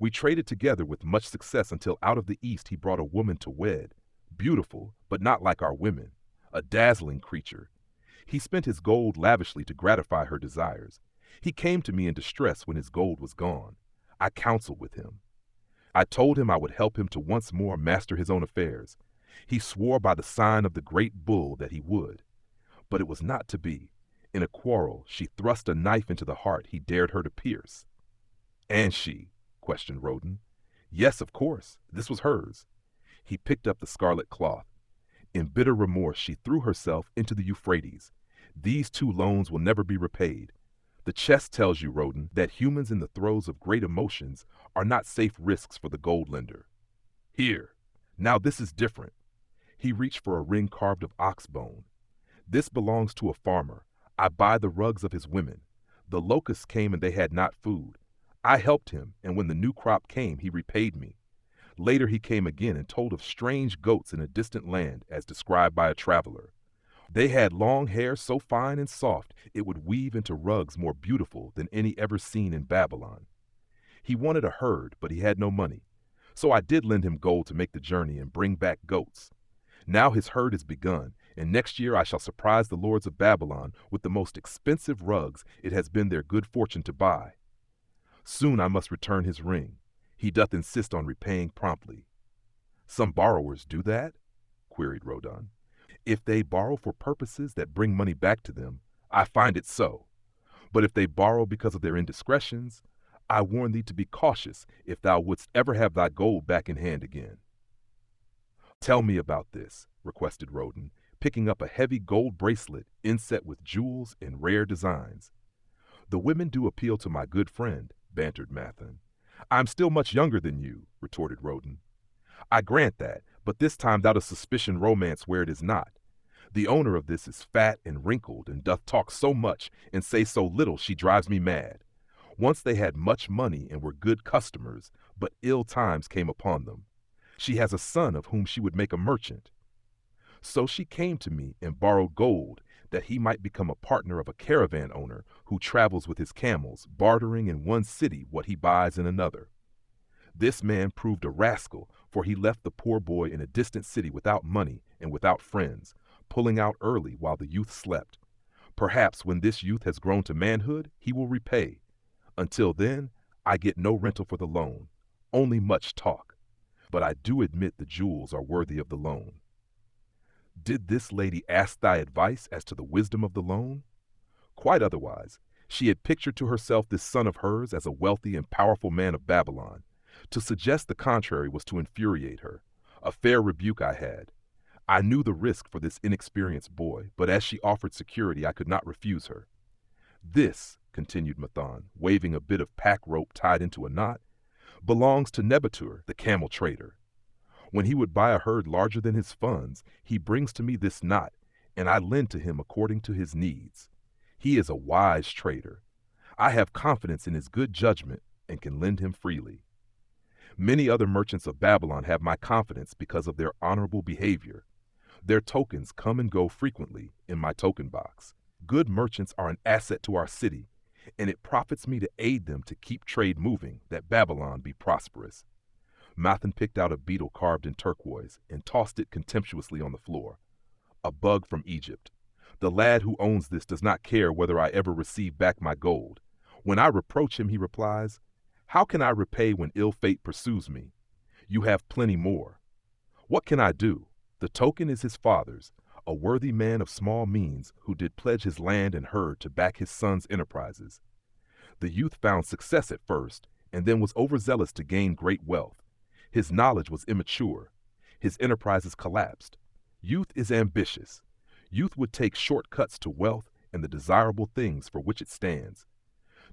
We traded together with much success until out of the East he brought a woman to wed, beautiful, but not like our women, a dazzling creature. He spent his gold lavishly to gratify her desires. He came to me in distress when his gold was gone. I counseled with him. I told him I would help him to once more master his own affairs. He swore by the sign of the great bull that he would. But it was not to be. In a quarrel, she thrust a knife into the heart he dared her to pierce. And she? Questioned Roden. Yes, of course. This was hers. He picked up the scarlet cloth. In bitter remorse, she threw herself into the Euphrates. These 2 loans will never be repaid. The chest tells you, Roden, that humans in the throes of great emotions are not safe risks for the gold lender. Here. Now this is different. He reached for a ring carved of ox bone. This belongs to a farmer. I buy the rugs of his women. The locusts came and they had not food. I helped him, and when the new crop came, he repaid me. Later he came again and told of strange goats in a distant land, as described by a traveler. They had long hair so fine and soft it would weave into rugs more beautiful than any ever seen in Babylon. He wanted a herd, but he had no money. So I did lend him gold to make the journey and bring back goats. Now his herd is begun, and next year I shall surprise the lords of Babylon with the most expensive rugs it has been their good fortune to buy. Soon I must return his ring. He doth insist on repaying promptly. Some borrowers do that? Queried Roden. If they borrow for purposes that bring money back to them, I find it so. But if they borrow because of their indiscretions, I warn thee to be cautious if thou wouldst ever have thy gold back in hand again. Tell me about this, requested Roden, picking up a heavy gold bracelet inset with jewels and rare designs. The women do appeal to my good friend, bantered Mathan. I'm still much younger than you, retorted Roden. I grant that, but this time thou dost suspicion romance where it is not. The owner of this is fat and wrinkled, and doth talk so much, and say so little, she drives me mad. Once they had much money and were good customers, but ill times came upon them. She has a son of whom she would make a merchant. So she came to me and borrowed gold, that he might become a partner of a caravan owner who travels with his camels, bartering in one city what he buys in another. This man proved a rascal, for he left the poor boy in a distant city without money and without friends, pulling out early while the youth slept. Perhaps when this youth has grown to manhood, he will repay. Until then, I get no rental for the loan, only much talk. But I do admit the jewels are worthy of the loan. Did this lady ask thy advice as to the wisdom of the loan? Quite otherwise. She had pictured to herself this son of hers as a wealthy and powerful man of Babylon. To suggest the contrary was to infuriate her. A fair rebuke I had. I knew the risk for this inexperienced boy, but as she offered security, I could not refuse her. This, continued Mathon, waving a bit of pack rope tied into a knot, belongs to Nebatur, the camel trader. When he would buy a herd larger than his funds, he brings to me this knot, and I lend to him according to his needs. He is a wise trader. I have confidence in his good judgment and can lend him freely. Many other merchants of Babylon have my confidence because of their honorable behavior. Their tokens come and go frequently in my token box. Good merchants are an asset to our city, and it profits me to aid them to keep trade moving, that Babylon be prosperous. Mathon picked out a beetle carved in turquoise and tossed it contemptuously on the floor. A bug from Egypt. The lad who owns this does not care whether I ever receive back my gold. When I reproach him, he replies, "How can I repay when ill fate pursues me? You have plenty more." What can I do? The token is his father's, a worthy man of small means who did pledge his land and herd to back his son's enterprises. The youth found success at first, and then was overzealous to gain great wealth. His knowledge was immature. His enterprises collapsed. Youth is ambitious. Youth would take shortcuts to wealth and the desirable things for which it stands.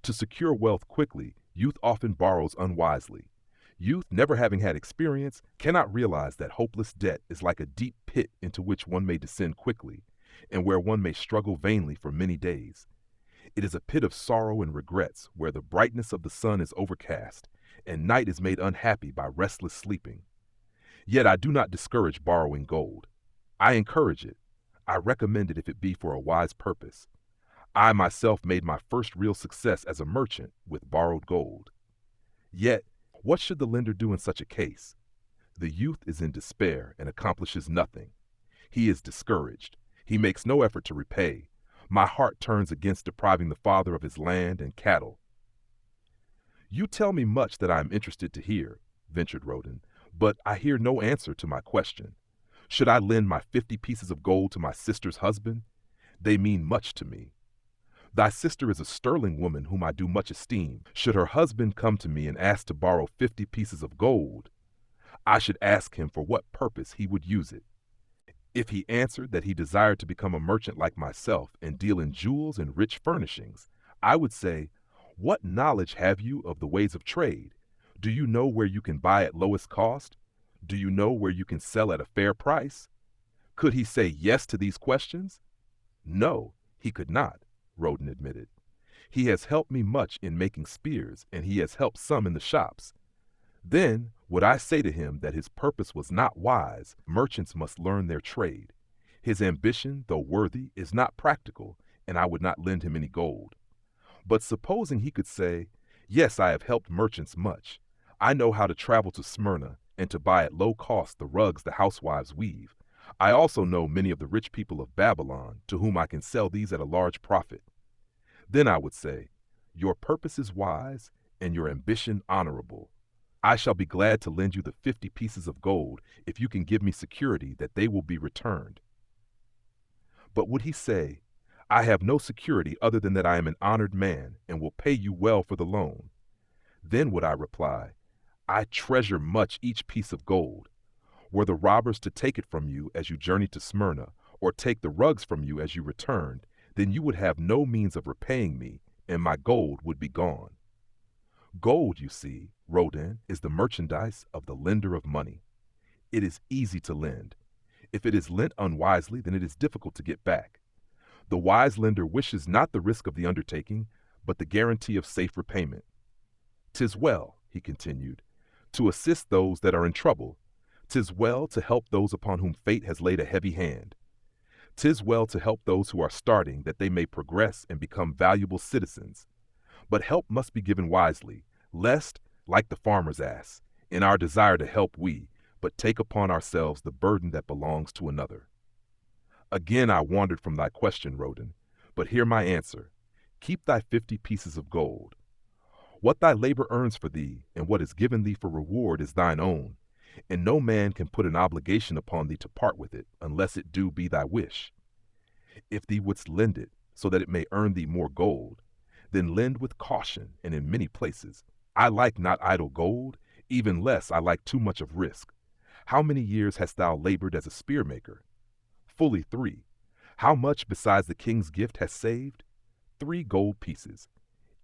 To secure wealth quickly, youth often borrows unwisely. Youth, never having had experience, cannot realize that hopeless debt is like a deep pit into which one may descend quickly, and where one may struggle vainly for many days. It is a pit of sorrow and regrets, where the brightness of the sun is overcast, and night is made unhappy by restless sleeping. Yet I do not discourage borrowing gold. I encourage it. I recommend it if it be for a wise purpose. I myself made my first real success as a merchant with borrowed gold. Yet, what should the lender do in such a case? The youth is in despair and accomplishes nothing. He is discouraged. He makes no effort to repay. My heart turns against depriving the father of his land and cattle. You tell me much that I am interested to hear, ventured Rodin, but I hear no answer to my question. Should I lend my 50 pieces of gold to my sister's husband? They mean much to me. Thy sister is a sterling woman whom I do much esteem. Should her husband come to me and ask to borrow 50 pieces of gold, I should ask him for what purpose he would use it. If he answered that he desired to become a merchant like myself and deal in jewels and rich furnishings, I would say, "What knowledge have you of the ways of trade? Do you know where you can buy at lowest cost? Do you know where you can sell at a fair price?" Could he say yes to these questions? No, he could not, Rodin admitted. He has helped me much in making spears, and he has helped some in the shops. Then would I say to him that his purpose was not wise? Merchants must learn their trade. His ambition, though worthy, is not practical, and I would not lend him any gold. But supposing he could say, "Yes, I have helped merchants much. I know how to travel to Smyrna and to buy at low cost the rugs the housewives weave. I also know many of the rich people of Babylon, to whom I can sell these at a large profit." Then I would say, "Your purpose is wise and your ambition honorable. I shall be glad to lend you the 50 pieces of gold if you can give me security that they will be returned." But would he say, "I have no security other than that I am an honored man and will pay you well for the loan"? Then would I reply, "I treasure much each piece of gold. Were the robbers to take it from you as you journeyed to Smyrna, or take the rugs from you as you returned, then you would have no means of repaying me, and my gold would be gone." Gold, you see, Rodin, is the merchandise of the lender of money. It is easy to lend. If it is lent unwisely, then it is difficult to get back. The wise lender wishes not the risk of the undertaking, but the guarantee of safe repayment. "'Tis well," he continued, "to assist those that are in trouble. 'Tis well to help those upon whom fate has laid a heavy hand. 'Tis well to help those who are starting, that they may progress and become valuable citizens. But help must be given wisely, lest, like the farmer's ass, in our desire to help we but take upon ourselves the burden that belongs to another." Again I wandered from thy question, Roden, but hear my answer. Keep thy 50 pieces of gold. What thy labor earns for thee, and what is given thee for reward, is thine own, and no man can put an obligation upon thee to part with it, unless it do be thy wish. If thee wouldst lend it, so that it may earn thee more gold, then lend with caution, and in many places. I like not idle gold, even less I like too much of risk. How many years hast thou labored as a spearmaker? Fully 3. How much besides the king's gift hast saved? 3 gold pieces.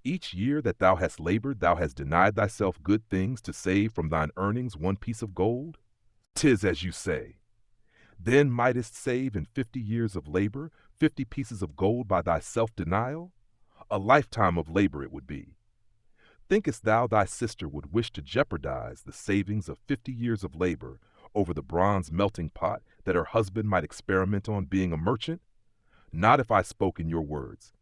Each year that thou hast labored, thou hast denied thyself good things to save from thine earnings 1 piece of gold? 'Tis as you say. Then mightest save in 50 years of labor 50 pieces of gold by thy self-denial? A lifetime of labor it would be. Thinkest thou thy sister would wish to jeopardize the savings of 50 years of labor over the bronze melting pot that her husband might experiment on being a merchant? Not if I spoke in your words.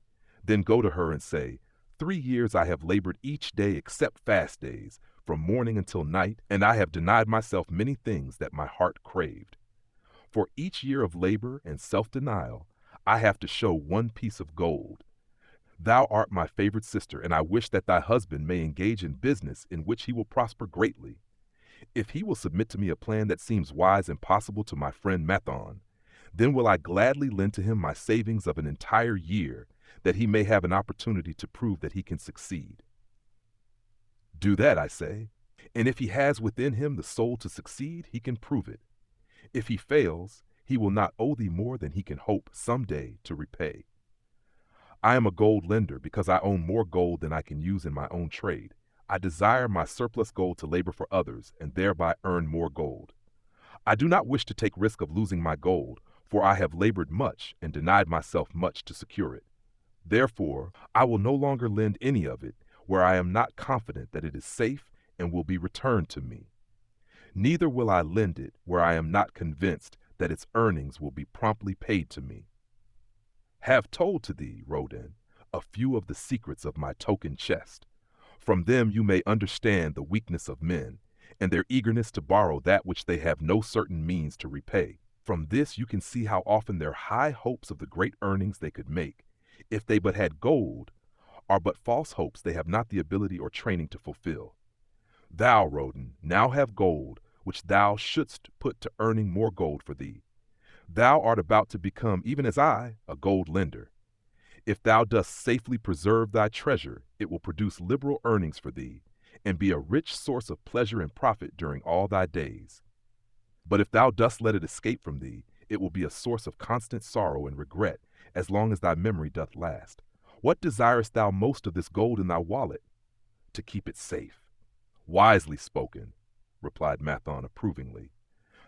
Then go to her and say, 3 years I have labored each day except fast days, from morning until night, and I have denied myself many things that my heart craved. For each year of labor and self-denial, I have to show 1 piece of gold. Thou art my favored sister, and I wish that thy husband may engage in business in which he will prosper greatly. If he will submit to me a plan that seems wise and possible to my friend Mathon, then will I gladly lend to him my savings of an entire year, that he may have an opportunity to prove that he can succeed. Do that, I say, and if he has within him the soul to succeed, he can prove it. If he fails, he will not owe thee more than he can hope some day to repay. I am a gold lender because I own more gold than I can use in my own trade. I desire my surplus gold to labor for others and thereby earn more gold. I do not wish to take risk of losing my gold, for I have labored much and denied myself much to secure it. Therefore, I will no longer lend any of it where I am not confident that it is safe and will be returned to me. Neither will I lend it where I am not convinced that its earnings will be promptly paid to me. Have told to thee, Roden, a few of the secrets of my token chest. From them you may understand the weakness of men, and their eagerness to borrow that which they have no certain means to repay. From this you can see how often their high hopes of the great earnings they could make, if they but had gold, are but false hopes they have not the ability or training to fulfill. Thou, Roden, now have gold, which thou shouldst put to earning more gold for thee. Thou art about to become, even as I, a gold lender. If thou dost safely preserve thy treasure, it will produce liberal earnings for thee, and be a rich source of pleasure and profit during all thy days. But if thou dost let it escape from thee, it will be a source of constant sorrow and regret as long as thy memory doth last. What desirest thou most of this gold in thy wallet? To keep it safe. Wisely spoken, replied Mathon approvingly.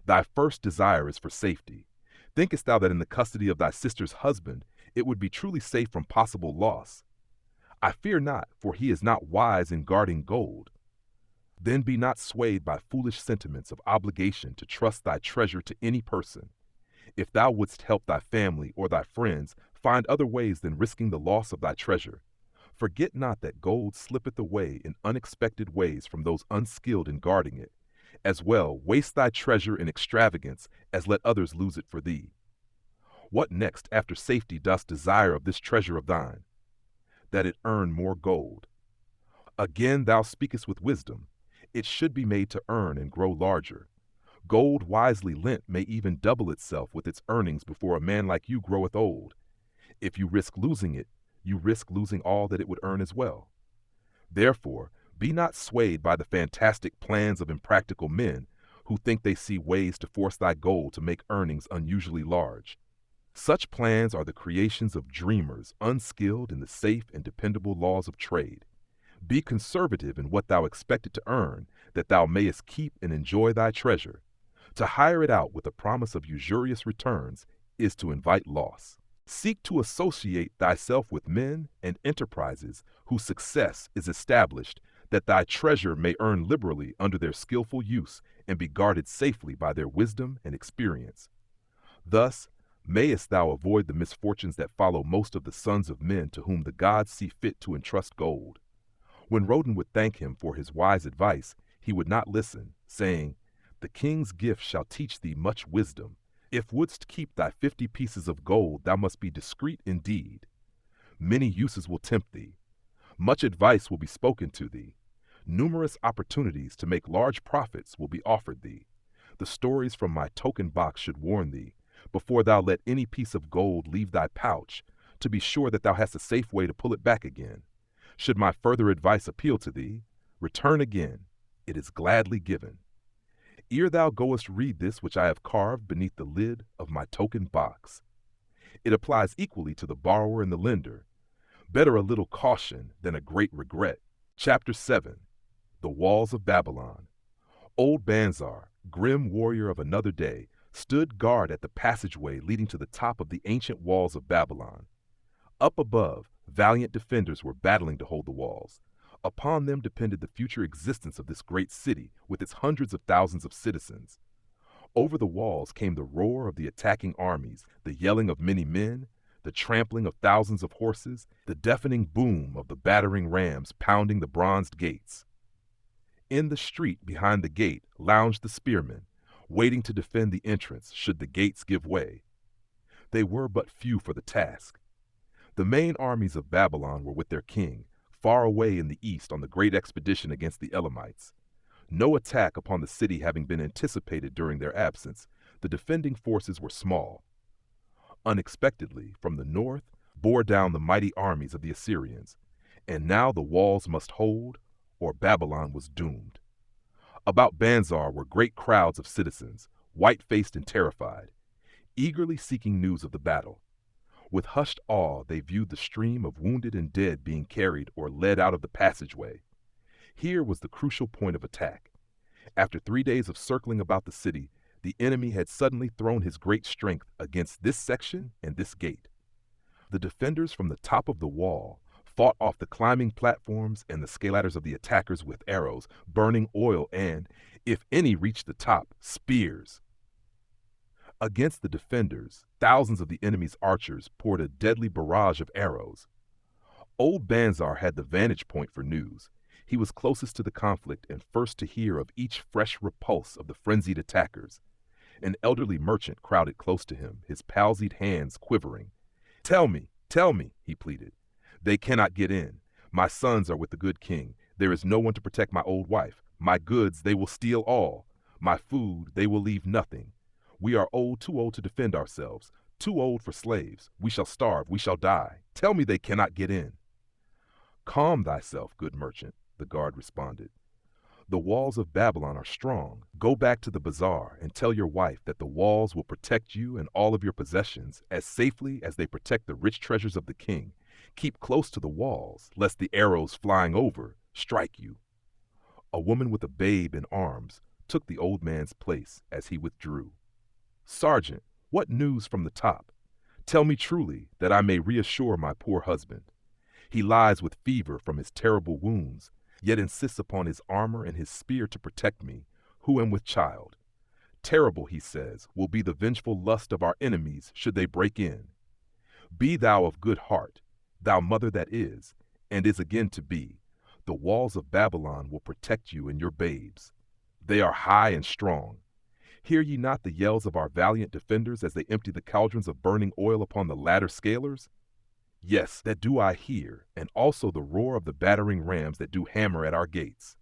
Thy first desire is for safety. Thinkest thou that in the custody of thy sister's husband it would be truly safe from possible loss? I fear not, for he is not wise in guarding gold. Then be not swayed by foolish sentiments of obligation to trust thy treasure to any person. If thou wouldst help thy family or thy friends, find other ways than risking the loss of thy treasure. Forget not that gold slippeth away in unexpected ways from those unskilled in guarding it. As well, waste thy treasure in extravagance as let others lose it for thee. What next after safety dost desire of this treasure of thine? That it earn more gold. Again thou speakest with wisdom. It should be made to earn and grow larger. Gold wisely lent may even double itself with its earnings before a man like you groweth old. If you risk losing it, you risk losing all that it would earn as well. Therefore, be not swayed by the fantastic plans of impractical men who think they see ways to force thy gold to make earnings unusually large. Such plans are the creations of dreamers unskilled in the safe and dependable laws of trade. Be conservative in what thou expected to earn, that thou mayest keep and enjoy thy treasure. To hire it out with a promise of usurious returns is to invite loss. Seek to associate thyself with men and enterprises whose success is established, that thy treasure may earn liberally under their skillful use and be guarded safely by their wisdom and experience. Thus, mayest thou avoid the misfortunes that follow most of the sons of men to whom the gods see fit to entrust gold. When Roden would thank him for his wise advice, he would not listen, saying, "The king's gift shall teach thee much wisdom. If wouldst keep thy 50 pieces of gold, thou must be discreet indeed. Many uses will tempt thee. Much advice will be spoken to thee. Numerous opportunities to make large profits will be offered thee. The stories from my token box should warn thee, before thou let any piece of gold leave thy pouch, to be sure that thou hast a safe way to pull it back again. Should my further advice appeal to thee, return again. It is gladly given. Ere thou goest, read this which I have carved beneath the lid of my token box." It applies equally to the borrower and the lender. Better a little caution than a great regret. Chapter 7. The Walls of Babylon. Old Banzar, grim warrior of another day, stood guard at the passageway leading to the top of the ancient walls of Babylon. Up above, valiant defenders were battling to hold the walls. Upon them depended the future existence of this great city with its hundreds of thousands of citizens. Over the walls came the roar of the attacking armies, the yelling of many men, the trampling of thousands of horses, the deafening boom of the battering rams pounding the bronzed gates. In the street behind the gate lounged the spearmen, waiting to defend the entrance should the gates give way. They were but few for the task. The main armies of Babylon were with their king, far away in the east on the great expedition against the Elamites. No attack upon the city having been anticipated during their absence, the defending forces were small. Unexpectedly, from the north, bore down the mighty armies of the Assyrians, and now the walls must hold, or Babylon was doomed. About Banzar were great crowds of citizens, white-faced and terrified, eagerly seeking news of the battle. With hushed awe, they viewed the stream of wounded and dead being carried or led out of the passageway. Here was the crucial point of attack. After 3 days of circling about the city, the enemy had suddenly thrown his great strength against this section and this gate. The defenders from the top of the wall fought off the climbing platforms and the scaladders of the attackers with arrows, burning oil, and, if any reached the top, spears. Against the defenders, thousands of the enemy's archers poured a deadly barrage of arrows. Old Banzar had the vantage point for news. He was closest to the conflict and first to hear of each fresh repulse of the frenzied attackers. An elderly merchant crowded close to him, his palsied hands quivering. Tell me," he pleaded. "They cannot get in. My sons are with the good king. There is no one to protect my old wife. My goods they will steal all. My food they will leave nothing. We are old, too old to defend ourselves, too old for slaves. We shall starve, we shall die. Tell me they cannot get in." "Calm thyself, good merchant," the guard responded. "The walls of Babylon are strong. Go back to the bazaar and tell your wife that the walls will protect you and all of your possessions as safely as they protect the rich treasures of the king. Keep close to the walls, lest the arrows flying over strike you." A woman with a babe in arms took the old man's place as he withdrew. "Sergeant, what news from the top? Tell me truly, that I may reassure my poor husband. He lies with fever from his terrible wounds, yet insists upon his armor and his spear to protect me, who am with child. Terrible, he says, will be the vengeful lust of our enemies should they break in. Be thou of good heart, thou mother that is, and is again to be. The walls of Babylon will protect you and your babes. They are high and strong. Hear ye not the yells of our valiant defenders as they empty the cauldrons of burning oil upon the ladder scalers? Yes, that do I hear, and also the roar of the battering rams that do hammer at our gates.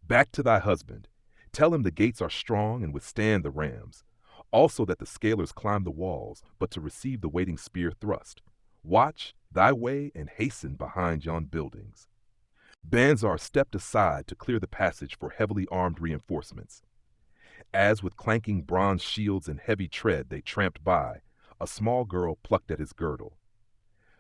Back to thy husband. Tell him the gates are strong and withstand the rams. Also that the scalers climb the walls, but to receive the waiting spear thrust. Watch thy way and hasten behind yon buildings." Banzar stepped aside to clear the passage for heavily armed reinforcements. As with clanking bronze shields and heavy tread they tramped by, a small girl plucked at his girdle.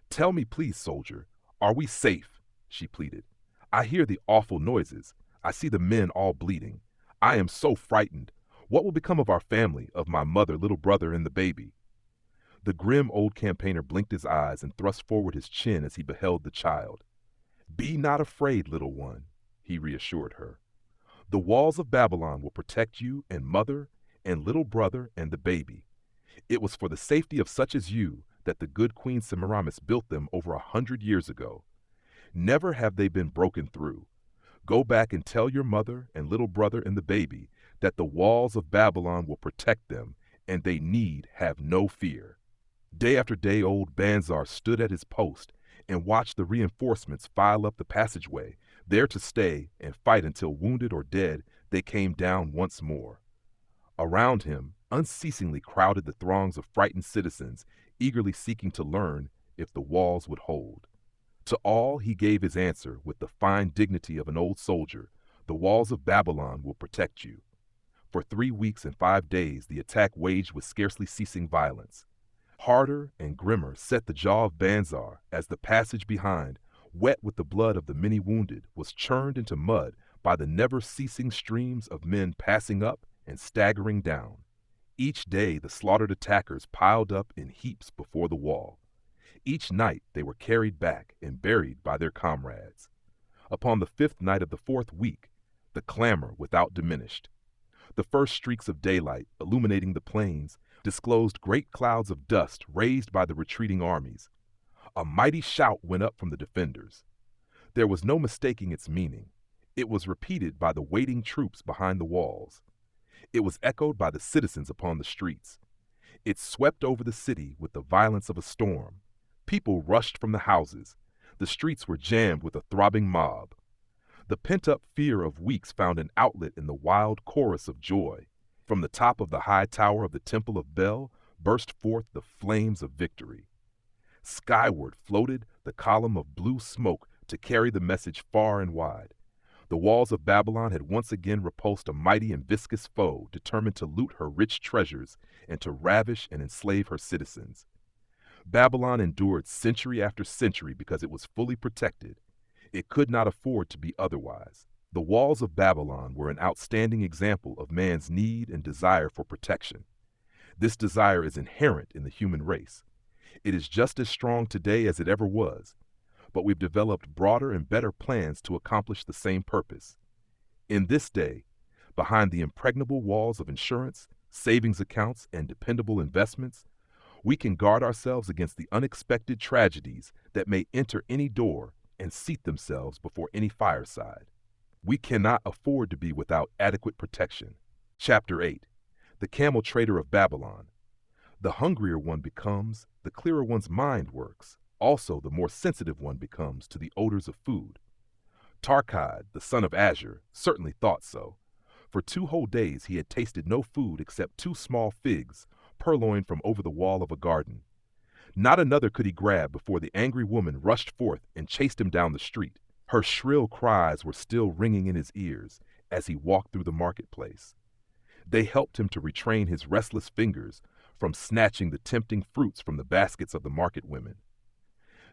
"Tell me, please, soldier, are we safe?" she pleaded. "I hear the awful noises. I see the men all bleeding. I am so frightened. What will become of our family, of my mother, little brother, and the baby?" The grim old campaigner blinked his eyes and thrust forward his chin as he beheld the child. "Be not afraid, little one," he reassured her. "The walls of Babylon will protect you and mother and little brother and the baby. It was for the safety of such as you that the good Queen Semiramis built them over 100 years ago. Never have they been broken through. Go back and tell your mother and little brother and the baby that the walls of Babylon will protect them, and they need have no fear." Day after day old Banzar stood at his post and watched the reinforcements file up the passageway, there to stay and fight until wounded or dead they came down once more. Around him unceasingly crowded the throngs of frightened citizens, eagerly seeking to learn if the walls would hold. To all he gave his answer with the fine dignity of an old soldier: "The walls of Babylon will protect you." For 3 weeks and 5 days the attack waged with scarcely ceasing violence. Harder and grimmer set the jaw of Banzar as the passage behind, wet with the blood of the many wounded, was churned into mud by the never-ceasing streams of men passing up and staggering down. Each day the slaughtered attackers piled up in heaps before the wall. Each night they were carried back and buried by their comrades. Upon the 5th night of the 4th week, the clamor without diminished. The first streaks of daylight, illuminating the plains, disclosed great clouds of dust raised by the retreating armies. A mighty shout went up from the defenders. There was no mistaking its meaning. It was repeated by the waiting troops behind the walls. It was echoed by the citizens upon the streets. It swept over the city with the violence of a storm. People rushed from the houses. The streets were jammed with a throbbing mob. The pent-up fear of weeks found an outlet in the wild chorus of joy. From the top of the high tower of the Temple of Bel burst forth the flames of victory. Skyward floated the column of blue smoke to carry the message far and wide. The walls of Babylon had once again repulsed a mighty and viscous foe determined to loot her rich treasures and to ravish and enslave her citizens. Babylon endured century after century because it was fully protected. It could not afford to be otherwise. The walls of Babylon were an outstanding example of man's need and desire for protection. This desire is inherent in the human race. It is just as strong today as it ever was, but we've developed broader and better plans to accomplish the same purpose. In this day, behind the impregnable walls of insurance, savings accounts, and dependable investments, we can guard ourselves against the unexpected tragedies that may enter any door and seat themselves before any fireside. We cannot afford to be without adequate protection. Chapter 8. The Camel Trader of Babylon. The hungrier one becomes, the clearer one's mind works. Also, the more sensitive one becomes to the odors of food. Tarkad, the son of Azure, certainly thought so. For 2 whole days he had tasted no food except 2 small figs, purloined from over the wall of a garden. Not another could he grab before the angry woman rushed forth and chased him down the street. Her shrill cries were still ringing in his ears as he walked through the marketplace. They helped him to retrain his restless fingers from snatching the tempting fruits from the baskets of the market women.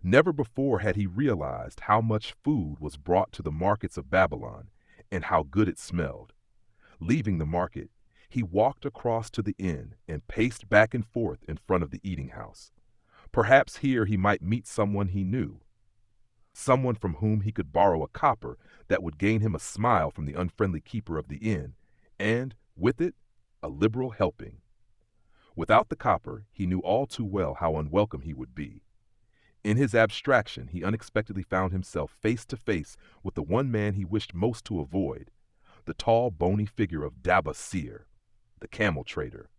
Never before had he realized how much food was brought to the markets of Babylon and how good it smelled. Leaving the market, he walked across to the inn and paced back and forth in front of the eating house. Perhaps here he might meet someone he knew. Someone from whom he could borrow a copper that would gain him a smile from the unfriendly keeper of the inn, and, with it, a liberal helping. Without the copper, he knew all too well how unwelcome he would be. In his abstraction, he unexpectedly found himself face to face with the one man he wished most to avoid, the tall, bony figure of Dabasir, the camel trader.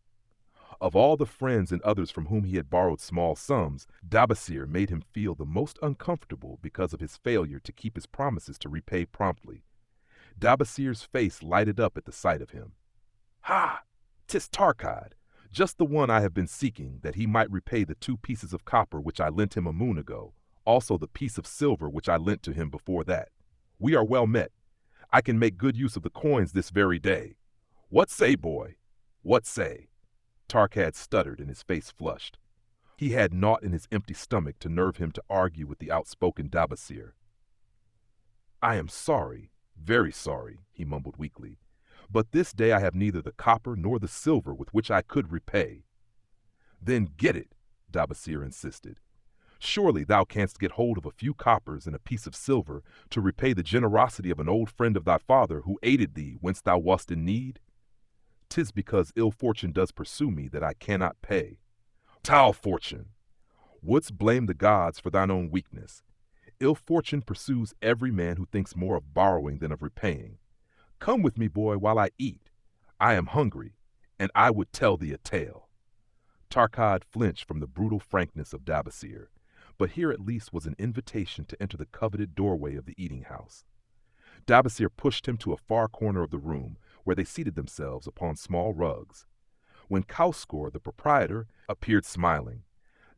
Of all the friends and others from whom he had borrowed small sums, Dabasir made him feel the most uncomfortable because of his failure to keep his promises to repay promptly. Dabasir's face lighted up at the sight of him. "Ha! 'Tis Tarkad, just the one I have been seeking, that he might repay the 2 pieces of copper which I lent him a moon ago, also the piece of silver which I lent to him before that. We are well met. I can make good use of the coins this very day. What say, boy? What say?" Tarkad stuttered and his face flushed. He had naught in his empty stomach to nerve him to argue with the outspoken Dabasir. "I am sorry, very sorry," he mumbled weakly, But this day I have neither the copper nor the silver with which I could repay." "Then get it," Dabasir insisted. "Surely thou canst get hold of a few coppers and a piece of silver to repay the generosity of an old friend of thy father who aided thee whence thou wast in need?" "'Tis because ill fortune does pursue me that I cannot pay." "Tau fortune! Wouldst blame the gods for thine own weakness? Ill fortune pursues every man who thinks more of borrowing than of repaying. Come with me, boy, while I eat. I am hungry, and I would tell thee a tale." Tarkad flinched from the brutal frankness of Dabasir, but here at least was an invitation to enter the coveted doorway of the eating house. Dabasir pushed him to a far corner of the room, where they seated themselves upon small rugs. When Kauskor, the proprietor, appeared smiling,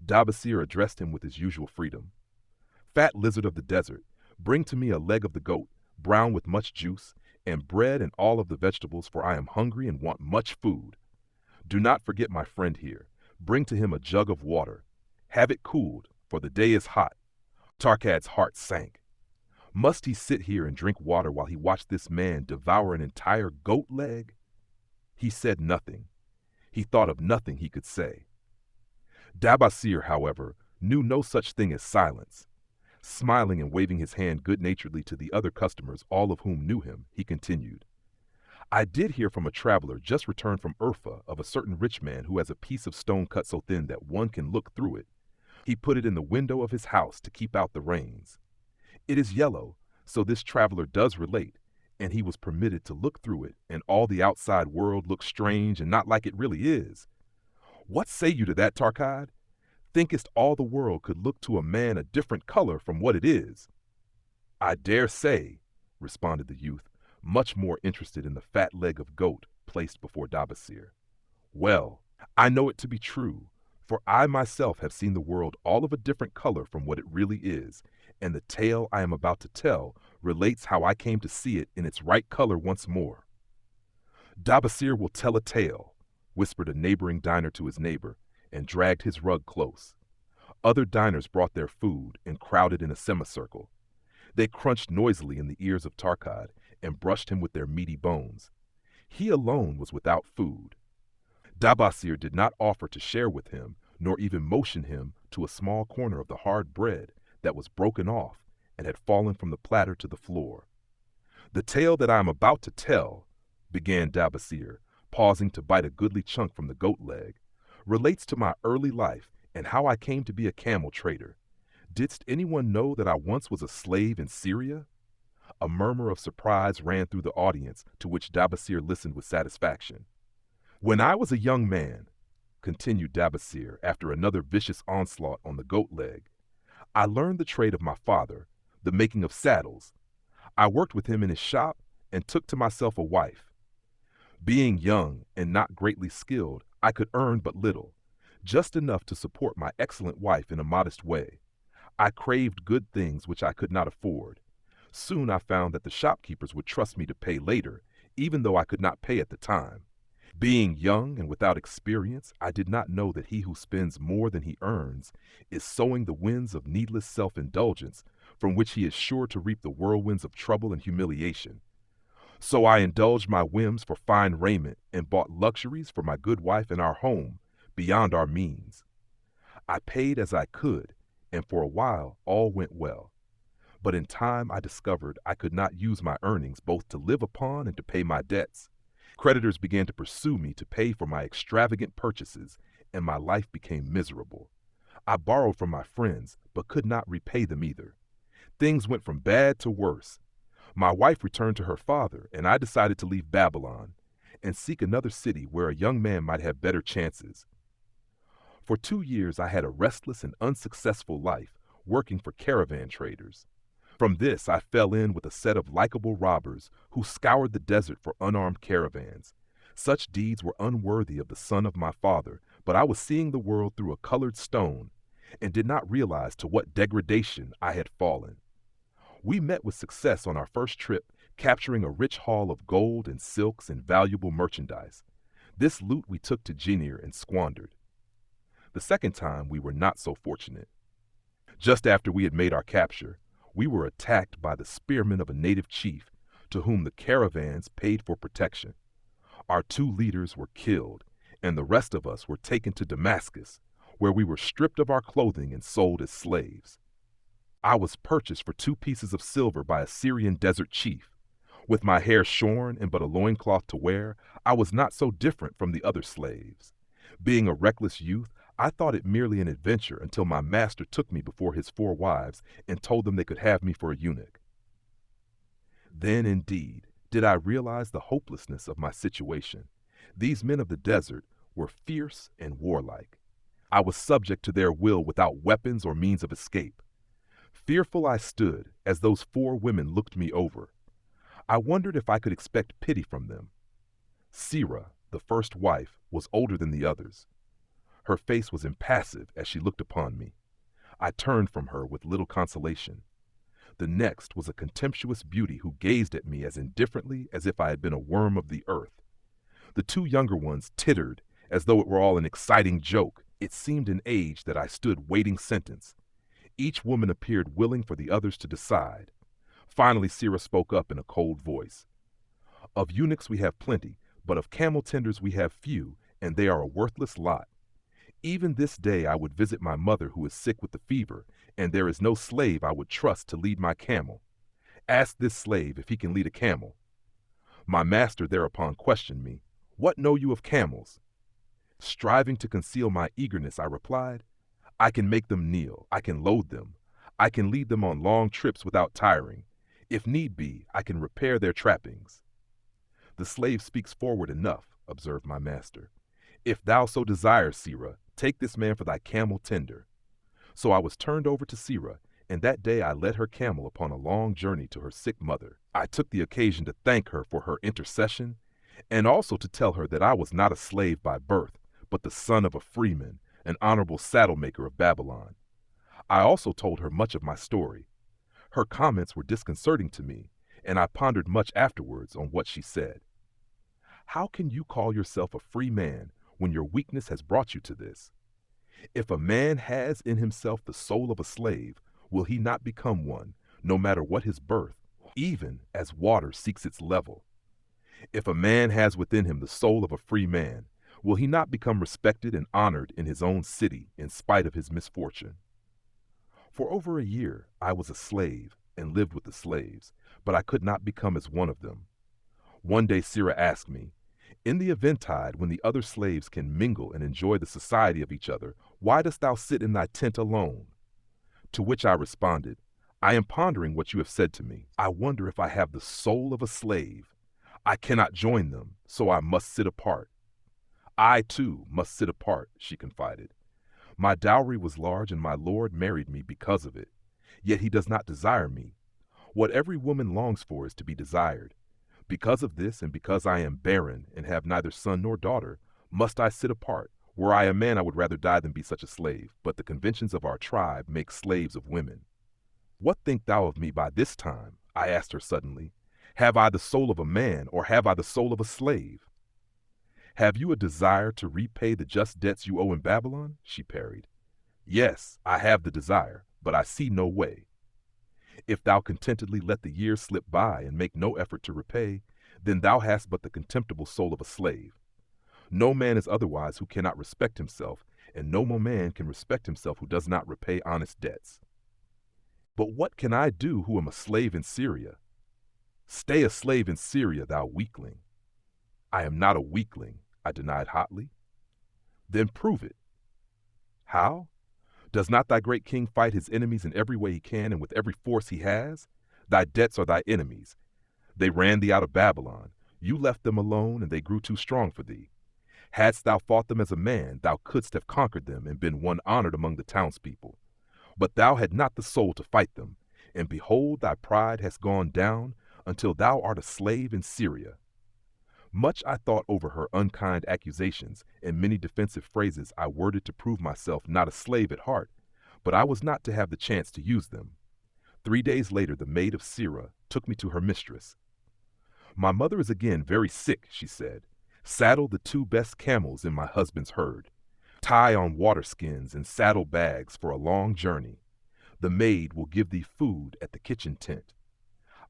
Dabasir addressed him with his usual freedom. "Fat lizard of the desert, bring to me a leg of the goat, brown with much juice, and bread and all of the vegetables, for I am hungry and want much food. Do not forget my friend here. Bring to him a jug of water. Have it cooled, for the day is hot." Tarkad's heart sank. Must he sit here and drink water while he watched this man devour an entire goat leg? He said nothing. He thought of nothing he could say. Dabasir, however, knew no such thing as silence. Smiling and waving his hand good-naturedly to the other customers, all of whom knew him, he continued, "I did hear from a traveler just returned from Urfa of a certain rich man who has a piece of stone cut so thin that one can look through it. He put it in the window of his house to keep out the rains. It is yellow, so this traveler does relate, and he was permitted to look through it, and all the outside world looks strange and not like it really is. What say you to that, Tarkad? Thinkest all the world could look to a man a different color from what it is?" "I dare say," responded the youth, much more interested in the fat leg of goat placed before Dabasir. "Well, I know it to be true, for I myself have seen the world all of a different color from what it really is, and the tale I am about to tell relates how I came to see it in its right color once more." "Dabasir will tell a tale," whispered a neighboring diner to his neighbor, and dragged his rug close. Other diners brought their food and crowded in a semicircle. They crunched noisily in the ears of Tarkad and brushed him with their meaty bones. He alone was without food. Dabasir did not offer to share with him, nor even motion him to a small corner of the hard bread that was broken off and had fallen from the platter to the floor. "The tale that I am about to tell," began Dabasir, pausing to bite a goodly chunk from the goat leg, "relates to my early life and how I came to be a camel trader. Didst anyone know that I once was a slave in Syria?" A murmur of surprise ran through the audience, to which Dabasir listened with satisfaction. "When I was a young man," continued Dabasir after another vicious onslaught on the goat leg, "I learned the trade of my father, the making of saddles. I worked with him in his shop and took to myself a wife. Being young and not greatly skilled, I could earn but little, just enough to support my excellent wife in a modest way. I craved good things which I could not afford. Soon I found that the shopkeepers would trust me to pay later, even though I could not pay at the time. Being young and without experience, I did not know that he who spends more than he earns is sowing the winds of needless self-indulgence, from which he is sure to reap the whirlwinds of trouble and humiliation. So I indulged my whims for fine raiment and bought luxuries for my good wife and our home, beyond our means. I paid as I could, and for a while all went well. But in time I discovered I could not use my earnings both to live upon and to pay my debts. Creditors began to pursue me to pay for my extravagant purchases, and my life became miserable. I borrowed from my friends, but could not repay them either. Things went from bad to worse. My wife returned to her father, and I decided to leave Babylon and seek another city where a young man might have better chances. For 2 years I had a restless and unsuccessful life, working for caravan traders. From this I fell in with a set of likable robbers who scoured the desert for unarmed caravans. Such deeds were unworthy of the son of my father, but I was seeing the world through a colored stone and did not realize to what degradation I had fallen. We met with success on our first trip, capturing a rich haul of gold and silks and valuable merchandise. This loot we took to Jinir and squandered. The second time we were not so fortunate. Just after we had made our capture, we were attacked by the spearmen of a native chief, to whom the caravans paid for protection. Our 2 leaders were killed, and the rest of us were taken to Damascus, where we were stripped of our clothing and sold as slaves. I was purchased for 2 pieces of silver by a Syrian desert chief. With my hair shorn and but a loincloth to wear, I was not so different from the other slaves. Being a reckless youth, I thought it merely an adventure until my master took me before his 4 wives and told them they could have me for a eunuch. Then, indeed, did I realize the hopelessness of my situation. These men of the desert were fierce and warlike. I was subject to their will without weapons or means of escape. Fearful I stood as those 4 women looked me over. I wondered if I could expect pity from them. Sirah, the first wife, was older than the others. Her face was impassive as she looked upon me. I turned from her with little consolation. The next was a contemptuous beauty who gazed at me as indifferently as if I had been a worm of the earth. The 2 younger ones tittered as though it were all an exciting joke. It seemed an age that I stood waiting sentence. Each woman appeared willing for the others to decide. Finally, Sirah spoke up in a cold voice. Of eunuchs we have plenty, but of camel tenders we have few, and they are a worthless lot. Even this day I would visit my mother who is sick with the fever, and there is no slave I would trust to lead my camel. Ask this slave if he can lead a camel. My master thereupon questioned me, "What know you of camels?" Striving to conceal my eagerness, I replied, "I can make them kneel, I can load them, I can lead them on long trips without tiring. If need be, I can repair their trappings." "The slave speaks forward enough," observed my master. "If thou so desires, Sirah, take this man for thy camel tender." So I was turned over to Sirah, and that day I led her camel upon a long journey to her sick mother. I took the occasion to thank her for her intercession, and also to tell her that I was not a slave by birth, but the son of a freeman, an honorable saddle maker of Babylon. I also told her much of my story. Her comments were disconcerting to me, and I pondered much afterwards on what she said. How can you call yourself a free man when your weakness has brought you to this? If a man has in himself the soul of a slave, will he not become one, no matter what his birth, even as water seeks its level? If a man has within him the soul of a free man, will he not become respected and honored in his own city in spite of his misfortune? For over a year I was a slave and lived with the slaves, but I could not become as one of them. One day Sirah asked me, "In the eventide when the other slaves can mingle and enjoy the society of each other, why dost thou sit in thy tent alone?" To which I responded, "I am pondering what you have said to me. I wonder if I have the soul of a slave. I cannot join them, so I must sit apart." "I, too, must sit apart," she confided. "My dowry was large, and my lord married me because of it. Yet he does not desire me. What every woman longs for is to be desired. Because of this, and because I am barren and have neither son nor daughter, must I sit apart. Were I a man, I would rather die than be such a slave, but the conventions of our tribe make slaves of women." "What think thou of me by this time?" I asked her suddenly. "Have I the soul of a man, or have I the soul of a slave?" "Have you a desire to repay the just debts you owe in Babylon?" she parried. "Yes, I have the desire, but I see no way." "If thou contentedly let the years slip by and make no effort to repay, then thou hast but the contemptible soul of a slave. No man is otherwise who cannot respect himself, and no more man can respect himself who does not repay honest debts." "But what can I do who am a slave in Syria?" "Stay a slave in Syria, thou weakling." "I am not a weakling," I denied hotly. "Then prove it." "How? Does not thy great king fight his enemies in every way he can and with every force he has? Thy debts are thy enemies. They ran thee out of Babylon. You left them alone, and they grew too strong for thee. Hadst thou fought them as a man, thou couldst have conquered them and been one honored among the townspeople. But thou had not the soul to fight them, and behold, thy pride has gone down until thou art a slave in Syria." Much I thought over her unkind accusations, and many defensive phrases I worded to prove myself not a slave at heart, but I was not to have the chance to use them. 3 days later the maid of Sirah took me to her mistress. "My mother is again very sick," she said. "Saddle the 2 best camels in my husband's herd. Tie on water skins and saddle bags for a long journey. The maid will give thee food at the kitchen tent."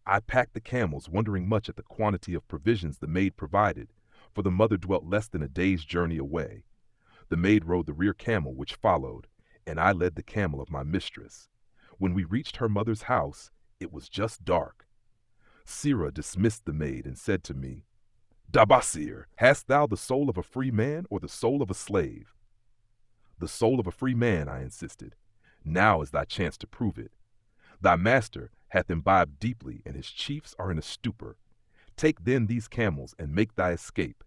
I packed the camels, wondering much at the quantity of provisions the maid provided, for the mother dwelt less than a day's journey away. The maid rode the rear camel, which followed, and I led the camel of my mistress. When we reached her mother's house, it was just dark. Sirah dismissed the maid and said to me, Dabasir, hast thou the soul of a free man or the soul of a slave? The soul of a free man, I insisted. Now is thy chance to prove it. Thy master hath imbibed deeply, and his chiefs are in a stupor. Take then these camels and make thy escape.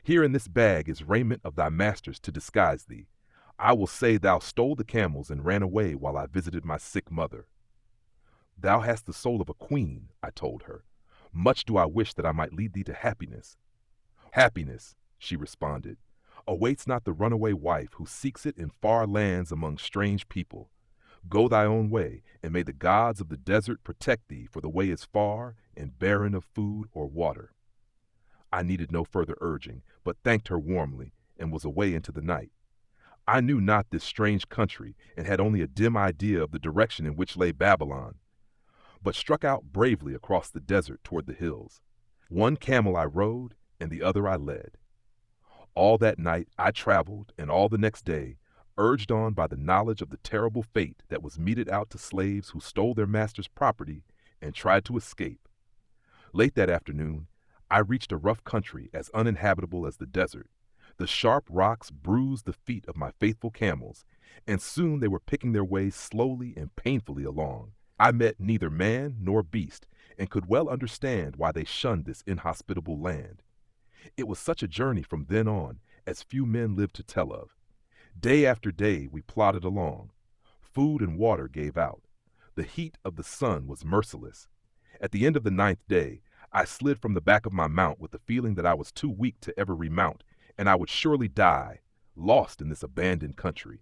Here in this bag is raiment of thy master's to disguise thee. I will say thou stole the camels and ran away while I visited my sick mother. Thou hast the soul of a queen, I told her. Much do I wish that I might lead thee to happiness. Happiness, she responded, awaits not the runaway wife who seeks it in far lands among strange people. Go thy own way, and may the gods of the desert protect thee, for the way is far and barren of food or water. I needed no further urging, but thanked her warmly, and was away into the night. I knew not this strange country, and had only a dim idea of the direction in which lay Babylon, but struck out bravely across the desert toward the hills. One camel I rode, and the other I led. All that night I traveled, and all the next day, urged on by the knowledge of the terrible fate that was meted out to slaves who stole their master's property and tried to escape. Late that afternoon, I reached a rough country as uninhabitable as the desert. The sharp rocks bruised the feet of my faithful camels, and soon they were picking their way slowly and painfully along. I met neither man nor beast, and could well understand why they shunned this inhospitable land. It was such a journey from then on as few men lived to tell of. Day after day we plodded along. Food and water gave out. The heat of the sun was merciless. At the end of the 9th day, I slid from the back of my mount with the feeling that I was too weak to ever remount, and I would surely die, lost in this abandoned country.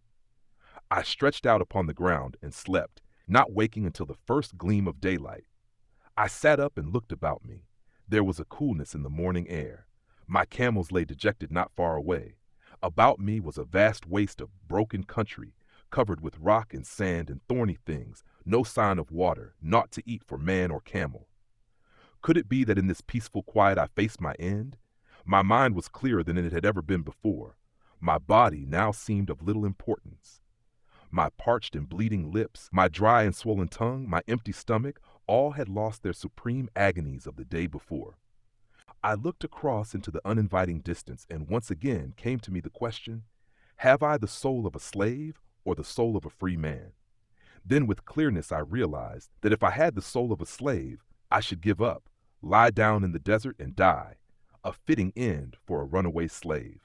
I stretched out upon the ground and slept, not waking until the first gleam of daylight. I sat up and looked about me. There was a coolness in the morning air. My camels lay dejected not far away. About me was a vast waste of broken country, covered with rock and sand and thorny things, no sign of water, naught to eat for man or camel. Could it be that in this peaceful quiet I faced my end? My mind was clearer than it had ever been before. My body now seemed of little importance. My parched and bleeding lips, my dry and swollen tongue, my empty stomach, all had lost their supreme agonies of the day before. I looked across into the uninviting distance, and once again came to me the question, have I the soul of a slave or the soul of a free man? Then with clearness I realized that if I had the soul of a slave, I should give up, lie down in the desert and die, a fitting end for a runaway slave.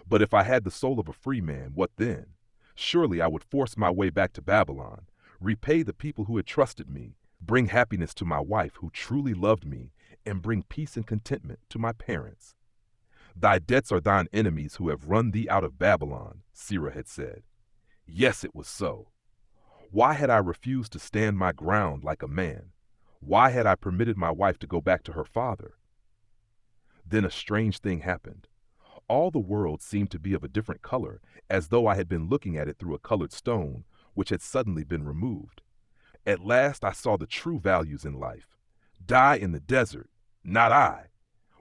But if I had the soul of a free man, what then? Surely I would force my way back to Babylon, repay the people who had trusted me, bring happiness to my wife who truly loved me, and bring peace and contentment to my parents. Thy debts are thine enemies who have run thee out of Babylon, Sirah had said. Yes, it was so. Why had I refused to stand my ground like a man? Why had I permitted my wife to go back to her father? Then a strange thing happened. All the world seemed to be of a different color, as though I had been looking at it through a colored stone, which had suddenly been removed. At last I saw the true values in life. Die in the desert, not I.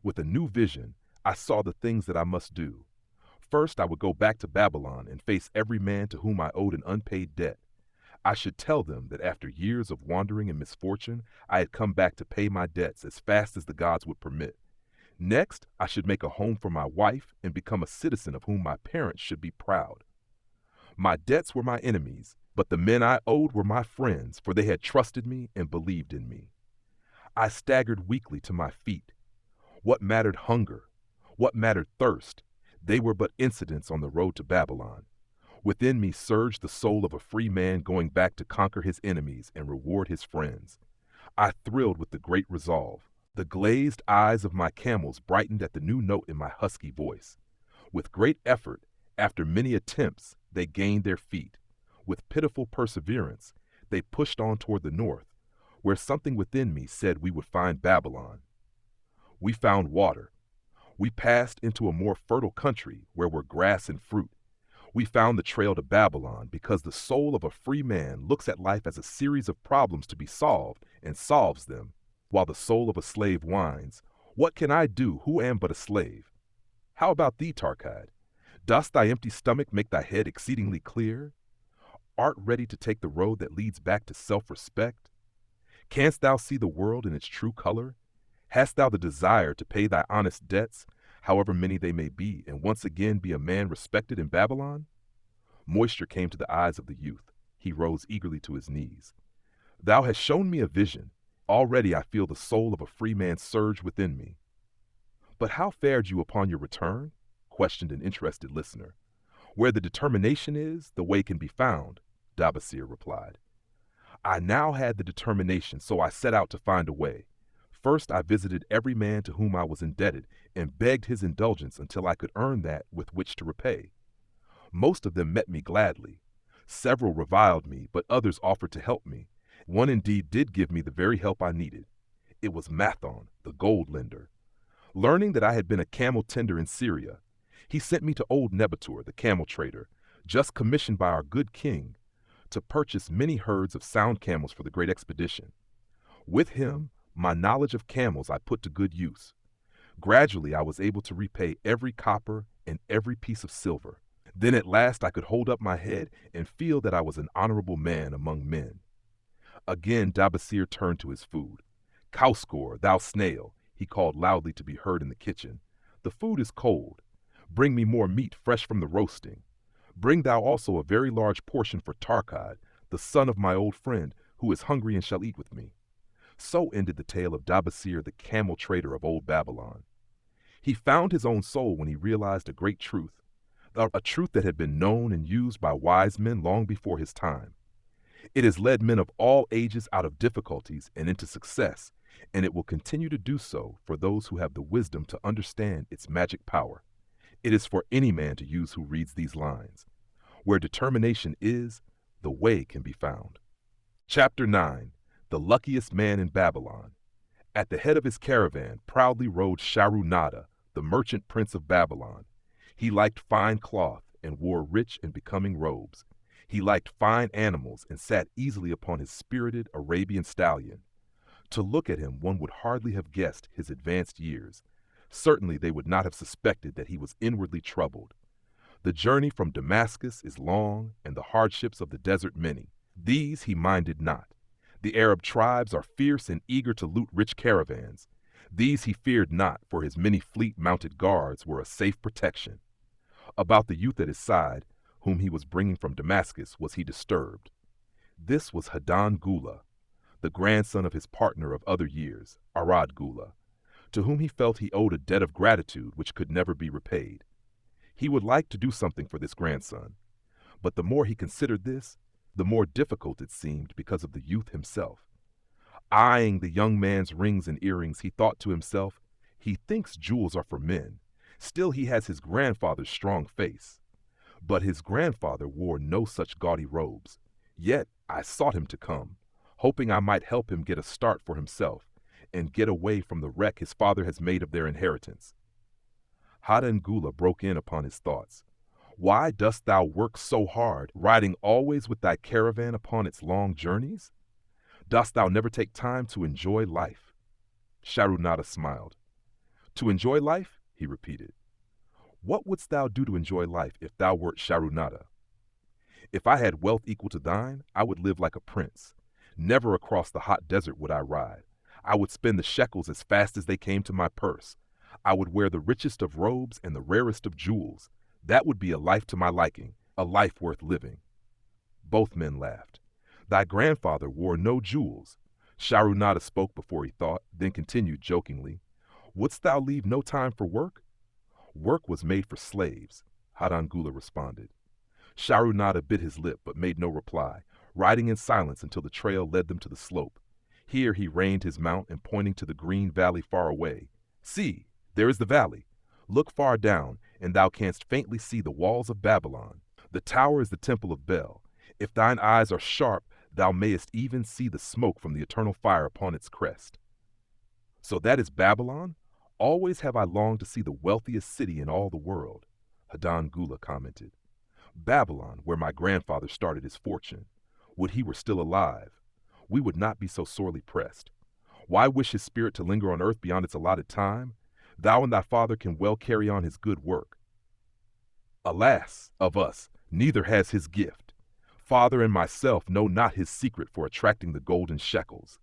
With a new vision, I saw the things that I must do. First, I would go back to Babylon and face every man to whom I owed an unpaid debt. I should tell them that after years of wandering and misfortune, I had come back to pay my debts as fast as the gods would permit. Next, I should make a home for my wife and become a citizen of whom my parents should be proud. My debts were my enemies, but the men I owed were my friends, for they had trusted me and believed in me. I staggered weakly to my feet. What mattered hunger? What mattered thirst? They were but incidents on the road to Babylon. Within me surged the soul of a free man going back to conquer his enemies and reward his friends. I thrilled with the great resolve. The glazed eyes of my camels brightened at the new note in my husky voice. With great effort, after many attempts, they gained their feet. With pitiful perseverance, they pushed on toward the north, where something within me said we would find Babylon. We found water. We passed into a more fertile country where were grass and fruit. We found the trail to Babylon because the soul of a free man looks at life as a series of problems to be solved and solves them. while the soul of a slave whines, "What can I do, who am but a slave?" How about thee, Tarkad? Dost thy empty stomach make thy head exceedingly clear? Art ready to take the road that leads back to self-respect? Canst thou see the world in its true color? Hast thou the desire to pay thy honest debts, however many they may be, and once again be a man respected in Babylon? Moisture came to the eyes of the youth. He rose eagerly to his knees. Thou hast shown me a vision. Already I feel the soul of a free man surge within me. But how fared you upon your return? Questioned an interested listener. Where the determination is, the way can be found, Dabasir replied. I now had the determination, so I set out to find a way. First I visited every man to whom I was indebted and begged his indulgence until I could earn that with which to repay. Most of them met me gladly. Several reviled me, but others offered to help me. One indeed did give me the very help I needed. It was Mathon, the gold lender. Learning that I had been a camel tender in Syria, he sent me to old Nebatur, the camel trader, just commissioned by our good king, to purchase many herds of sound camels for the great expedition. With him, my knowledge of camels I put to good use. Gradually I was able to repay every copper and every piece of silver. Then at last I could hold up my head and feel that I was an honorable man among men. Again Dabasir turned to his food. Kauskor, thou snail, he called loudly to be heard in the kitchen. The food is cold. Bring me more meat fresh from the roasting. Bring thou also a very large portion for Tarkad, the son of my old friend, who is hungry and shall eat with me. So ended the tale of Dabasir, the camel trader of old Babylon. He found his own soul when he realized a great truth, a truth that had been known and used by wise men long before his time. It has led men of all ages out of difficulties and into success, and it will continue to do so for those who have the wisdom to understand its magic power. It is for any man to use who reads these lines. Where determination is, the way can be found. Chapter 9. The Luckiest Man in Babylon. At the head of his caravan proudly rode Sharunada, the merchant prince of Babylon. He liked fine cloth and wore rich and becoming robes. He liked fine animals and sat easily upon his spirited Arabian stallion. To look at him, one would hardly have guessed his advanced years. Certainly they would not have suspected that he was inwardly troubled. The journey from Damascus is long, and the hardships of the desert many. These he minded not. The Arab tribes are fierce and eager to loot rich caravans. These he feared not, for his many fleet mounted guards were a safe protection. About the youth at his side, whom he was bringing from Damascus, was he disturbed. This was Hadan Gula, the grandson of his partner of other years, Arad Gula, to whom he felt he owed a debt of gratitude which could never be repaid. He would like to do something for this grandson, but the more he considered this, the more difficult it seemed because of the youth himself. Eyeing the young man's rings and earrings, he thought to himself, he thinks jewels are for men. Still he has his grandfather's strong face. But his grandfather wore no such gaudy robes. Yet I sought him to come, hoping I might help him get a start for himself and get away from the wreck his father has made of their inheritance. Hadan Gula broke in upon his thoughts. Why dost thou work so hard, riding always with thy caravan upon its long journeys? Dost thou never take time to enjoy life? Sharunada smiled. To enjoy life? He repeated. What wouldst thou do to enjoy life if thou wert Sharunada? If I had wealth equal to thine, I would live like a prince. Never across the hot desert would I ride. I would spend the shekels as fast as they came to my purse. I would wear the richest of robes and the rarest of jewels. That would be a life to my liking, a life worth living. Both men laughed. Thy grandfather wore no jewels. Sharunada spoke before he thought, then continued jokingly. Wouldst thou leave no time for work? Work was made for slaves, Hadan Gula responded. Sharunada bit his lip but made no reply, riding in silence until the trail led them to the slope. Here he reined his mount and pointing to the green valley far away. See, there is the valley. Look far down, and thou canst faintly see the walls of Babylon. The tower is the temple of Bel. If thine eyes are sharp, thou mayest even see the smoke from the eternal fire upon its crest. So that is Babylon? Always have I longed to see the wealthiest city in all the world, Hadan Gula commented. Babylon, where my grandfather started his fortune. Would he were still alive. We would not be so sorely pressed. Why wish his spirit to linger on earth beyond its allotted time? Thou and thy father can well carry on his good work. Alas, of us, neither has his gift. Father and myself know not his secret for attracting the golden shekels.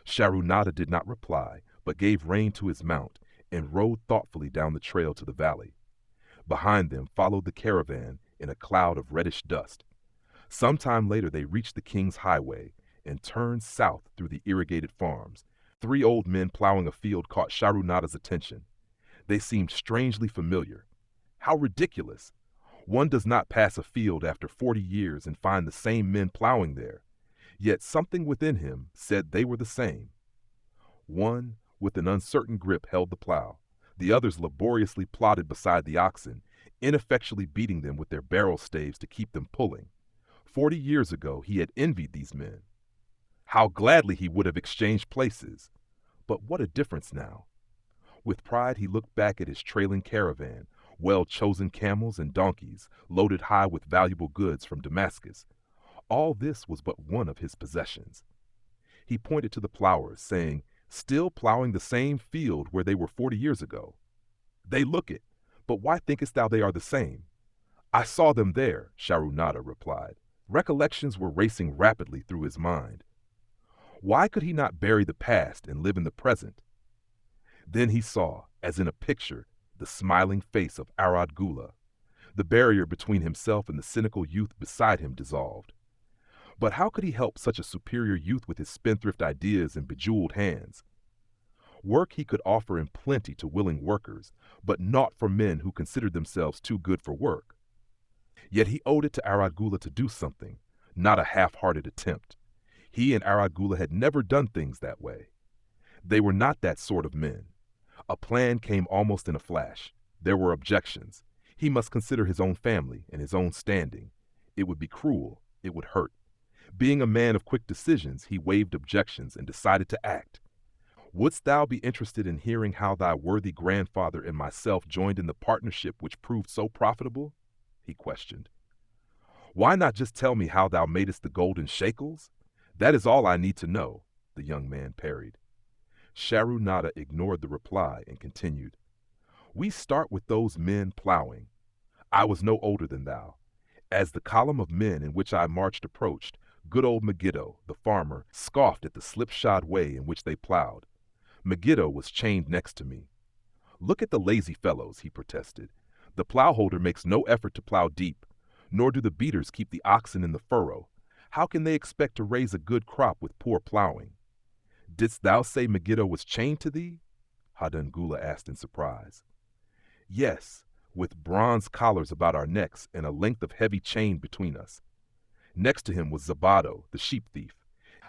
Sharunada did not reply, but gave rein to his mount and rode thoughtfully down the trail to the valley. Behind them followed the caravan in a cloud of reddish dust. Some time later they reached the king's highway and turned south through the irrigated farms. 3 old men plowing a field caught Sharunada's attention. They seemed strangely familiar. How ridiculous! One does not pass a field after 40 years and find the same men plowing there. Yet something within him said they were the same. One, with an uncertain grip, held the plow. The others laboriously plodded beside the oxen, ineffectually beating them with their barrel staves to keep them pulling. 40 years ago he had envied these men. How gladly he would have exchanged places. But what a difference now. With pride he looked back at his trailing caravan, well-chosen camels and donkeys, loaded high with valuable goods from Damascus. All this was but one of his possessions. He pointed to the plowers, saying, "Still plowing the same field where they were 40 years ago. They look it, but why thinkest thou they are the same?" "I saw them there," Sharunada replied. Recollections were racing rapidly through his mind. Why could he not bury the past and live in the present? Then he saw, as in a picture, the smiling face of Arad Gula. The barrier between himself and the cynical youth beside him dissolved. But how could he help such a superior youth with his spendthrift ideas and bejeweled hands? Work he could offer in plenty to willing workers, but naught for men who considered themselves too good for work. Yet he owed it to Arad Gula to do something, not a half-hearted attempt. He and Arad Gula had never done things that way. They were not that sort of men. A plan came almost in a flash. There were objections. He must consider his own family and his own standing. It would be cruel. It would hurt. Being a man of quick decisions, he waived objections and decided to act. "Wouldst thou be interested in hearing how thy worthy grandfather and myself joined in the partnership which proved so profitable?" he questioned. "Why not just tell me how thou madest the golden shekels? That is all I need to know," the young man parried. Sharunada ignored the reply and continued, "We start with those men plowing. I was no older than thou. As the column of men in which I marched approached, good old Megiddo, the farmer, scoffed at the slipshod way in which they plowed. Megiddo was chained next to me. 'Look at the lazy fellows,' he protested. 'The plowholder makes no effort to plow deep, nor do the beaters keep the oxen in the furrow. How can they expect to raise a good crop with poor plowing?' 'Didst thou say Megiddo was chained to thee?' Hadan Gula asked in surprise. 'Yes, with bronze collars about our necks and a length of heavy chain between us. Next to him was Zabado, the sheep thief.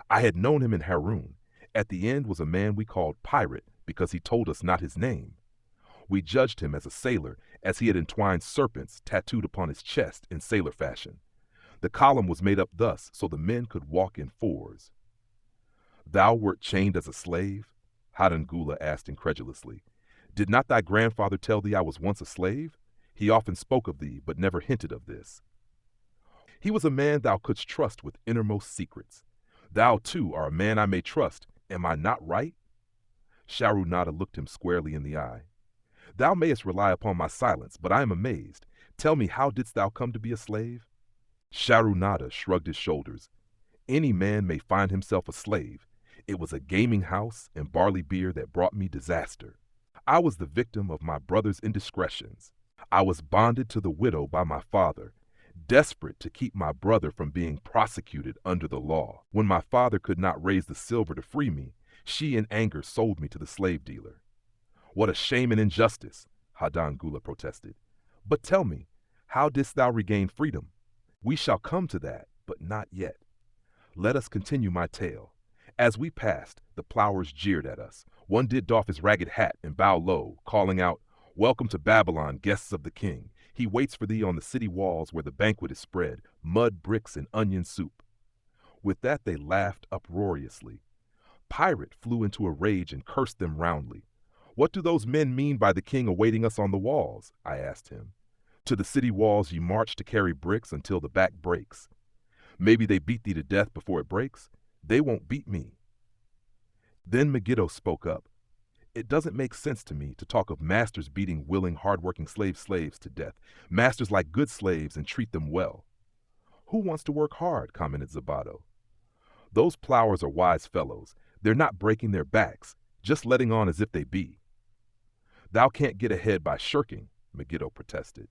I had known him in Harun. At the end was a man we called Pirate because he told us not his name. We judged him as a sailor, as he had entwined serpents tattooed upon his chest in sailor fashion. The column was made up thus so the men could walk in fours.' 'Thou wert chained as a slave?' Hadan Gula asked incredulously. 'Did not thy grandfather tell thee I was once a slave? He often spoke of thee, but never hinted of this.' 'He was a man thou couldst trust with innermost secrets. Thou, too, art a man I may trust. Am I not right?' Sharunada looked him squarely in the eye. 'Thou mayest rely upon my silence, but I am amazed. Tell me, how didst thou come to be a slave?' Sharunada shrugged his shoulders. 'Any man may find himself a slave. It was a gaming house and barley beer that brought me disaster. I was the victim of my brother's indiscretions. I was bonded to the widow by my father, desperate to keep my brother from being prosecuted under the law. When my father could not raise the silver to free me, she in anger sold me to the slave dealer.' 'What a shame and injustice!' Hadan Gula protested. 'But tell me, how didst thou regain freedom?' 'We shall come to that, but not yet. Let us continue my tale. As we passed, the plowers jeered at us. One did doff his ragged hat and bow low, calling out, 'Welcome to Babylon, guests of the king. He waits for thee on the city walls where the banquet is spread, mud bricks and onion soup.' With that they laughed uproariously. Pirate flew into a rage and cursed them roundly. 'What do those men mean by the king awaiting us on the walls?' I asked him. 'To the city walls ye march to carry bricks until the back breaks. Maybe they beat thee to death before it breaks. They won't beat me.' Then Megiddo spoke up. It doesn't make sense to me to talk of masters beating willing, hard-working slaves to death. Masters like good slaves and treat them well. Who wants to work hard, commented Zabato. Those plowers are wise fellows. They're not breaking their backs, just letting on as if they be. Thou can't get ahead by shirking, Megiddo protested.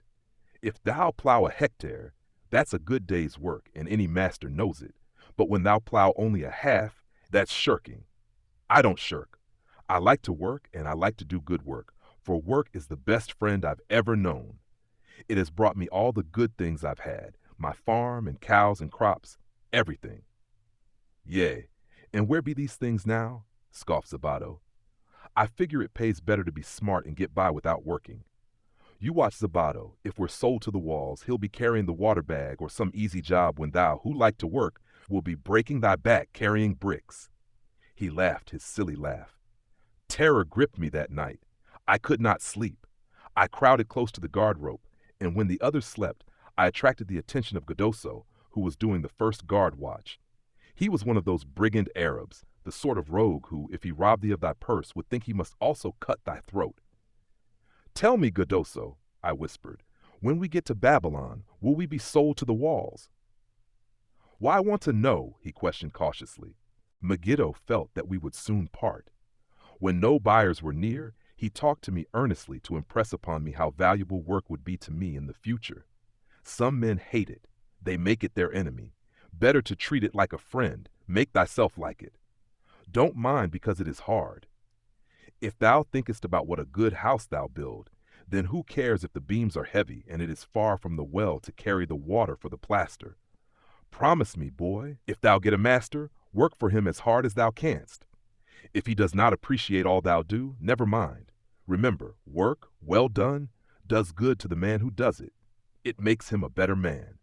If thou plow a hectare, that's a good day's work, and any master knows it. But when thou plow only a half, that's shirking. I don't shirk. I like to work, and I like to do good work, for work is the best friend I've ever known. It has brought me all the good things I've had, my farm and cows and crops, everything. Yea, and where be these things now? Scoffed Zabato. I figure it pays better to be smart and get by without working. You watch Zabato. If we're sold to the walls, he'll be carrying the water bag or some easy job when thou, who like to work, will be breaking thy back carrying bricks. He laughed his silly laugh. Terror gripped me that night. I could not sleep. I crowded close to the guard rope, and when the others slept, I attracted the attention of Godoso, who was doing the first guard watch. He was one of those brigand Arabs, the sort of rogue who, if he robbed thee of thy purse, would think he must also cut thy throat. Tell me, Godoso, I whispered, when we get to Babylon, will we be sold to the walls? Why, I want to know, he questioned cautiously. Megiddo felt that we would soon part. When no buyers were near, he talked to me earnestly to impress upon me how valuable work would be to me in the future. Some men hate it. They make it their enemy. Better to treat it like a friend. Make thyself like it. Don't mind because it is hard. If thou thinkest about what a good house thou build, then who cares if the beams are heavy and it is far from the well to carry the water for the plaster? Promise me, boy, if thou get a master, work for him as hard as thou canst. If he does not appreciate all thou do, never mind. Remember, work, well done, does good to the man who does it. It makes him a better man.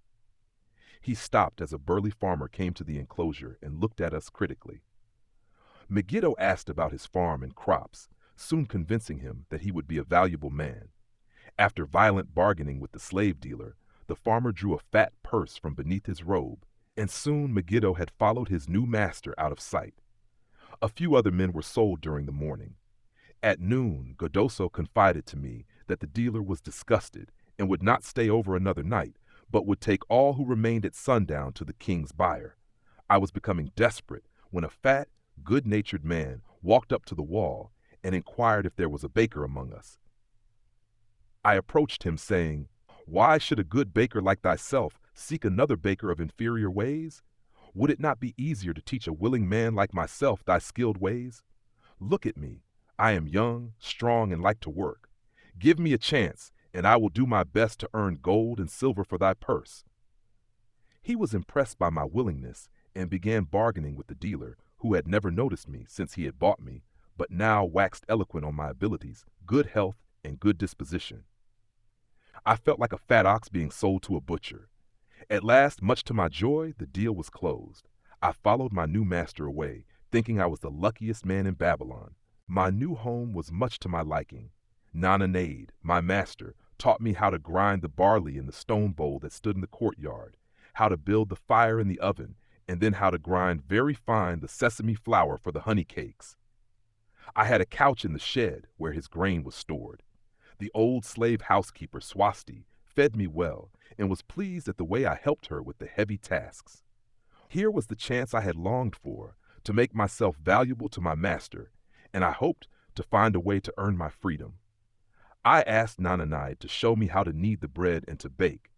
He stopped as a burly farmer came to the enclosure and looked at us critically. Megiddo asked about his farm and crops, soon convincing him that he would be a valuable man. After violent bargaining with the slave dealer, the farmer drew a fat purse from beneath his robe, and soon Megiddo had followed his new master out of sight. A few other men were sold during the morning. At noon, Godoso confided to me that the dealer was disgusted and would not stay over another night, but would take all who remained at sundown to the king's buyer. I was becoming desperate when a fat, good-natured man walked up to the wall and inquired if there was a baker among us. I approached him, saying, Why should a good baker like thyself seek another baker of inferior ways? Would it not be easier to teach a willing man like myself thy skilled ways? Look at me. I am young, strong, and like to work. Give me a chance, and I will do my best to earn gold and silver for thy purse. He was impressed by my willingness and began bargaining with the dealer, who had never noticed me since he had bought me, but now waxed eloquent on my abilities, good health, and good disposition. I felt like a fat ox being sold to a butcher. At last, much to my joy, the deal was closed. I followed my new master away, thinking I was the luckiest man in Babylon. My new home was much to my liking. Nananade, my master, taught me how to grind the barley in the stone bowl that stood in the courtyard, how to build the fire in the oven, and then how to grind very fine the sesame flour for the honey cakes. I had a couch in the shed where his grain was stored. The old slave housekeeper, Swasti, fed me well and was pleased at the way I helped her with the heavy tasks. Here was the chance I had longed for, to make myself valuable to my master, and I hoped to find a way to earn my freedom. I asked Nananide to show me how to knead the bread and to bake.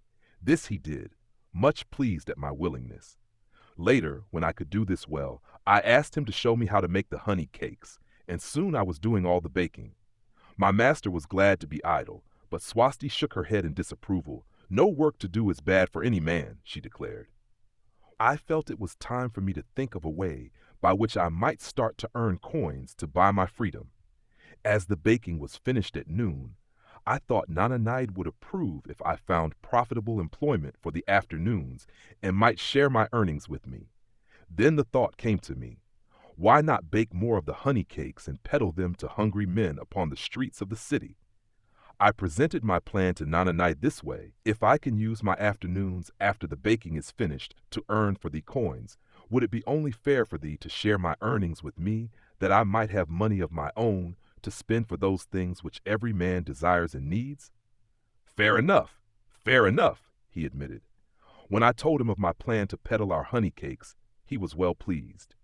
This he did, much pleased at my willingness. Later, when I could do this well, I asked him to show me how to make the honey cakes, and soon I was doing all the baking. My master was glad to be idle, but Swasti shook her head in disapproval. No work to do is bad for any man, she declared. I felt it was time for me to think of a way by which I might start to earn coins to buy my freedom. As the baking was finished at noon, I thought Nananide would approve if I found profitable employment for the afternoons and might share my earnings with me. Then the thought came to me, why not bake more of the honey cakes and peddle them to hungry men upon the streets of the city? I presented my plan to Nananide this way: if I can use my afternoons after the baking is finished to earn for thee coins, would it be only fair for thee to share my earnings with me, that I might have money of my own to spend for those things which every man desires and needs? Fair enough, he admitted. When I told him of my plan to peddle our honey cakes, he was well pleased.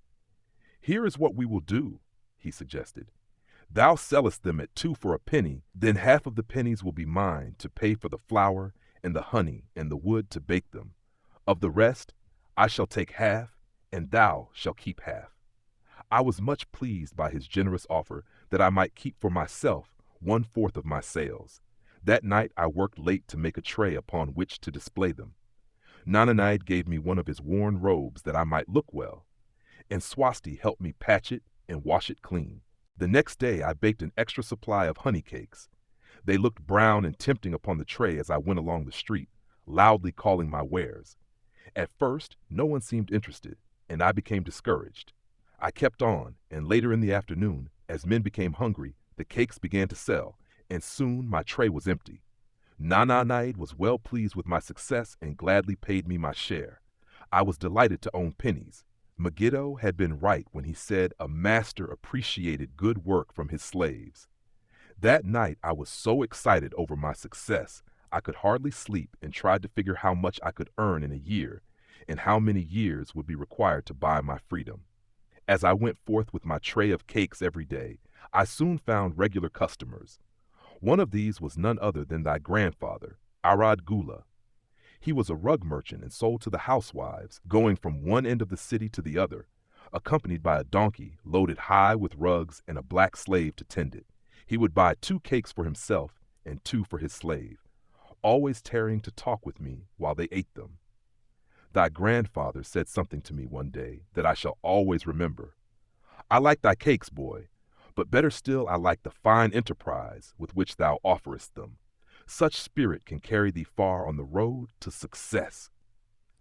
Here is what we will do, he suggested. Thou sellest them at 2 for a penny, then half of the pennies will be mine to pay for the flour and the honey and the wood to bake them. Of the rest, I shall take half, and thou shalt keep half. I was much pleased by his generous offer that I might keep for myself 1/4 of my sales. That night I worked late to make a tray upon which to display them. Nananide gave me one of his worn robes that I might look well, and Swasti helped me patch it and wash it clean. The next day I baked an extra supply of honey cakes. They looked brown and tempting upon the tray as I went along the street, loudly calling my wares. At first, no one seemed interested, and I became discouraged. I kept on, and later in the afternoon, as men became hungry, the cakes began to sell, and soon my tray was empty. Nananide was well pleased with my success and gladly paid me my share. I was delighted to own pennies. Megiddo had been right when he said a master appreciated good work from his slaves. That night I was so excited over my success, I could hardly sleep and tried to figure how much I could earn in a year and how many years would be required to buy my freedom. As I went forth with my tray of cakes every day, I soon found regular customers. One of these was none other than thy grandfather, Arad Gula. He was a rug merchant and sold to the housewives, going from one end of the city to the other, accompanied by a donkey loaded high with rugs and a black slave to tend it. He would buy 2 cakes for himself and 2 for his slave, always tarrying to talk with me while they ate them. Thy grandfather said something to me one day that I shall always remember. I like thy cakes, boy, but better still I like the fine enterprise with which thou offerest them. Such spirit can carry thee far on the road to success.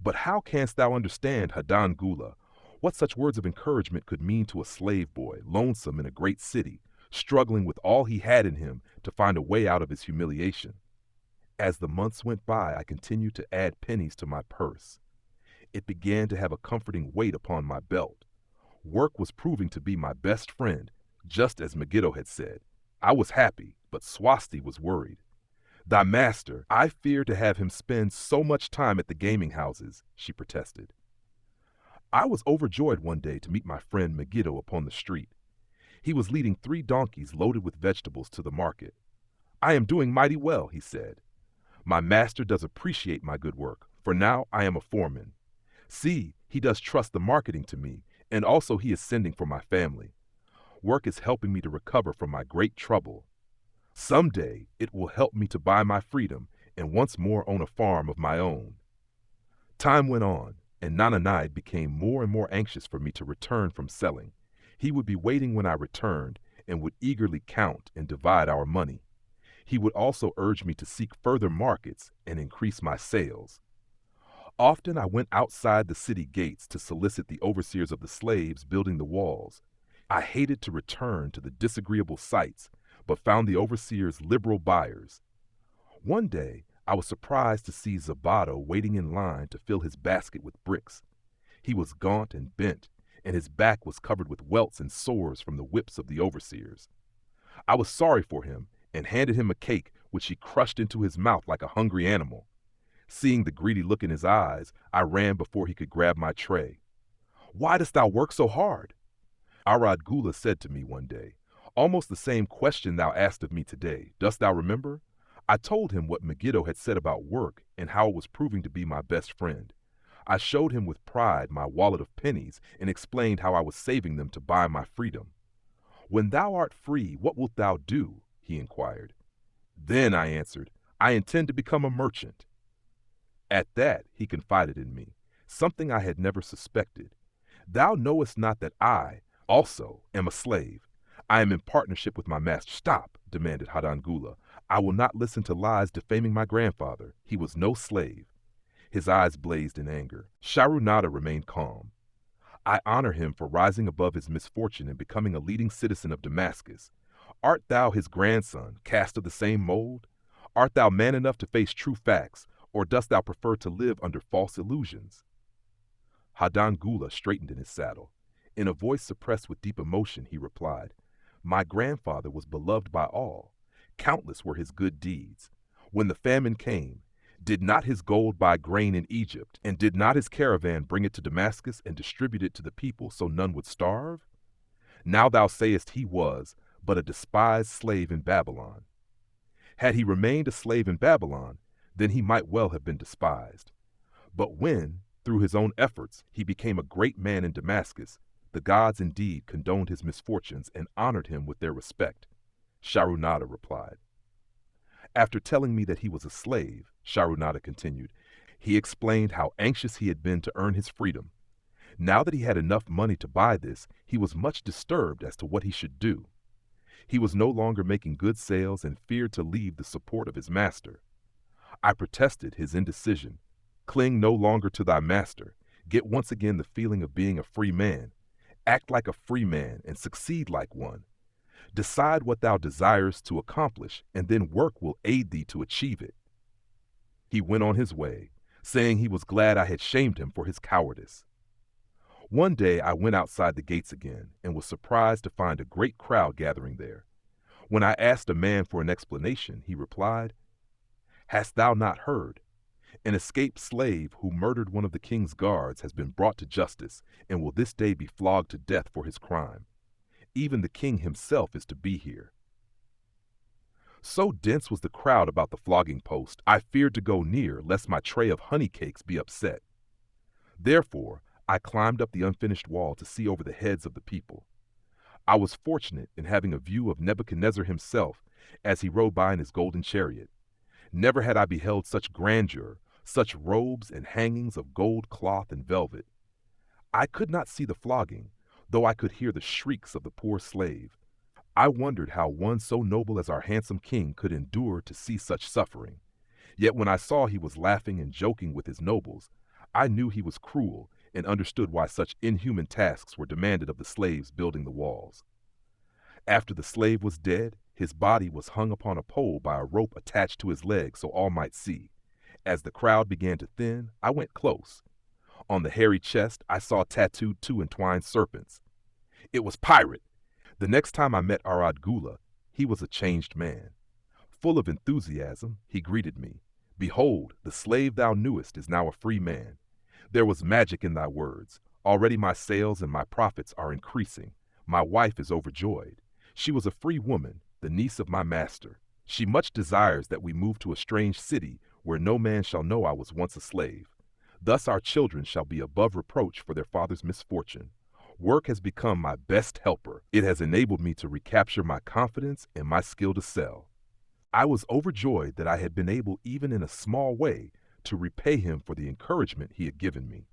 But how canst thou understand, Hadan Gula, what such words of encouragement could mean to a slave boy, lonesome in a great city, struggling with all he had in him to find a way out of his humiliation? As the months went by, I continued to add pennies to my purse. It began to have a comforting weight upon my belt. Work was proving to be my best friend, just as Megiddo had said. I was happy, but Swasti was worried. Thy master, I fear to have him spend so much time at the gaming houses, she protested. I was overjoyed one day to meet my friend Megiddo upon the street. He was leading 3 donkeys loaded with vegetables to the market. I am doing mighty well, he said. My master does appreciate my good work, for now I am a foreman. See, he does trust the marketing to me, and also he is sending for my family. Work is helping me to recover from my great trouble. Someday it will help me to buy my freedom and once more own a farm of my own. Time went on, and Nananide became more and more anxious for me to return from selling. He would be waiting when I returned and would eagerly count and divide our money. He would also urge me to seek further markets and increase my sales. Often I went outside the city gates to solicit the overseers of the slaves building the walls. I hated to return to the disagreeable sights, but found the overseers liberal buyers. One day, I was surprised to see Zabato waiting in line to fill his basket with bricks. He was gaunt and bent, and his back was covered with welts and sores from the whips of the overseers. I was sorry for him and handed him a cake which he crushed into his mouth like a hungry animal. Seeing the greedy look in his eyes, I ran before he could grab my tray. Why dost thou work so hard? Arad Gula said to me one day, almost the same question thou asked of me today. Dost thou remember? I told him what Megiddo had said about work and how it was proving to be my best friend. I showed him with pride my wallet of pennies and explained how I was saving them to buy my freedom. When thou art free, what wilt thou do? He inquired. Then, I answered, I intend to become a merchant. At that, he confided in me, something I had never suspected. Thou knowest not that I, also, am a slave. I am in partnership with my master. Stop, demanded Hadan Gula. I will not listen to lies defaming my grandfather. He was no slave. His eyes blazed in anger. Sharunada remained calm. I honor him for rising above his misfortune and becoming a leading citizen of Damascus. Art thou his grandson, cast of the same mold? Art thou man enough to face true facts, or dost thou prefer to live under false illusions? Hadan Gula straightened in his saddle. In a voice suppressed with deep emotion, he replied, "My grandfather was beloved by all. Countless were his good deeds. When the famine came, did not his gold buy grain in Egypt, and did not his caravan bring it to Damascus and distribute it to the people so none would starve? Now thou sayest he was but a despised slave in Babylon. Had he remained a slave in Babylon, then he might well have been despised. But when, through his own efforts, he became a great man in Damascus, the gods indeed condoned his misfortunes and honored him with their respect." Sharonada replied. After telling me that he was a slave, Sharonada continued, he explained how anxious he had been to earn his freedom. Now that he had enough money to buy this, he was much disturbed as to what he should do. He was no longer making good sales and feared to leave the support of his master. I protested his indecision. "Cling no longer to thy master. Get once again the feeling of being a free man. Act like a free man and succeed like one. Decide what thou desirest to accomplish, and then work will aid thee to achieve it." He went on his way, saying he was glad I had shamed him for his cowardice. One day I went outside the gates again and was surprised to find a great crowd gathering there. When I asked a man for an explanation, he replied, "Hast thou not heard? An escaped slave who murdered one of the king's guards has been brought to justice and will this day be flogged to death for his crime. Even the king himself is to be here." So dense was the crowd about the flogging post, I feared to go near lest my tray of honey cakes be upset. Therefore, I climbed up the unfinished wall to see over the heads of the people. I was fortunate in having a view of Nebuchadnezzar himself as he rode by in his golden chariot. Never had I beheld such grandeur, such robes and hangings of gold cloth and velvet. I could not see the flogging, though I could hear the shrieks of the poor slave. I wondered how one so noble as our handsome king could endure to see such suffering. Yet when I saw he was laughing and joking with his nobles, I knew he was cruel and understood why such inhuman tasks were demanded of the slaves building the walls. After the slave was dead, his body was hung upon a pole by a rope attached to his leg so all might see. As the crowd began to thin, I went close. On the hairy chest, I saw tattooed 2 entwined serpents. It was Pirate. The next time I met Arad Gula, he was a changed man. Full of enthusiasm, he greeted me. "Behold, the slave thou knewest is now a free man. There was magic in thy words. Already my sales and my profits are increasing. My wife is overjoyed. She was a free woman, the niece of my master. She much desires that we move to a strange city where no man shall know I was once a slave. Thus our children shall be above reproach for their father's misfortune. Work has become my best helper. It has enabled me to recapture my confidence and my skill to sell." I was overjoyed that I had been able, even in a small way, to repay him for the encouragement he had given me.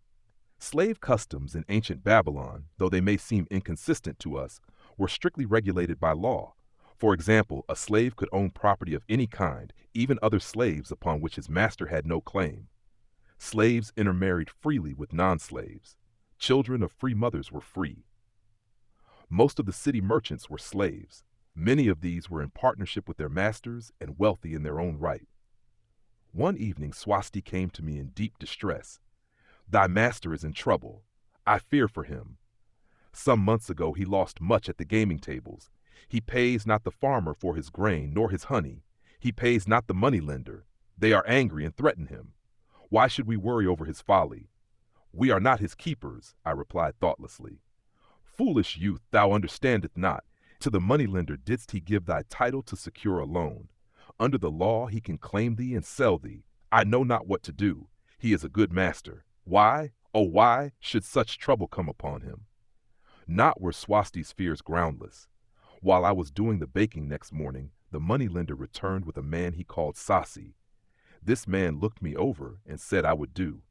Slave customs in ancient Babylon, though they may seem inconsistent to us, were strictly regulated by law. For example, a slave could own property of any kind, even other slaves upon which his master had no claim. Slaves intermarried freely with non-slaves. Children of free mothers were free. Most of the city merchants were slaves. Many of these were in partnership with their masters and wealthy in their own right. One evening Swasti came to me in deep distress. "Thy master is in trouble. I fear for him. Some months ago he lost much at the gaming tables. He pays not the farmer for his grain nor his honey. He pays not the moneylender. They are angry and threaten him. Why should we worry over his folly? We are not his keepers," I replied thoughtlessly. "Foolish youth, thou understandest not. To the moneylender didst he give thy title to secure a loan. Under the law he can claim thee and sell thee. I know not what to do. He is a good master. Why, oh why, should such trouble come upon him?" Not were Swasti's fears groundless. While I was doing the baking next morning, the moneylender returned with a man he called Sasi. This man looked me over and said I would do.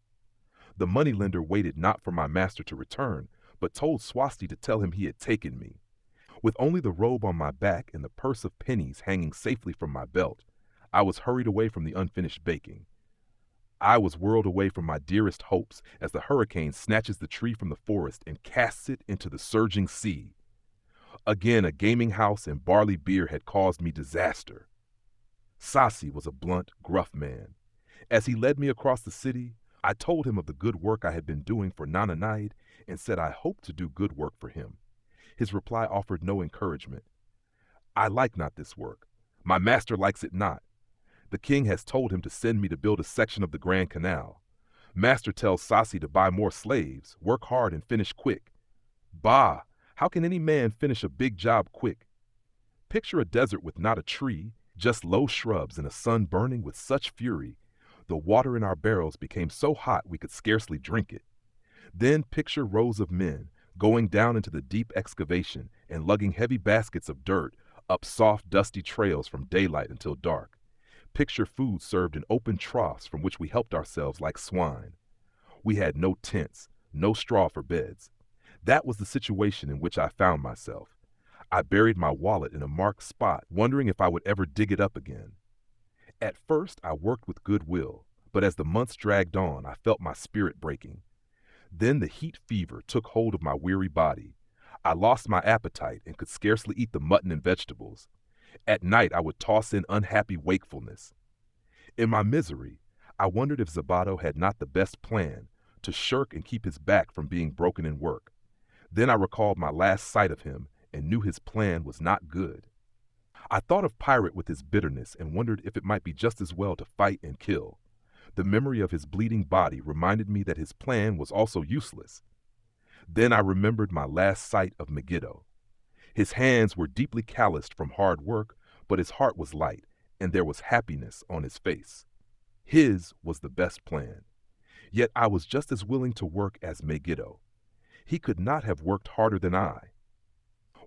The moneylender waited not for my master to return, but told Swasti to tell him he had taken me. With only the robe on my back and the purse of pennies hanging safely from my belt, I was hurried away from the unfinished baking. I was whirled away from my dearest hopes as the hurricane snatches the tree from the forest and casts it into the surging sea. Again, a gaming house and barley beer had caused me disaster. Sasi was a blunt, gruff man. As he led me across the city, I told him of the good work I had been doing for Nananaid and said I hoped to do good work for him. His reply offered no encouragement. I like not this work. My master likes it not. The king has told him to send me to build a section of the Grand Canal. Master tells Sasi to buy more slaves, work hard, and finish quick. Bah! How can any man finish a big job quick? Picture a desert with not a tree, just low shrubs and a sun burning with such fury. The water in our barrels became so hot we could scarcely drink it. Then picture rows of men going down into the deep excavation and lugging heavy baskets of dirt up soft, dusty trails from daylight until dark. Picture food served in open troughs from which we helped ourselves like swine. We had no tents, no straw for beds. That was the situation in which I found myself. I buried my wallet in a marked spot, wondering if I would ever dig it up again. At first, I worked with good will, but as the months dragged on, I felt my spirit breaking. Then the heat fever took hold of my weary body. I lost my appetite and could scarcely eat the mutton and vegetables. At night, I would toss in unhappy wakefulness. In my misery, I wondered if Zabato had not the best plan, to shirk and keep his back from being broken in work. Then I recalled my last sight of him and knew his plan was not good. I thought of Pirate with his bitterness and wondered if it might be just as well to fight and kill. The memory of his bleeding body reminded me that his plan was also useless. Then I remembered my last sight of Megiddo. His hands were deeply calloused from hard work, but his heart was light, and there was happiness on his face. His was the best plan. Yet I was just as willing to work as Megiddo. He could not have worked harder than I.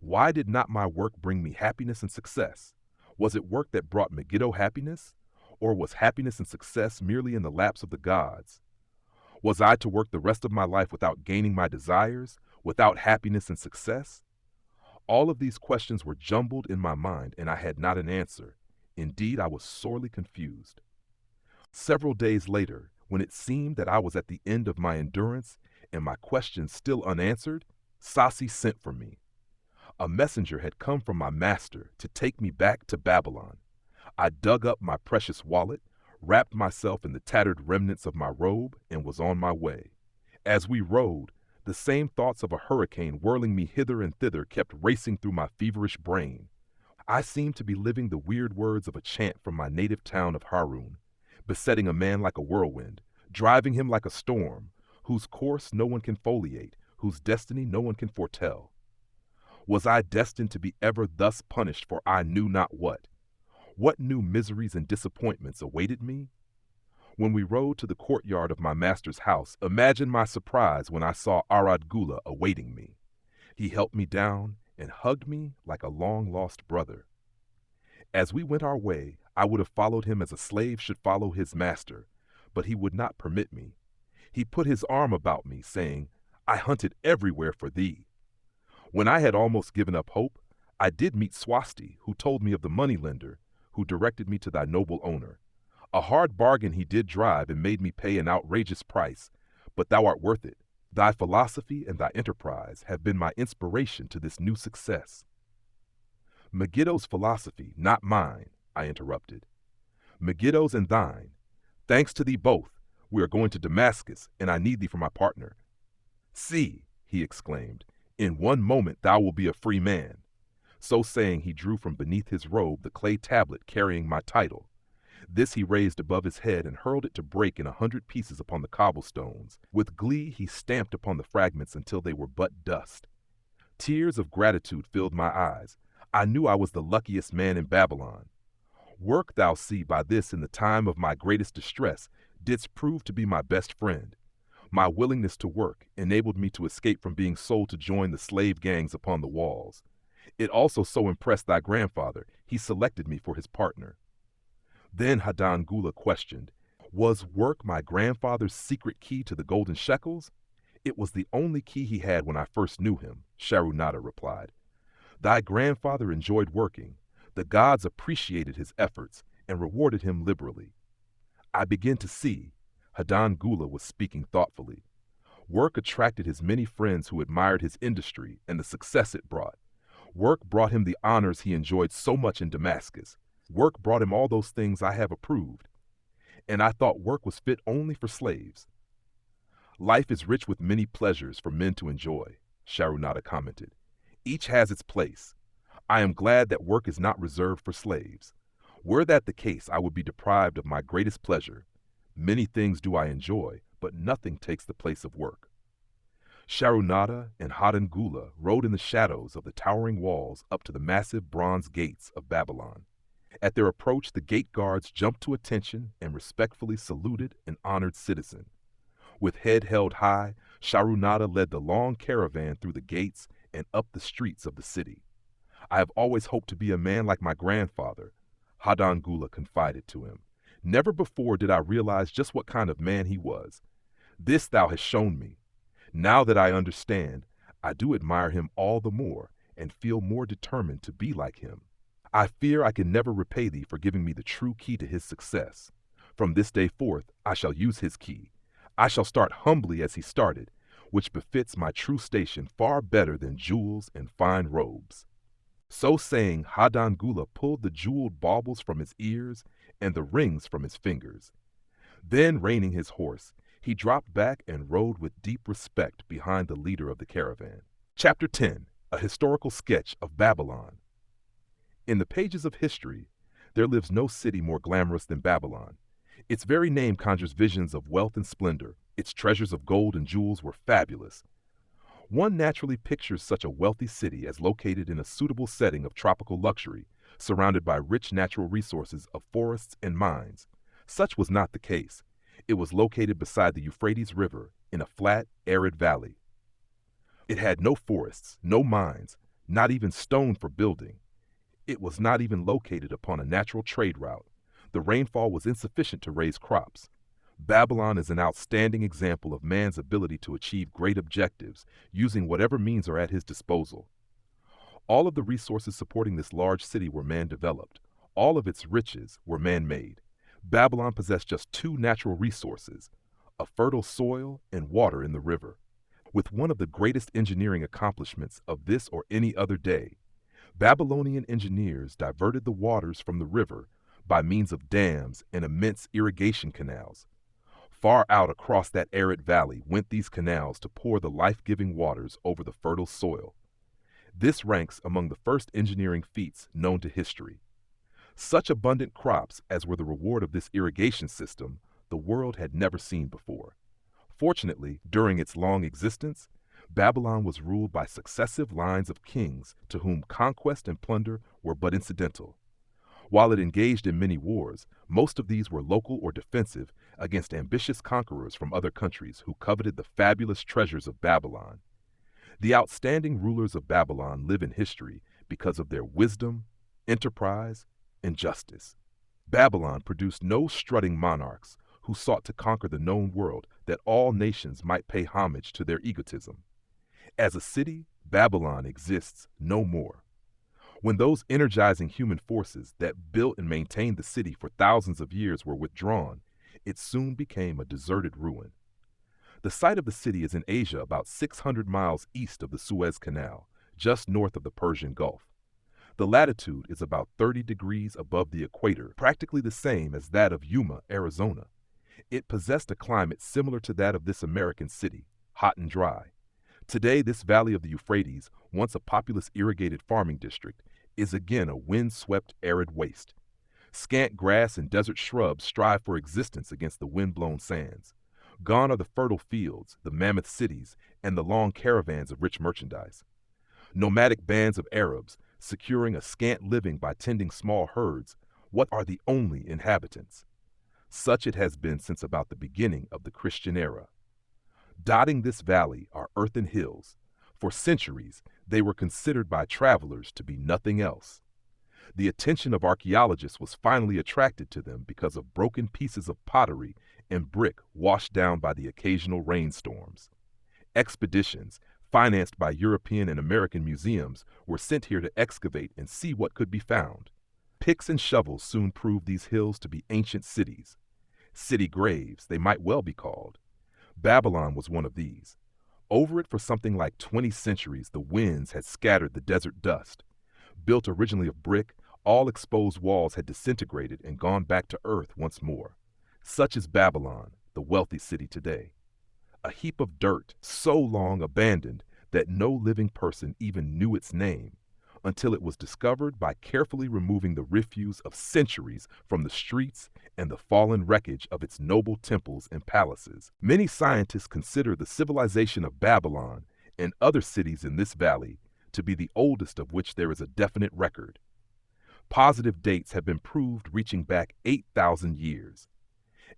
Why did not my work bring me happiness and success? Was it work that brought Megiddo happiness? Or was happiness and success merely in the laps of the gods? Was I to work the rest of my life without gaining my desires, without happiness and success? All of these questions were jumbled in my mind, and I had not an answer. Indeed, I was sorely confused. Several days later, when it seemed that I was at the end of my endurance and my questions still unanswered, Sasi sent for me. A messenger had come from my master to take me back to Babylon. I dug up my precious wallet, wrapped myself in the tattered remnants of my robe, and was on my way. As we rode, the same thoughts of a hurricane whirling me hither and thither kept racing through my feverish brain. I seemed to be living the weird words of a chant from my native town of Harun, besetting a man like a whirlwind, driving him like a storm, whose course no one can foliate, whose destiny no one can foretell. Was I destined to be ever thus punished for I knew not what? What new miseries and disappointments awaited me? When we rode to the courtyard of my master's house, imagine my surprise when I saw Arad Gula awaiting me. He helped me down and hugged me like a long-lost brother. As we went our way, I would have followed him as a slave should follow his master, but he would not permit me. He put his arm about me, saying, "I hunted everywhere for thee." When I had almost given up hope, I did meet Swasti, who told me of the moneylender, who directed me to thy noble owner. A hard bargain he did drive and made me pay an outrageous price, but thou art worth it. Thy philosophy and thy enterprise have been my inspiration to this new success. Megiddo's philosophy, not mine, I interrupted. Megiddo's and thine. Thanks to thee both, we are going to Damascus, and I need thee for my partner. See, he exclaimed, in one moment thou wilt be a free man. So saying, he drew from beneath his robe the clay tablet carrying my title. This he raised above his head and hurled it to break in 100 pieces upon the cobblestones. With glee he stamped upon the fragments until they were but dust. Tears of gratitude filled my eyes. I knew I was the luckiest man in Babylon. Work, thou see, by this in the time of my greatest distress, didst prove to be my best friend. My willingness to work enabled me to escape from being sold to join the slave gangs upon the walls. It also so impressed thy grandfather, he selected me for his partner. Then Hadan Gula questioned, was work my grandfather's secret key to the golden shekels? It was the only key he had when I first knew him, Sharunada replied. Thy grandfather enjoyed working. The gods appreciated his efforts and rewarded him liberally. I begin to see. Hadan Gula was speaking thoughtfully. Work attracted his many friends who admired his industry and the success it brought. Work brought him the honors he enjoyed so much in Damascus. Work brought him all those things I have approved. And I thought work was fit only for slaves. Life is rich with many pleasures for men to enjoy, Sharunata commented. Each has its place. I am glad that work is not reserved for slaves. Were that the case, I would be deprived of my greatest pleasure. Many things do I enjoy, but nothing takes the place of work. Sharunata and Hadangula rode in the shadows of the towering walls up to the massive bronze gates of Babylon. At their approach, the gate guards jumped to attention and respectfully saluted an honored citizen. With head held high, Sharunata led the long caravan through the gates and up the streets of the city. I have always hoped to be a man like my grandfather, Hadangula confided to him. Never before did I realize just what kind of man he was. This thou hast shown me. Now that I understand, I do admire him all the more and feel more determined to be like him. I fear I can never repay thee for giving me the true key to his success. From this day forth, I shall use his key. I shall start humbly as he started, which befits my true station far better than jewels and fine robes. So saying, Hadangula pulled the jeweled baubles from his ears and the rings from his fingers. Then, reining his horse, he dropped back and rode with deep respect behind the leader of the caravan. Chapter 10. A Historical Sketch of Babylon. In the pages of history, there lives no city more glamorous than Babylon. Its very name conjures visions of wealth and splendor. Its treasures of gold and jewels were fabulous. One naturally pictures such a wealthy city as located in a suitable setting of tropical luxury, surrounded by rich natural resources of forests and mines. Such was not the case. It was located beside the Euphrates River in a flat, arid valley. It had no forests, no mines, not even stone for building. It was not even located upon a natural trade route. The rainfall was insufficient to raise crops. Babylon is an outstanding example of man's ability to achieve great objectives using whatever means are at his disposal. All of the resources supporting this large city were man-developed. All of its riches were man-made. Babylon possessed just two natural resources, a fertile soil and water in the river. With one of the greatest engineering accomplishments of this or any other day, Babylonian engineers diverted the waters from the river by means of dams and immense irrigation canals. Far out across that arid valley went these canals to pour the life-giving waters over the fertile soil. This ranks among the first engineering feats known to history. Such abundant crops as were the reward of this irrigation system, the world had never seen before. Fortunately, during its long existence, Babylon was ruled by successive lines of kings to whom conquest and plunder were but incidental. While it engaged in many wars, most of these were local or defensive against ambitious conquerors from other countries who coveted the fabulous treasures of Babylon. The outstanding rulers of Babylon live in history because of their wisdom, enterprise, and justice. Babylon produced no strutting monarchs who sought to conquer the known world that all nations might pay homage to their egotism. As a city, Babylon exists no more. When those energizing human forces that built and maintained the city for thousands of years were withdrawn, it soon became a deserted ruin. The site of the city is in Asia, about 600 miles east of the Suez Canal, just north of the Persian Gulf. The latitude is about 30 degrees above the equator, practically the same as that of Yuma, Arizona. It possessed a climate similar to that of this American city, hot and dry. Today, this valley of the Euphrates, once a populous irrigated farming district, is again a wind-swept arid waste. Scant grass and desert shrubs strive for existence against the wind-blown sands. Gone are the fertile fields, the mammoth cities, and the long caravans of rich merchandise. Nomadic bands of Arabs, securing a scant living by tending small herds, what are the only inhabitants? Such it has been since about the beginning of the Christian era. Dotting this valley are earthen hills. For centuries, they were considered by travelers to be nothing else. The attention of archaeologists was finally attracted to them because of broken pieces of pottery and brick washed down by the occasional rainstorms. Expeditions, financed by European and American museums, were sent here to excavate and see what could be found. Picks and shovels soon proved these hills to be ancient cities. City graves, they might well be called. Babylon was one of these. Over it for something like 20 centuries, the winds had scattered the desert dust. Built originally of brick, all exposed walls had disintegrated and gone back to earth once more. Such is Babylon, the wealthy city today. a heap of dirt so long abandoned that no living person even knew its name, until it was discovered by carefully removing the refuse of centuries from the streets and the fallen wreckage of its noble temples and palaces. Many scientists consider the civilization of Babylon and other cities in this valley to be the oldest of which there is a definite record. Positive dates have been proved reaching back 8,000 years.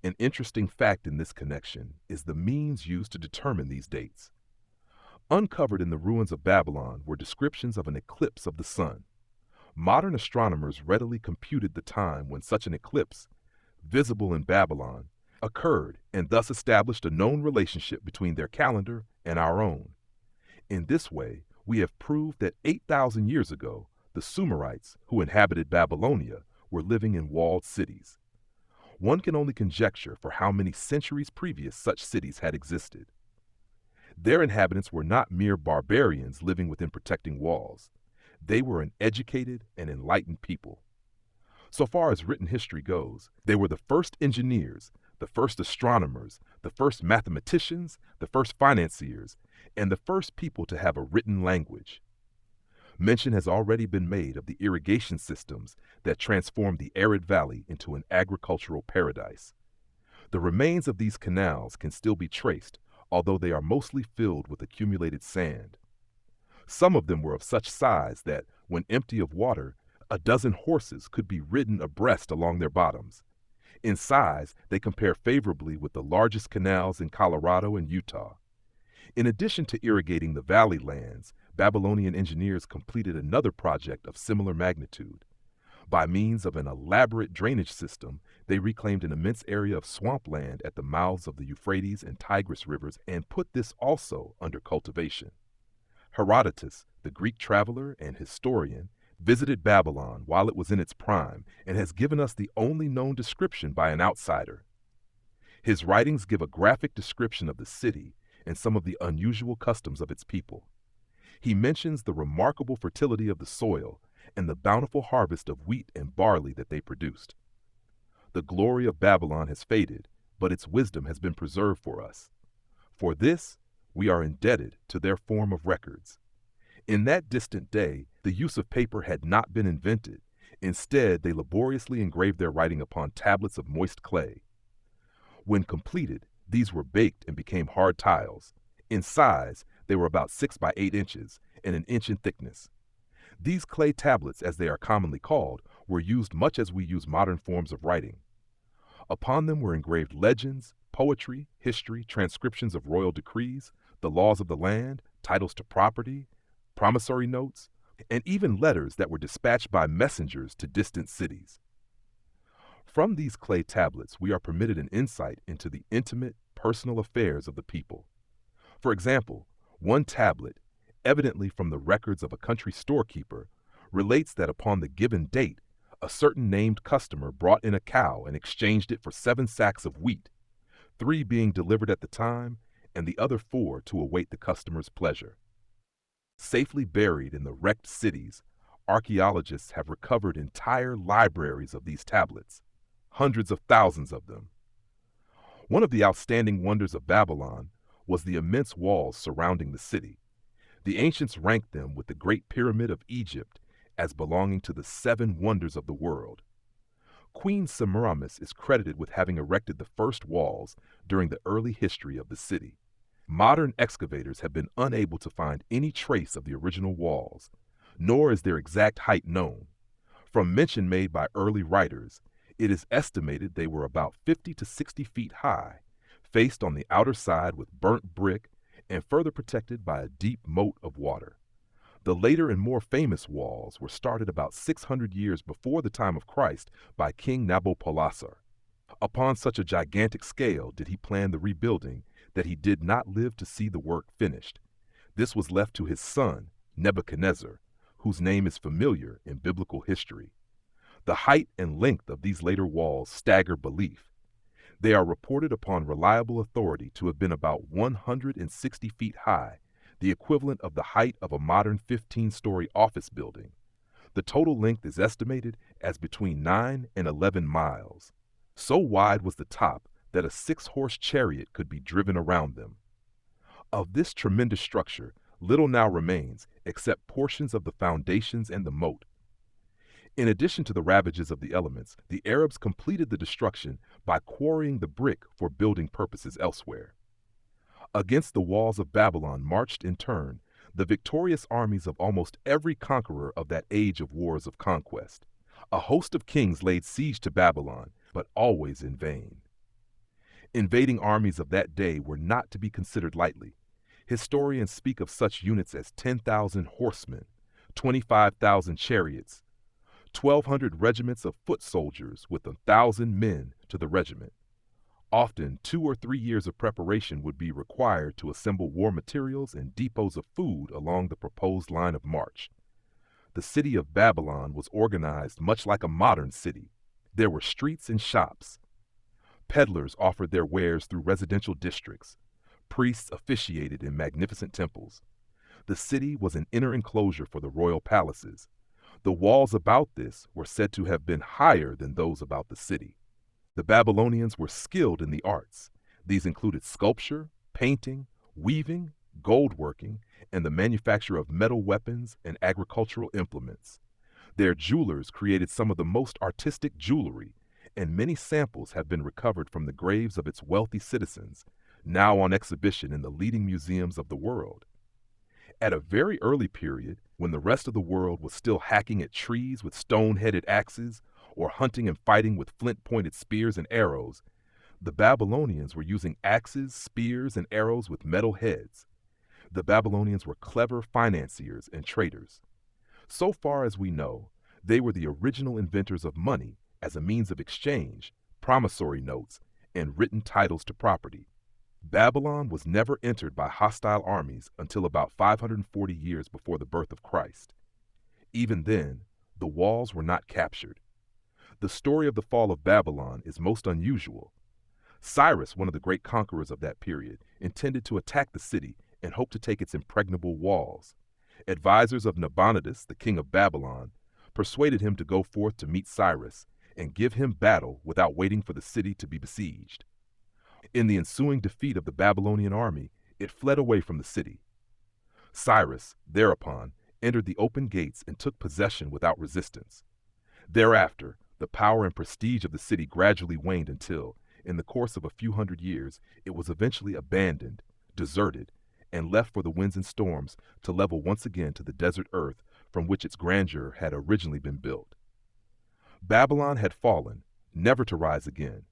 An interesting fact in this connection is the means used to determine these dates. Uncovered in the ruins of Babylon were descriptions of an eclipse of the sun. Modern astronomers readily computed the time when such an eclipse, visible in Babylon, occurred and thus established a known relationship between their calendar and our own. In this way, we have proved that 8,000 years ago, the Sumerites, who inhabited Babylonia, were living in walled cities. One can only conjecture for how many centuries previous such cities had existed. Their inhabitants were not mere barbarians living within protecting walls. They were an educated and enlightened people. So far as written history goes, they were the first engineers, the first astronomers, the first mathematicians, the first financiers, and the first people to have a written language. Mention has already been made of the irrigation systems that transformed the arid valley into an agricultural paradise. The remains of these canals can still be traced, although they are mostly filled with accumulated sand. Some of them were of such size that, when empty of water, a dozen horses could be ridden abreast along their bottoms. In size, they compare favorably with the largest canals in Colorado and Utah. In addition to irrigating the valley lands, Babylonian engineers completed another project of similar magnitude. By means of an elaborate drainage system, they reclaimed an immense area of swampland at the mouths of the Euphrates and Tigris rivers and put this also under cultivation. Herodotus, the Greek traveler and historian, visited Babylon while it was in its prime and has given us the only known description by an outsider. His writings give a graphic description of the city and some of the unusual customs of its people. He mentions the remarkable fertility of the soil and the bountiful harvest of wheat and barley that they produced. The glory of Babylon has faded, but its wisdom has been preserved for us. For this, we are indebted to their form of records. In that distant day, the use of paper had not been invented. Instead, they laboriously engraved their writing upon tablets of moist clay. When completed, these were baked and became hard tiles. In size, they were about 6 by 8 inches and an inch in thickness. These clay tablets, as they are commonly called, were used much as we use modern forms of writing. Upon them were engraved legends, poetry, history, transcriptions of royal decrees, the laws of the land, titles to property, promissory notes, and even letters that were dispatched by messengers to distant cities. From these clay tablets, we are permitted an insight into the intimate, personal affairs of the people. For example, one tablet, evidently from the records of a country storekeeper, relates that upon the given date, a certain named customer brought in a cow and exchanged it for 7 sacks of wheat, 3 being delivered at the time, and the other 4 to await the customer's pleasure. Safely buried in the wrecked cities, archaeologists have recovered entire libraries of these tablets, hundreds of thousands of them. One of the outstanding wonders of Babylon was the immense walls surrounding the city. The ancients ranked them with the Great Pyramid of Egypt as belonging to the 7 wonders of the world. Queen Semiramis is credited with having erected the first walls during the early history of the city. Modern excavators have been unable to find any trace of the original walls, nor is their exact height known. From mention made by early writers, it is estimated they were about 50 to 60 feet high, faced on the outer side with burnt brick and further protected by a deep moat of water. The later and more famous walls were started about 600 years before the time of Christ by King Nabopolassar. Upon such a gigantic scale did he plan the rebuilding that he did not live to see the work finished. This was left to his son, Nebuchadnezzar, whose name is familiar in biblical history. The height and length of these later walls stagger belief. They are reported upon reliable authority to have been about 160 feet high, the equivalent of the height of a modern 15-story office building. The total length is estimated as between 9 and 11 miles. So wide was the top that a 6-horse chariot could be driven around them. Of this tremendous structure, little now remains except portions of the foundations and the moat. In addition to the ravages of the elements, the Arabs completed the destruction by quarrying the brick for building purposes elsewhere. Against the walls of Babylon marched in turn the victorious armies of almost every conqueror of that age of wars of conquest. A host of kings laid siege to Babylon, but always in vain. Invading armies of that day were not to be considered lightly. Historians speak of such units as 10,000 horsemen, 25,000 chariots, 1,200 regiments of foot soldiers with 1,000 men to the regiment. Often 2 or 3 years of preparation would be required to assemble war materials and depots of food along the proposed line of march. The city of Babylon was organized much like a modern city. There were streets and shops. Peddlers offered their wares through residential districts. Priests officiated in magnificent temples. The city was an inner enclosure for the royal palaces. The walls about this were said to have been higher than those about the city. The Babylonians were skilled in the arts. These included sculpture, painting, weaving, gold working, and the manufacture of metal weapons and agricultural implements. Their jewelers created some of the most artistic jewelry, and many samples have been recovered from the graves of its wealthy citizens, now on exhibition in the leading museums of the world. At a very early period, when the rest of the world was still hacking at trees with stone-headed axes, or hunting and fighting with flint-pointed spears and arrows, the Babylonians were using axes, spears, and arrows with metal heads. The Babylonians were clever financiers and traders. So far as we know, they were the original inventors of money as a means of exchange, promissory notes, and written titles to property. Babylon was never entered by hostile armies until about 540 years before the birth of Christ. Even then, the walls were not captured. The story of the fall of Babylon is most unusual. Cyrus, one of the great conquerors of that period, intended to attack the city and hoped to take its impregnable walls. Advisors of Nabonidus, the king of Babylon, persuaded him to go forth to meet Cyrus and give him battle without waiting for the city to be besieged. In the ensuing defeat of the Babylonian army, it fled away from the city. Cyrus, thereupon, entered the open gates and took possession without resistance. Thereafter, the power and prestige of the city gradually waned until, in the course of a few hundred years, it was eventually abandoned, deserted, and left for the winds and storms to level once again to the desert earth from which its grandeur had originally been built. Babylon had fallen, never to rise again,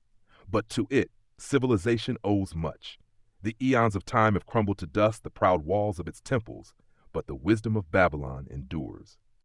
but to it civilization owes much. The eons of time have crumbled to dust the proud walls of its temples, but the wisdom of Babylon endures.